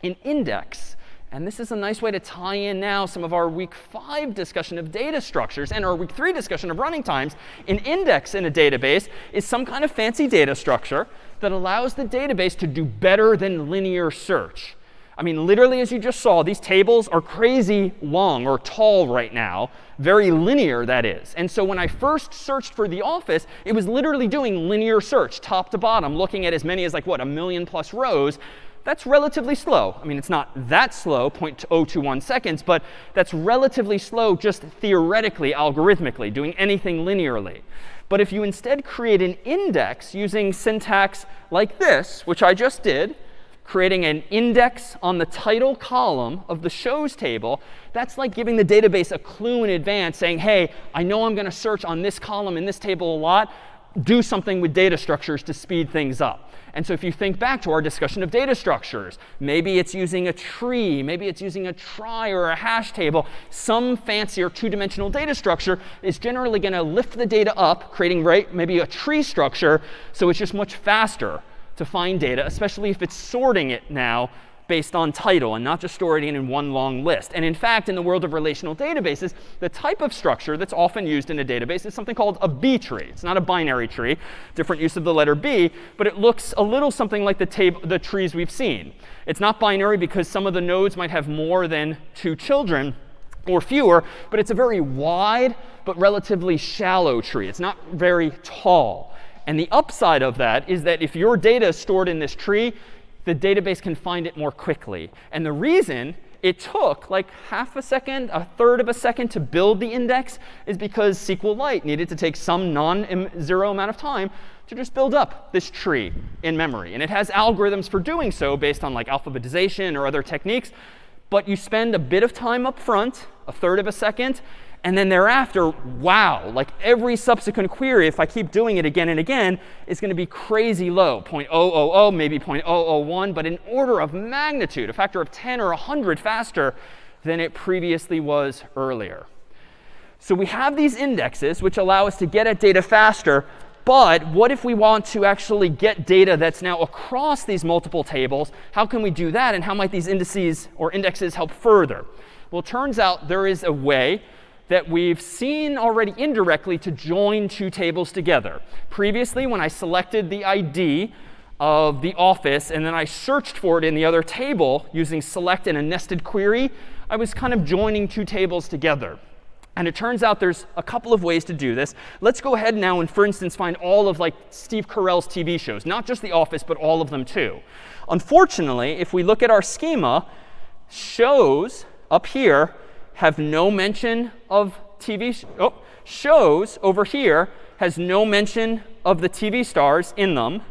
an index. And this is a nice way to tie in now some of our week 5 discussion of data structures and our week 3 discussion of running times. An index in a database is some kind of fancy data structure that allows the database to do better than linear search. I mean, literally, as you just saw, these tables are crazy long or tall right now. Very linear, that is. And so when I first searched for the office, it was literally doing linear search, top to bottom, looking at as many as like, what, 1 million plus rows. That's relatively slow. I mean, it's not that slow, 0.021 seconds, but that's relatively slow just theoretically, algorithmically, doing anything linearly. But if you instead create an index using syntax like this, which I just did, creating an index on the title column of the shows table, that's like giving the database a clue in advance saying, hey, I know I'm going to search on this column in this table a lot. Do something with data structures to speed things up. And so if you think back to our discussion of data structures, maybe it's using a tree, maybe it's using a trie or a hash table, some fancier two-dimensional data structure is generally going to lift the data up, creating maybe a tree structure, so it's just much faster to find data, especially if it's sorting it now based on title and not just storing it in one long list. And in fact, in the world of relational databases, the type of structure that's often used in a database is something called a B tree. It's not a binary tree, different use of the letter B, but it looks a little something like the trees we've seen. It's not binary because some of the nodes might have more than 2 children or fewer, but it's a very wide but relatively shallow tree. It's not very tall. And the upside of that is that if your data is stored in this tree, the database can find it more quickly. And the reason it took like half a second, a third of a second to build the index is because Sqlite needed to take some non-zero amount of time to just build up this tree in memory. And it has algorithms for doing so based on like alphabetization or other techniques. But you spend a bit of time up front, a third of a second, and then thereafter, wow, like every subsequent query, if I keep doing it again and again, is going to be crazy low, 0.000, maybe 0.001, but an order of magnitude, a factor of 10 or 100 faster than it previously was earlier. So we have these indexes, which allow us to get at data faster. But what if we want to actually get data that's now across these multiple tables? How can we do that? And how might these indices or indexes help further? Well, it turns out there is a way that we've seen already indirectly to join 2 tables together. Previously, when I selected the ID of the office and then I searched for it in the other table using select and a nested query, I was kind of joining 2 tables together. And it turns out there's a couple of ways to do this. Let's go ahead now and, for instance, find all of like Steve Carell's TV shows, not just The Office, but all of them too. Unfortunately, if we look at our schema, shows up here have no mention of shows over here has no mention of the TV stars in them.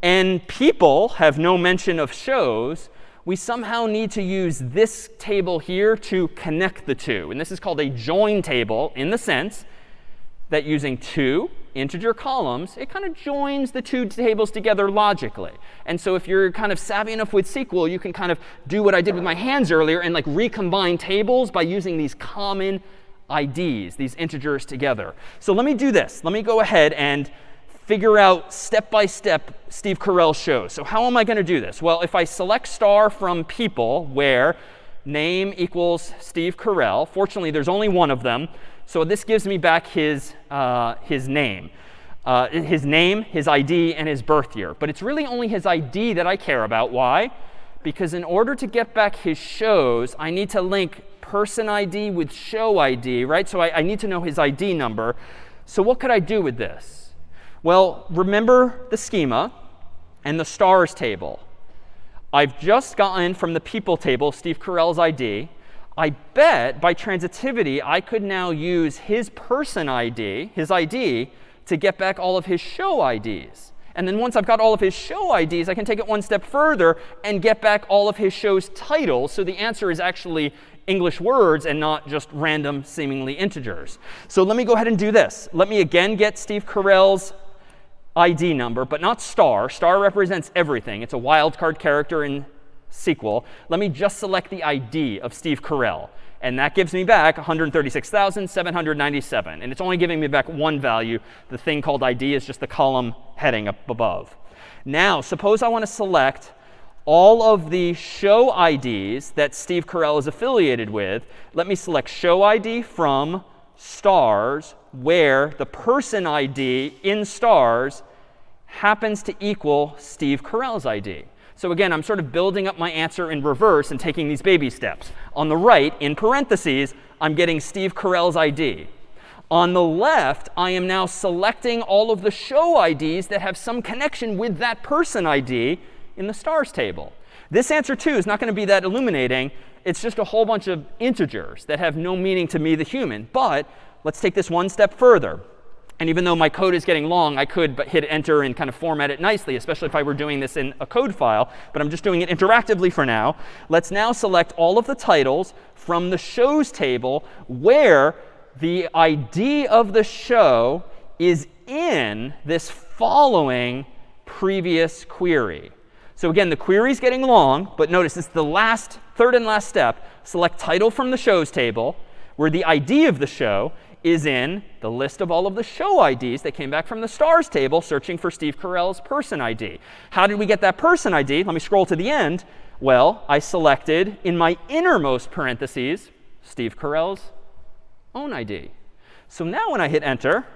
And people have no mention of shows. We somehow need to use this table here to connect the 2. And this is called a join table in the sense that using 2 integer columns, it kind of joins the 2 tables together logically. And so if you're kind of savvy enough with SQL, you can kind of do what I did with my hands earlier and like recombine tables by using these common IDs, these integers together. So let me do this. Let me go ahead and figure out step by step Steve Carell shows. So how am I going to do this? Well, if I select star from people where name equals Steve Carell, fortunately there's only one of them. So this gives me back his name. His ID, and his birth year. But it's really only his ID that I care about. Why? Because in order to get back his shows, I need to link person ID with show ID, right? So I need to know his ID number. So what could I do with this? Well, remember the schema and the stars table. I've just gotten from the people table Steve Carell's ID. I bet by transitivity, I could now use his person ID, his ID, to get back all of his show IDs. And then once I've got all of his show IDs, I can take it one step further and get back all of his show's titles. So the answer is actually English words and not just random, seemingly integers. So let me go ahead and do this. Let me again get Steve Carell's ID number, but not star. Star represents everything. It's a wildcard character in SQL. Let me just select the ID of Steve Carell. And that gives me back 136,797. And it's only giving me back one value. The thing called ID is just the column heading up above. Now, suppose I want to select all of the show IDs that Steve Carell is affiliated with. Let me select show ID from stars, where the person ID in stars happens to equal Steve Carell's ID. So again, I'm sort of building up my answer in reverse and taking these baby steps. On the right, in parentheses, I'm getting Steve Carell's ID. On the left, I am now selecting all of the show IDs that have some connection with that person ID in the stars table. This answer, too, is not going to be that illuminating. It's just a whole bunch of integers that have no meaning to me, the human. But let's take this one step further. And even though my code is getting long, I could but hit enter and kind of format it nicely, especially if I were doing this in a code file. But I'm just doing it interactively for now. Let's now select all of the titles from the shows table where the ID of the show is in this following previous query. So again, the query is getting long, but notice it's the third and last step. Select title from the shows table, where the ID of the show is in the list of all of the show IDs that came back from the stars table searching for Steve Carell's person ID. How did we get that person ID? Let me scroll to the end. Well, I selected in my innermost parentheses Steve Carell's own ID. So now when I hit enter,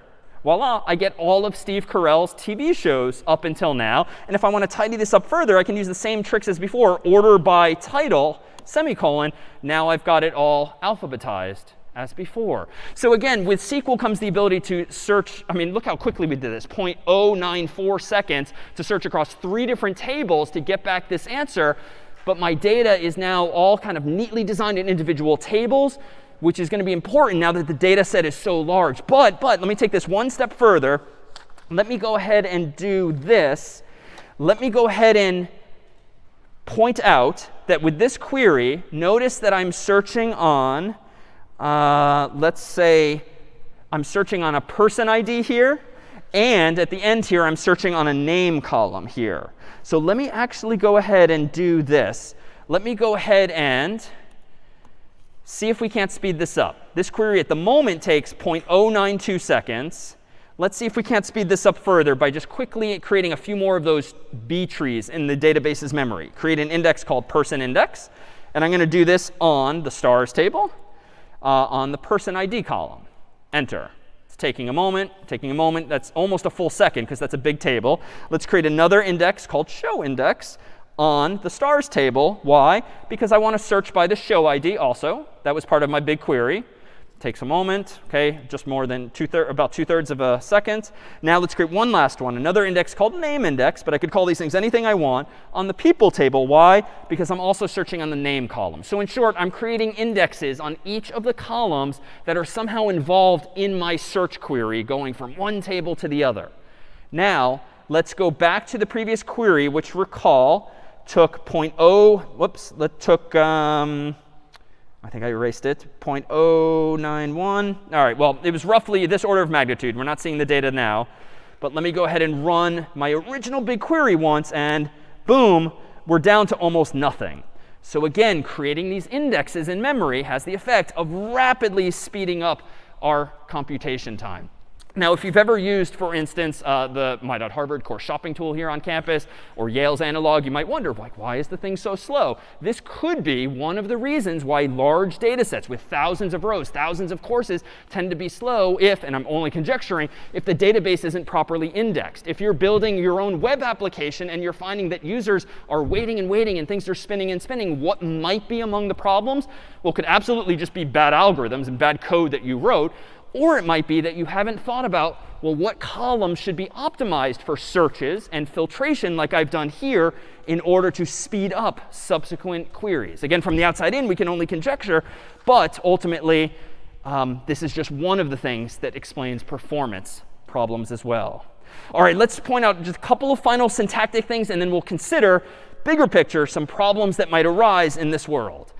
voila, I get all of Steve Carell's TV shows up until now. And if I want to tidy this up further, I can use the same tricks as before, order by title, semicolon. Now I've got it all alphabetized as before. So again, with SQL comes the ability to search. I mean, look how quickly we did this. 0.094 seconds to search across 3 different tables to get back this answer. But my data is now all kind of neatly designed in individual tables, which is going to be important now that the data set is so large. But let me take this one step further. Let me go ahead and do this. Let me go ahead and point out that with this query, notice that I'm searching on let's say I'm searching on a person ID here. And at the end here, I'm searching on a name column here. So let me actually go ahead and do this. Let me go ahead and see if we can't speed this up. This query at the moment takes 0.092 seconds. Let's see if we can't speed this up further by just quickly creating a few more of those B trees in the database's memory. Create an index called person index. And I'm going to do this on the stars table. On the person ID column. Enter. It's taking a moment. That's almost a full second because that's a big table. Let's create another index called show index on the stars table. Why? Because I want to search by the show ID also. That was part of my big query. Takes a moment, OK, just more than about 2/3 of a second. Now let's create one last one, another index called name index, but I could call these things anything I want, on the people table. Why? Because I'm also searching on the name column. So in short, I'm creating indexes on each of the columns that are somehow involved in my search query, going from one table to the other. Now let's go back to the previous query, which recall took I think I erased it, 0.091. All right, well, it was roughly this order of magnitude. We're not seeing the data now. But let me go ahead and run my original big query once, and boom, we're down to almost nothing. So again, creating these indexes in memory has the effect of rapidly speeding up our computation time. Now, if you've ever used, for instance, the My.Harvard course shopping tool here on campus, or Yale's analog, you might wonder, like, why is the thing so slow? This could be one of the reasons why large data sets with thousands of rows, thousands of courses tend to be slow if, and I'm only conjecturing, if the database isn't properly indexed. If you're building your own web application and you're finding that users are waiting and waiting and things are spinning and spinning, what might be among the problems? Well, could absolutely just be bad algorithms and bad code that you wrote. Or it might be that you haven't thought about, well, what columns should be optimized for searches and filtration like I've done here in order to speed up subsequent queries. Again, from the outside in, we can only conjecture. But ultimately, this is just one of the things that explains performance problems as well. All right, let's point out just a couple of final syntactic things, and then we'll consider, bigger picture, some problems that might arise in this world.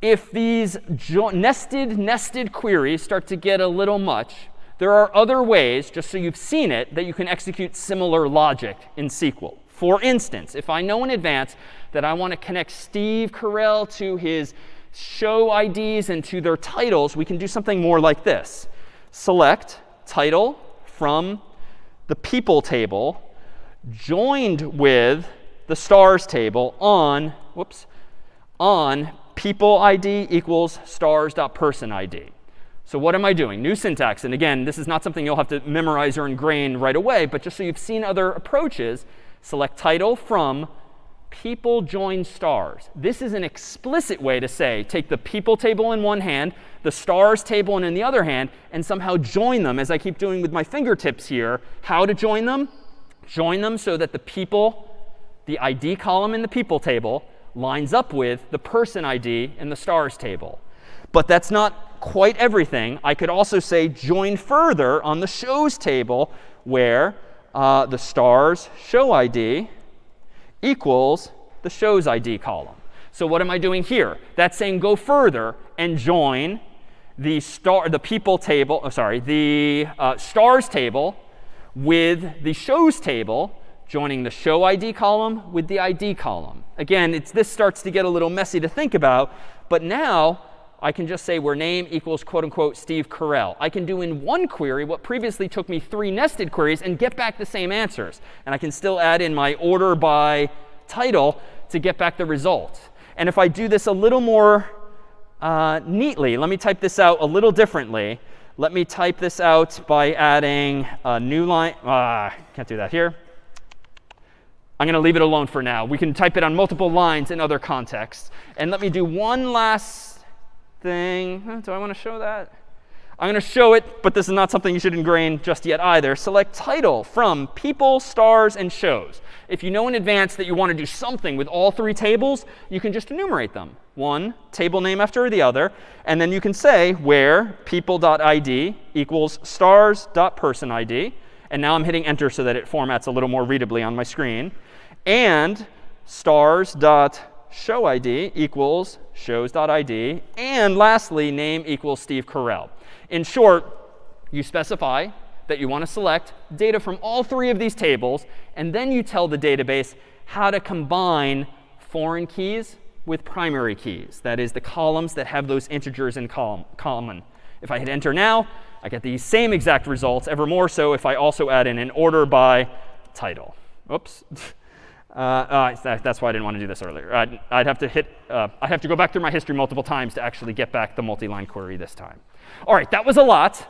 If these nested queries start to get a little much, there are other ways, just so you've seen it, that you can execute similar logic in SQL. For instance, if I know in advance that I want to connect Steve Carell to his show IDs and to their titles, we can do something more like this. Select title from the people table joined with the stars table on people ID equals stars.person ID. So what am I doing? New syntax. And again, this is not something you'll have to memorize or ingrain right away. But just so you've seen other approaches, select title from people join stars. This is an explicit way to say, take the people table in one hand, the stars table in the other hand, and somehow join them, as I keep doing with my fingertips here. How to join them? Join them so that the ID column in the people table lines up with the person ID in the stars table. But that's not quite everything. I could also say join further on the shows table where the stars show ID equals the shows ID column. So what am I doing here? That's saying go further and join the people table, the stars table with the shows table, joining the show ID column with the ID column. Again, this starts to get a little messy to think about. But now I can just say where name equals quote unquote Steve Carell. I can do in one query what previously took me 3 nested queries and get back the same answers. And I can still add in my order by title to get back the result. And if I do this a little more neatly, let me type this out a little differently. Let me type this out by adding a new line. Can't do that here. I'm going to leave it alone for now. We can type it on multiple lines in other contexts. And let me do one last thing. Do I want to show that? I'm going to show it, but this is not something you should ingrain just yet either. Select title from people, stars, and shows. If you know in advance that you want to do something with all 3 tables, you can just enumerate them. One table name after the other. And then you can say where people.id equals stars.person ID. And now I'm hitting enter so that it formats a little more readably on my screen. And stars.showID equals shows.id. And lastly, name equals Steve Carell. In short, you specify that you want to select data from all 3 of these tables. And then you tell the database how to combine foreign keys with primary keys. That is, the columns that have those integers in common. If I hit enter now, I get the same exact results, ever more so if I also add in an order by title. Oops. That's why I didn't want to do this earlier. I'd have to go back through my history multiple times to actually get back the multi-line query this time. All right, that was a lot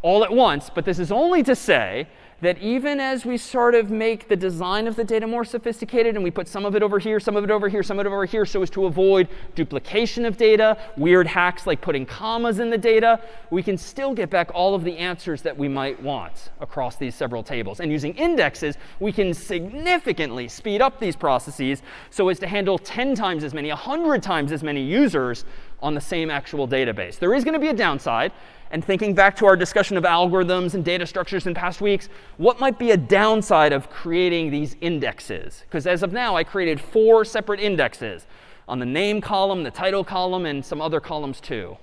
all at once. But this is only to say that even as we sort of make the design of the data more sophisticated and we put some of it over here, some of it over here, some of it over here so as to avoid duplication of data, weird hacks like putting commas in the data, we can still get back all of the answers that we might want across these several tables. And using indexes, we can significantly speed up these processes so as to handle 10 times as many, 100 times as many users on the same actual database. There is going to be a downside. And thinking back to our discussion of algorithms and data structures in past weeks, what might be a downside of creating these indexes? Because as of now, I created 4 separate indexes on the name column, the title column, and some other columns too.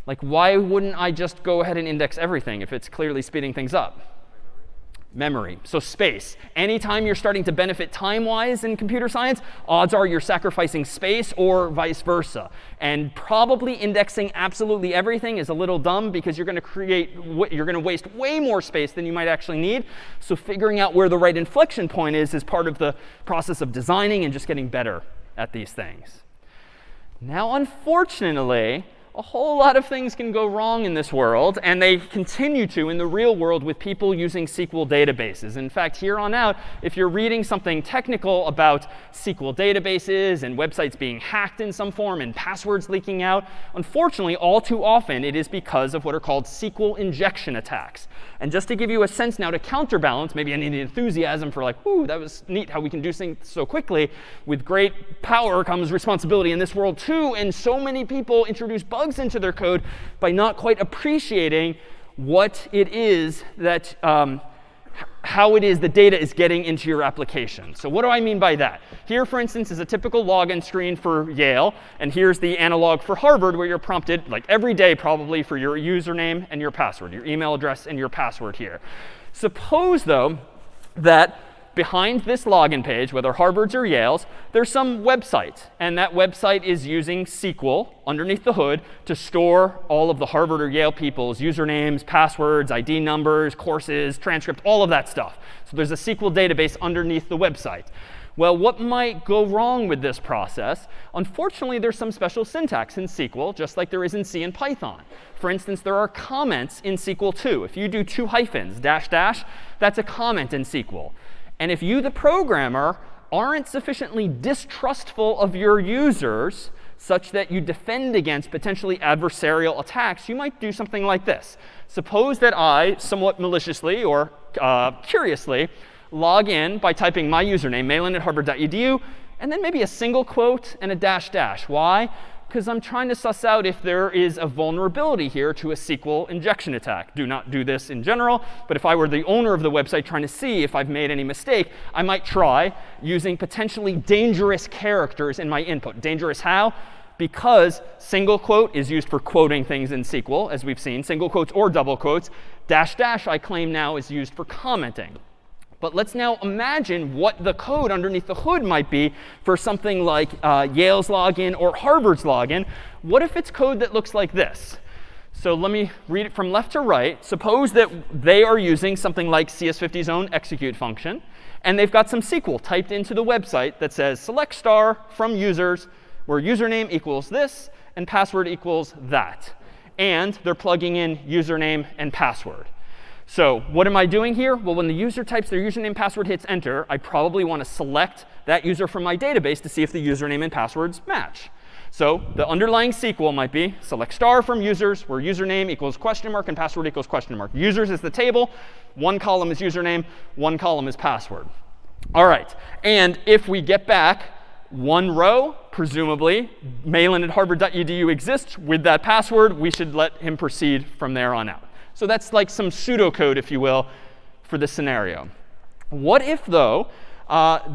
Like, why wouldn't I just go ahead and index everything if it's clearly speeding things up? Memory. So space. Anytime you're starting to benefit time-wise in computer science, odds are you're sacrificing space or vice versa. And probably indexing absolutely everything is a little dumb because you're going to waste way more space than you might actually need. So figuring out where the right inflection point is part of the process of designing and just getting better at these things. Now, unfortunately, a whole lot of things can go wrong in this world, and they continue to in the real world with people using SQL databases. In fact, here on out, if you're reading something technical about SQL databases and websites being hacked in some form and passwords leaking out, unfortunately, all too often it is because of what are called SQL injection attacks. And just to give you a sense now to counterbalance, maybe I need the enthusiasm for like, ooh, that was neat how we can do things so quickly. With great power comes responsibility in this world too, and so many people introduce bugs into their code by not quite appreciating what it is that, how it is the data is getting into your application. So what do I mean by that? Here, for instance, is a typical login screen for Yale. And here's the analog for Harvard, where you're prompted, like every day probably, for your username and your password, your email address and your password here. Suppose, though, that behind this login page, whether Harvard's or Yale's, there's some website. And that website is using SQL underneath the hood to store all of the Harvard or Yale people's usernames, passwords, ID numbers, courses, transcript, all of that stuff. So there's a SQL database underneath the website. Well, what might go wrong with this process? Unfortunately, there's some special syntax in SQL, just like there is in C and Python. For instance, there are comments in SQL too. If you do 2 hyphens, dash, dash, that's a comment in SQL. And if you, the programmer, aren't sufficiently distrustful of your users such that you defend against potentially adversarial attacks, you might do something like this. Suppose that I, somewhat maliciously or curiously, log in by typing my username, malan@harvard.edu, and then maybe a single quote and a dash dash. Why? Because I'm trying to suss out if there is a vulnerability here to a SQL injection attack. Do not do this in general, but if I were the owner of the website trying to see if I've made any mistake, I might try using potentially dangerous characters in my input. Dangerous how? Because single quote is used for quoting things in SQL, as we've seen, single quotes or double quotes. Dash dash, I claim now, is used for commenting. But let's now imagine what the code underneath the hood might be for something like Yale's login or Harvard's login. What if it's code that looks like this? So let me read it from left to right. Suppose that they are using something like CS50's own execute function. And they've got some SQL typed into the website that says select star from users, where username equals this and password equals that. And they're plugging in username and password. So what am I doing here? Well, when the user types their username, password, hits enter, I probably want to select that user from my database to see if the username and passwords match. So the underlying SQL might be select star from users, where username equals question mark and password equals question mark. Users is the table. One column is username. One column is password. All right. And if we get back one row, presumably, malan@harvard.edu exists with that password, we should let him proceed from there on out. So that's like some pseudocode, if you will, for this scenario. What if, though,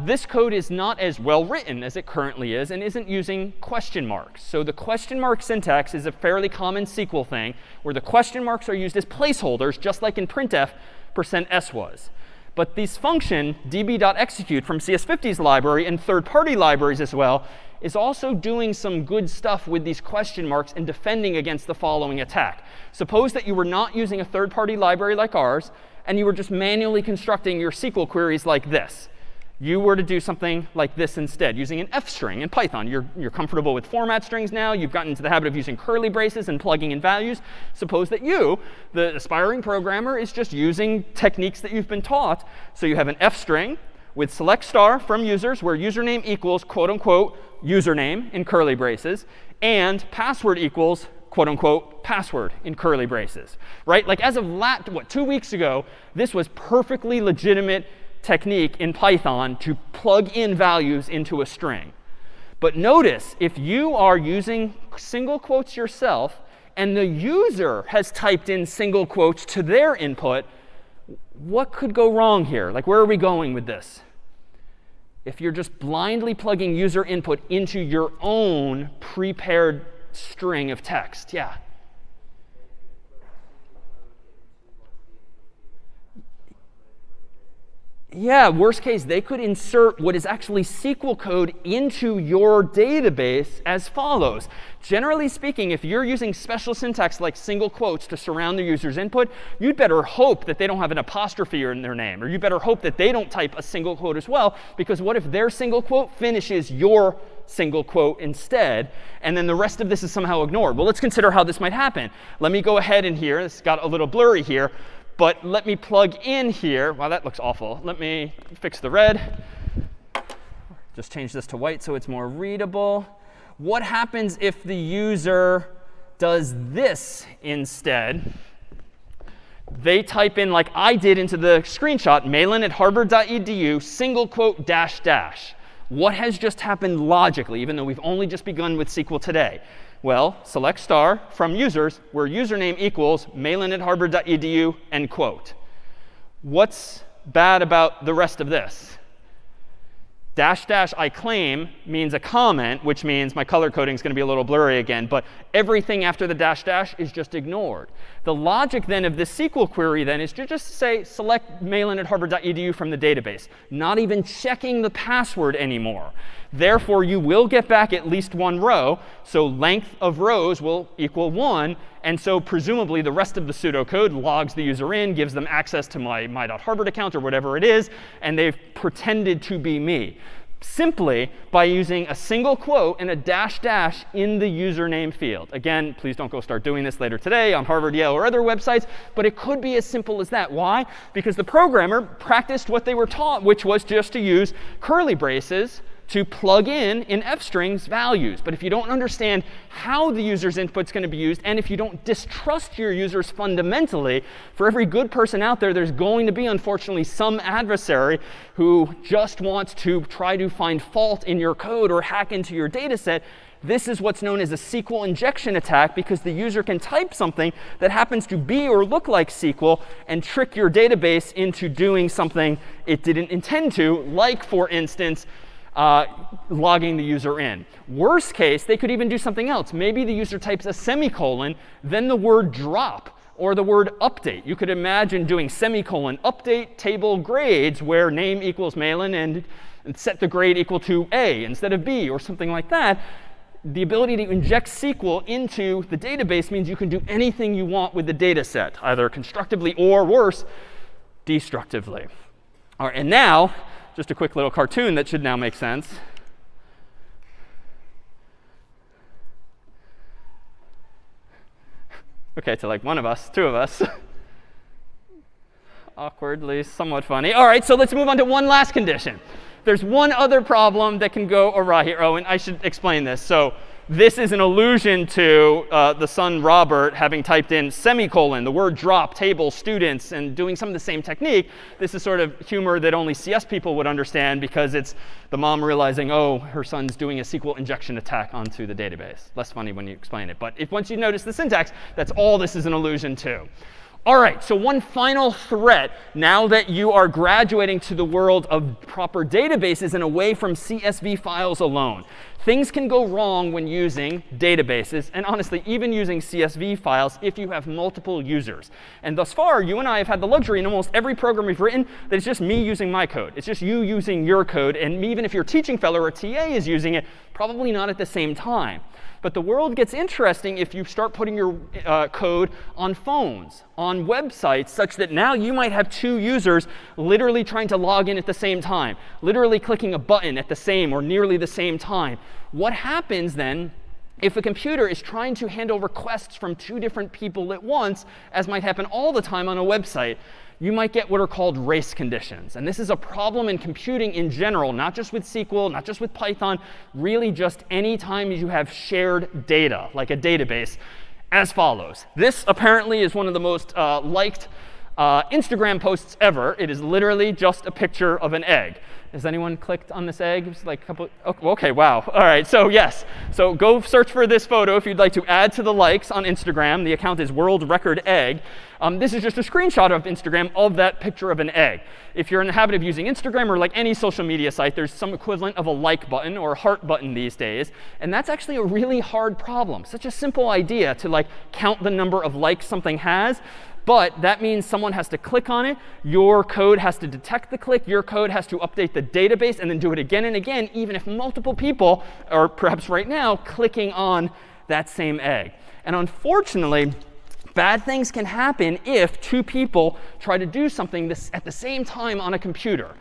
this code is not as well written as it currently is and isn't using question marks? So the question mark syntax is a fairly common SQL thing where the question marks are used as placeholders, just like in printf %s was. But this function, db.execute from CS50's library and third-party libraries as well, is also doing some good stuff with these question marks and defending against the following attack. Suppose that you were not using a third-party library like ours, and you were just manually constructing your SQL queries like this. You were to do something like this instead, using an f string in Python. You're comfortable with format strings now. You've gotten into the habit of using curly braces and plugging in values. Suppose that you, the aspiring programmer, is just using techniques that you've been taught. So you have an f string with select star from users, where username equals quote unquote username in curly braces, and password equals quote unquote password in curly braces, right? Like as of 2 weeks ago, this was perfectly legitimate technique in Python to plug in values into a string. But notice, if you are using single quotes yourself and the user has typed in single quotes to their input, what could go wrong here? Like, where are we going with this? If you're just blindly plugging user input into your own prepared string of text. Yeah. Yeah, worst case, they could insert what is actually SQL code into your database as follows. Generally speaking, if you're using special syntax like single quotes to surround the user's input, you'd better hope that they don't have an apostrophe in their name. Or you better hope that they don't type a single quote as well. Because what if their single quote finishes your single quote instead, and then the rest of this is somehow ignored? Well, let's consider how this might happen. Let me go ahead and here. This got a little blurry here. But let me plug in here. Wow, that looks awful. Let me fix the red. Just change this to white so it's more readable. What happens if the user does this instead? They type in, like I did into the screenshot, malan@harvard.edu, single quote, dash, dash. What has just happened logically, even though we've only just begun with SQL today? Well, select star from users where username equals malan@harvard.edu, end quote. What's bad about the rest of this? Dash dash I claim means a comment, which means my color coding is going to be a little blurry again. But everything after the dash dash is just ignored. The logic then of this SQL query then is to just say select malan@harvard.edu from the database, not even checking the password anymore. Therefore, you will get back at least one row. So length of rows will equal 1. And so presumably the rest of the pseudocode logs the user in, gives them access to my .harvard account or whatever it is, and they've pretended to be me. Simply by using a single quote and a dash dash in the username field. Again, please don't go start doing this later today on Harvard, Yale, or other websites. But it could be as simple as that. Why? Because the programmer practiced what they were taught, which was just to use curly braces to plug in f-strings values. But if you don't understand how the user's input is going to be used, and if you don't distrust your users fundamentally, for every good person out there, there's going to be, unfortunately, some adversary who just wants to try to find fault in your code or hack into your data set. This is what's known as a SQL injection attack, because the user can type something that happens to be or look like SQL and trick your database into doing something it didn't intend to, like, for instance, logging the user in. Worst case, they could even do something else. Maybe the user types a semicolon, then the word drop, or the word update. You could imagine doing semicolon, update table grades, where name equals Malan and set the grade equal to A instead of B, or something like that. The ability to inject SQL into the database means you can do anything you want with the data set, either constructively or, worse, destructively. All right, and now, just a quick little cartoon that should now make sense. OK, to like one of us, two of us. Awkwardly, somewhat funny. All right, so let's move on to one last condition. There's one other problem that can go awry here. Oh, and I should explain this. So this is an allusion to the son Robert having typed in semicolon, the word drop, table, students, and doing some of the same technique. This is sort of humor that only CS people would understand, because it's the mom realizing, oh, her son's doing a SQL injection attack onto the database. Less funny when you explain it. But once you notice the syntax, that's all this is an allusion to. All right, so one final threat, now that you are graduating to the world of proper databases and away from CSV files alone. Things can go wrong when using databases, and honestly, even using CSV files if you have multiple users. And thus far, you and I have had the luxury in almost every program we've written that it's just me using my code. It's just you using your code. And even if your teaching fellow or TA is using it, probably not at the same time. But the world gets interesting if you start putting your code on phones, on websites, such that now you might have two users literally trying to log in at the same time, literally clicking a button at the same or nearly the same time. What happens then if a computer is trying to handle requests from two different people at once, as might happen all the time on a website? You might get what are called race conditions. And this is a problem in computing in general, not just with SQL, not just with Python, really just any time you have shared data, like a database, as follows. This apparently is one of the most liked Instagram posts ever. It is literally just a picture of an egg. Has anyone clicked on this egg? It's like a couple. Oh, OK, wow. All right, so yes. So go search for this photo if you'd like to add to the likes on Instagram. The account is World Record Egg. This is just a screenshot of Instagram of that picture of an egg. If you're in the habit of using Instagram or like any social media site, there's some equivalent of a like button or a heart button these days. And that's actually a really hard problem. Such a simple idea to like count the number of likes something has. But that means someone has to click on it. Your code has to detect the click. Your code has to update the database and then do it again and again, even if multiple people, or perhaps right now, clicking on that same egg. And unfortunately, bad things can happen if two people try to do something at the same time on a computer.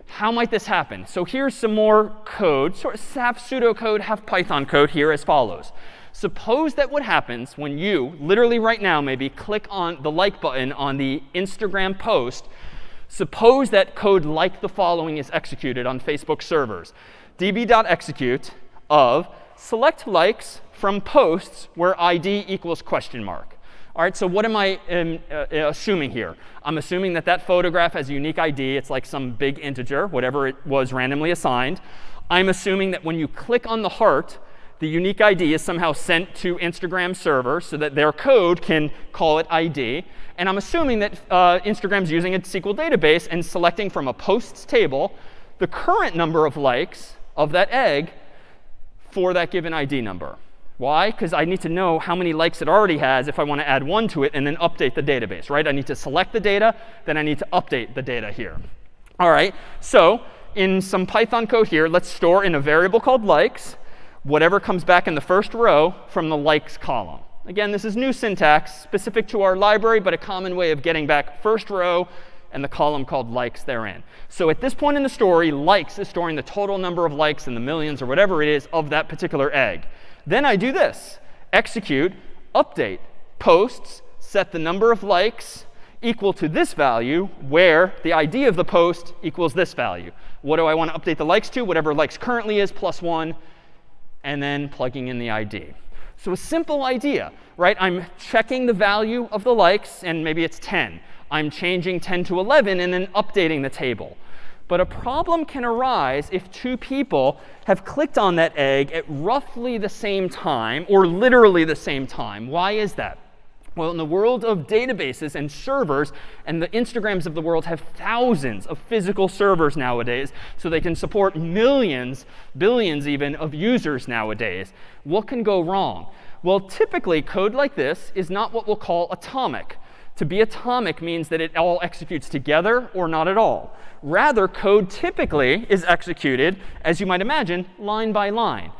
How might this happen? So here's some more code, sort of half pseudocode, half Python code here as follows. Suppose that what happens when you, literally right now maybe, click on the like button on the Instagram post, suppose that code like the following is executed on Facebook servers. db.execute of select likes from posts where ID equals question mark. All right, so what am I assuming here? I'm assuming that that photograph has a unique ID. It's like some big integer, whatever it was randomly assigned. I'm assuming that when you click on the heart, the unique ID is somehow sent to Instagram server so that their code can call it ID. And I'm assuming that Instagram's using a SQL database and selecting from a posts table the current number of likes of that egg for that given ID number. Why? Because I need to know how many likes it already has if I want to add one to it and then update the database, right? I need to select the data, then I need to update the data here. All right, so in some Python code here, let's store in a variable called likes whatever comes back in the first row from the likes column. Again, this is new syntax specific to our library, but a common way of getting back first row and the column called likes therein. So at this point in the story, likes is storing the total number of likes in the millions or whatever it is of that particular egg. Then I do this, execute, update, posts, set the number of likes equal to this value, where the ID of the post equals this value. What do I want to update the likes to? Whatever likes currently is plus 1, and then plugging in the ID. So a simple idea, right? I'm checking the value of the likes, and maybe it's 10. I'm changing 10 to 11 and then updating the table. But a problem can arise if two people have clicked on that egg at roughly the same time, or literally the same time. Why is that? Well, in the world of databases and servers, and the Instagrams of the world have thousands of physical servers nowadays, so they can support millions, billions even, of users nowadays. What can go wrong? Well, typically, code like this is not what we'll call atomic. To be atomic means that it all executes together or not at all. Rather, code typically is executed, as you might imagine, line by line.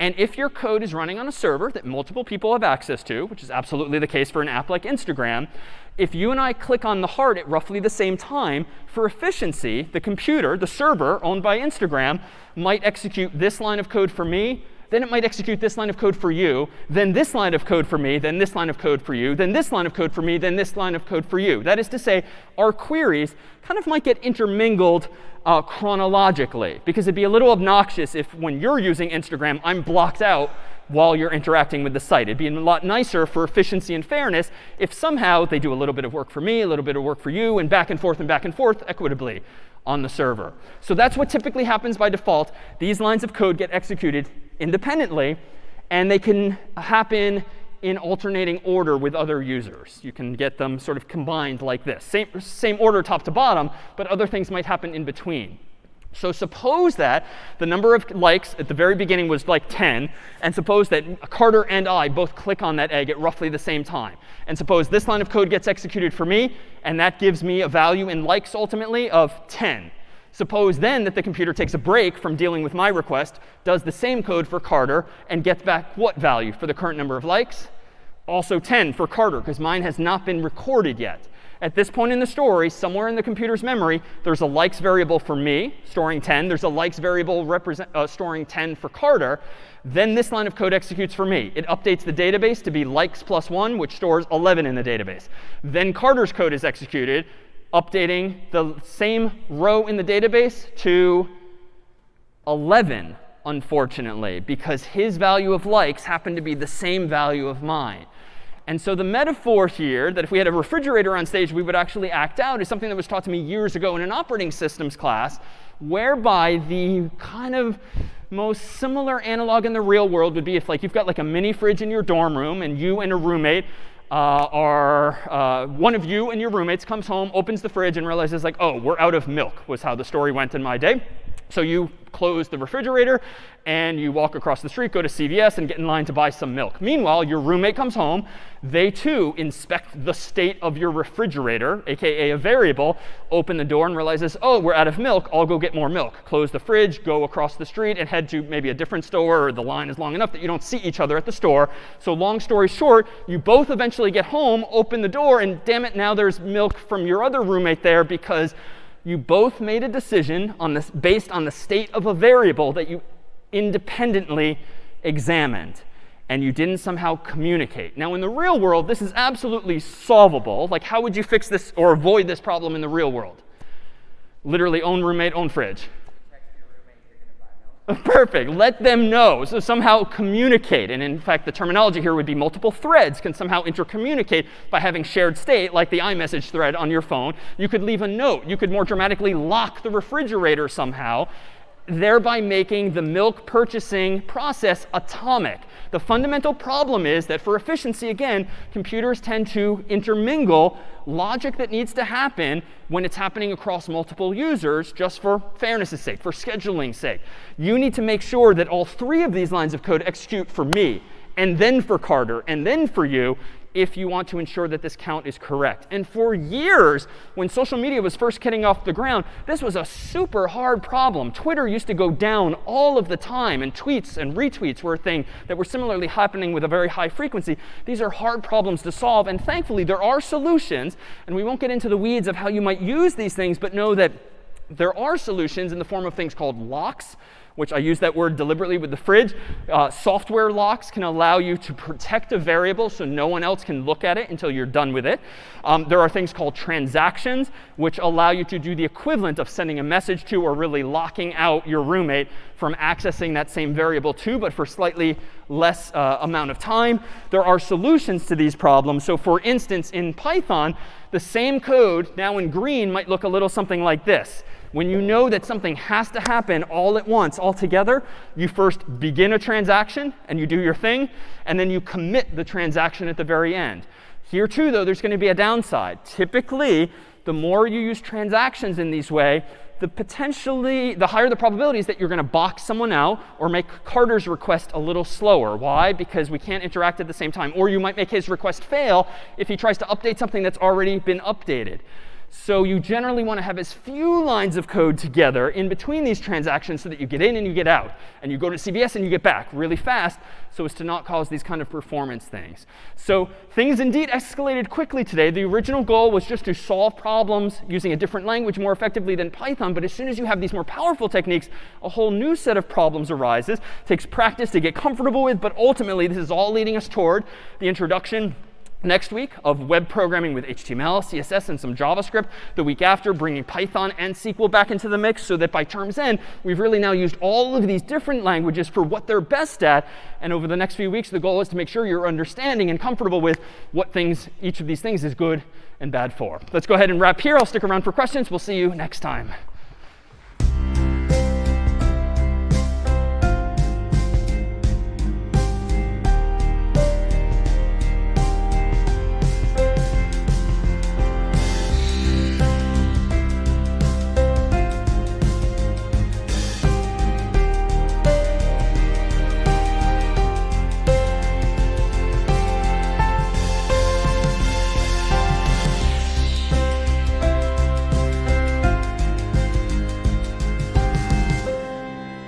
And if your code is running on a server that multiple people have access to, which is absolutely the case for an app like Instagram, if you and I click on the heart at roughly the same time, for efficiency, the computer, the server owned by Instagram, might execute this line of code for me, then it might execute this line of code for you, then this line of code for me, then this line of code for you, then this line of code for me, then this line of code for you. That is to say, our queries kind of might get intermingled chronologically, because it'd be a little obnoxious if when you're using Instagram, I'm blocked out while you're interacting with the site. It'd be a lot nicer for efficiency and fairness if somehow they do a little bit of work for me, a little bit of work for you, and back and forth equitably on the server. So that's what typically happens by default. These lines of code get executed independently, and they can happen in alternating order with other users. You can get them sort of combined like this. Same order top to bottom, but other things might happen in between. So suppose that the number of likes at the very beginning was like 10, and suppose that Carter and I both click on that egg at roughly the same time. And suppose this line of code gets executed for me, and that gives me a value in likes ultimately of 10. Suppose then that the computer takes a break from dealing with my request, does the same code for Carter, and gets back what value for the current number of likes? Also 10 for Carter, because mine has not been recorded yet. At this point in the story, somewhere in the computer's memory, there's a likes variable for me, storing 10. There's a likes variable storing 10 for Carter. Then this line of code executes for me. It updates the database to be likes plus 1, which stores 11 in the database. Then Carter's code is executed, updating the same row in the database to 11, unfortunately, because his value of likes happened to be the same value of mine. And so the metaphor here, that if we had a refrigerator on stage, we would actually act out, is something that was taught to me years ago in an operating systems class, whereby the kind of most similar analog in the real world would be if you've got like a mini fridge in your dorm room, and you and a roommate one of you and your roommates comes home, opens the fridge, and realizes oh, we're out of milk, was how the story went in my day. So you close the refrigerator and you walk across the street, go to CVS, and get in line to buy some milk. Meanwhile, your roommate comes home. They, too, inspect the state of your refrigerator, aka a variable, open the door and realizes, oh, we're out of milk. I'll go get more milk. Close the fridge, go across the street, and head to maybe a different store, or the line is long enough that you don't see each other at the store. So long story short, you both eventually get home, open the door, and damn it, now there's milk from your other roommate there because you both made a decision based on the state of a variable that you independently examined, and you didn't somehow communicate. Now, in the real world, this is absolutely solvable. Like, how would you fix this or avoid this problem in the real world? Literally, own roommate, own fridge. Text your roommate you're going to buy milk. Perfect. Let them know. So somehow communicate. And in fact, the terminology here would be multiple threads can somehow intercommunicate by having shared state, like the iMessage thread on your phone. You could leave a note. You could more dramatically lock the refrigerator somehow, thereby making the milk purchasing process atomic. The fundamental problem is that for efficiency, again, computers tend to intermingle logic that needs to happen when it's happening across multiple users, just for fairness' sake, for scheduling's sake. You need to make sure that all three of these lines of code execute for me, and then for Carter, and then for you, if you want to ensure that this count is correct. And for years, when social media was first getting off the ground, this was a super hard problem. Twitter used to go down all of the time, and tweets and retweets were a thing that were similarly happening with a very high frequency. These are hard problems to solve, and thankfully, there are solutions. And we won't get into the weeds of how you might use these things, but know that there are solutions in the form of things called locks, which I use that word deliberately with the fridge. Software locks can allow you to protect a variable so no one else can look at it until you're done with it. There are things called transactions, which allow you to do the equivalent of sending a message to or really locking out your roommate from accessing that same variable too, but for slightly less amount of time. There are solutions to these problems. So for instance, in Python, the same code now in green might look a little something like this. When you know that something has to happen all at once, all together, you first begin a transaction and you do your thing, and then you commit the transaction at the very end. Here too, though, there's going to be a downside. Typically, the more you use transactions in this way, the higher the probability is that you're going to box someone out or make Carter's request a little slower. Why? Because we can't interact at the same time. Or you might make his request fail if he tries to update something that's already been updated. So you generally want to have as few lines of code together in between these transactions so that you get in and you get out. And you go to CVS and you get back really fast so as to not cause these kind of performance things. So things indeed escalated quickly today. The original goal was just to solve problems using a different language more effectively than Python. But as soon as you have these more powerful techniques, a whole new set of problems arises. It takes practice to get comfortable with. But ultimately, this is all leading us toward the introduction next week of web programming with HTML, CSS, and some JavaScript. The week after, bringing Python and SQL back into the mix so that by term's end, we've really now used all of these different languages for what they're best at. And over the next few weeks, the goal is to make sure you're understanding and comfortable with what things each of these things is good and bad for. Let's go ahead and wrap here. I'll stick around for questions. We'll see you next time.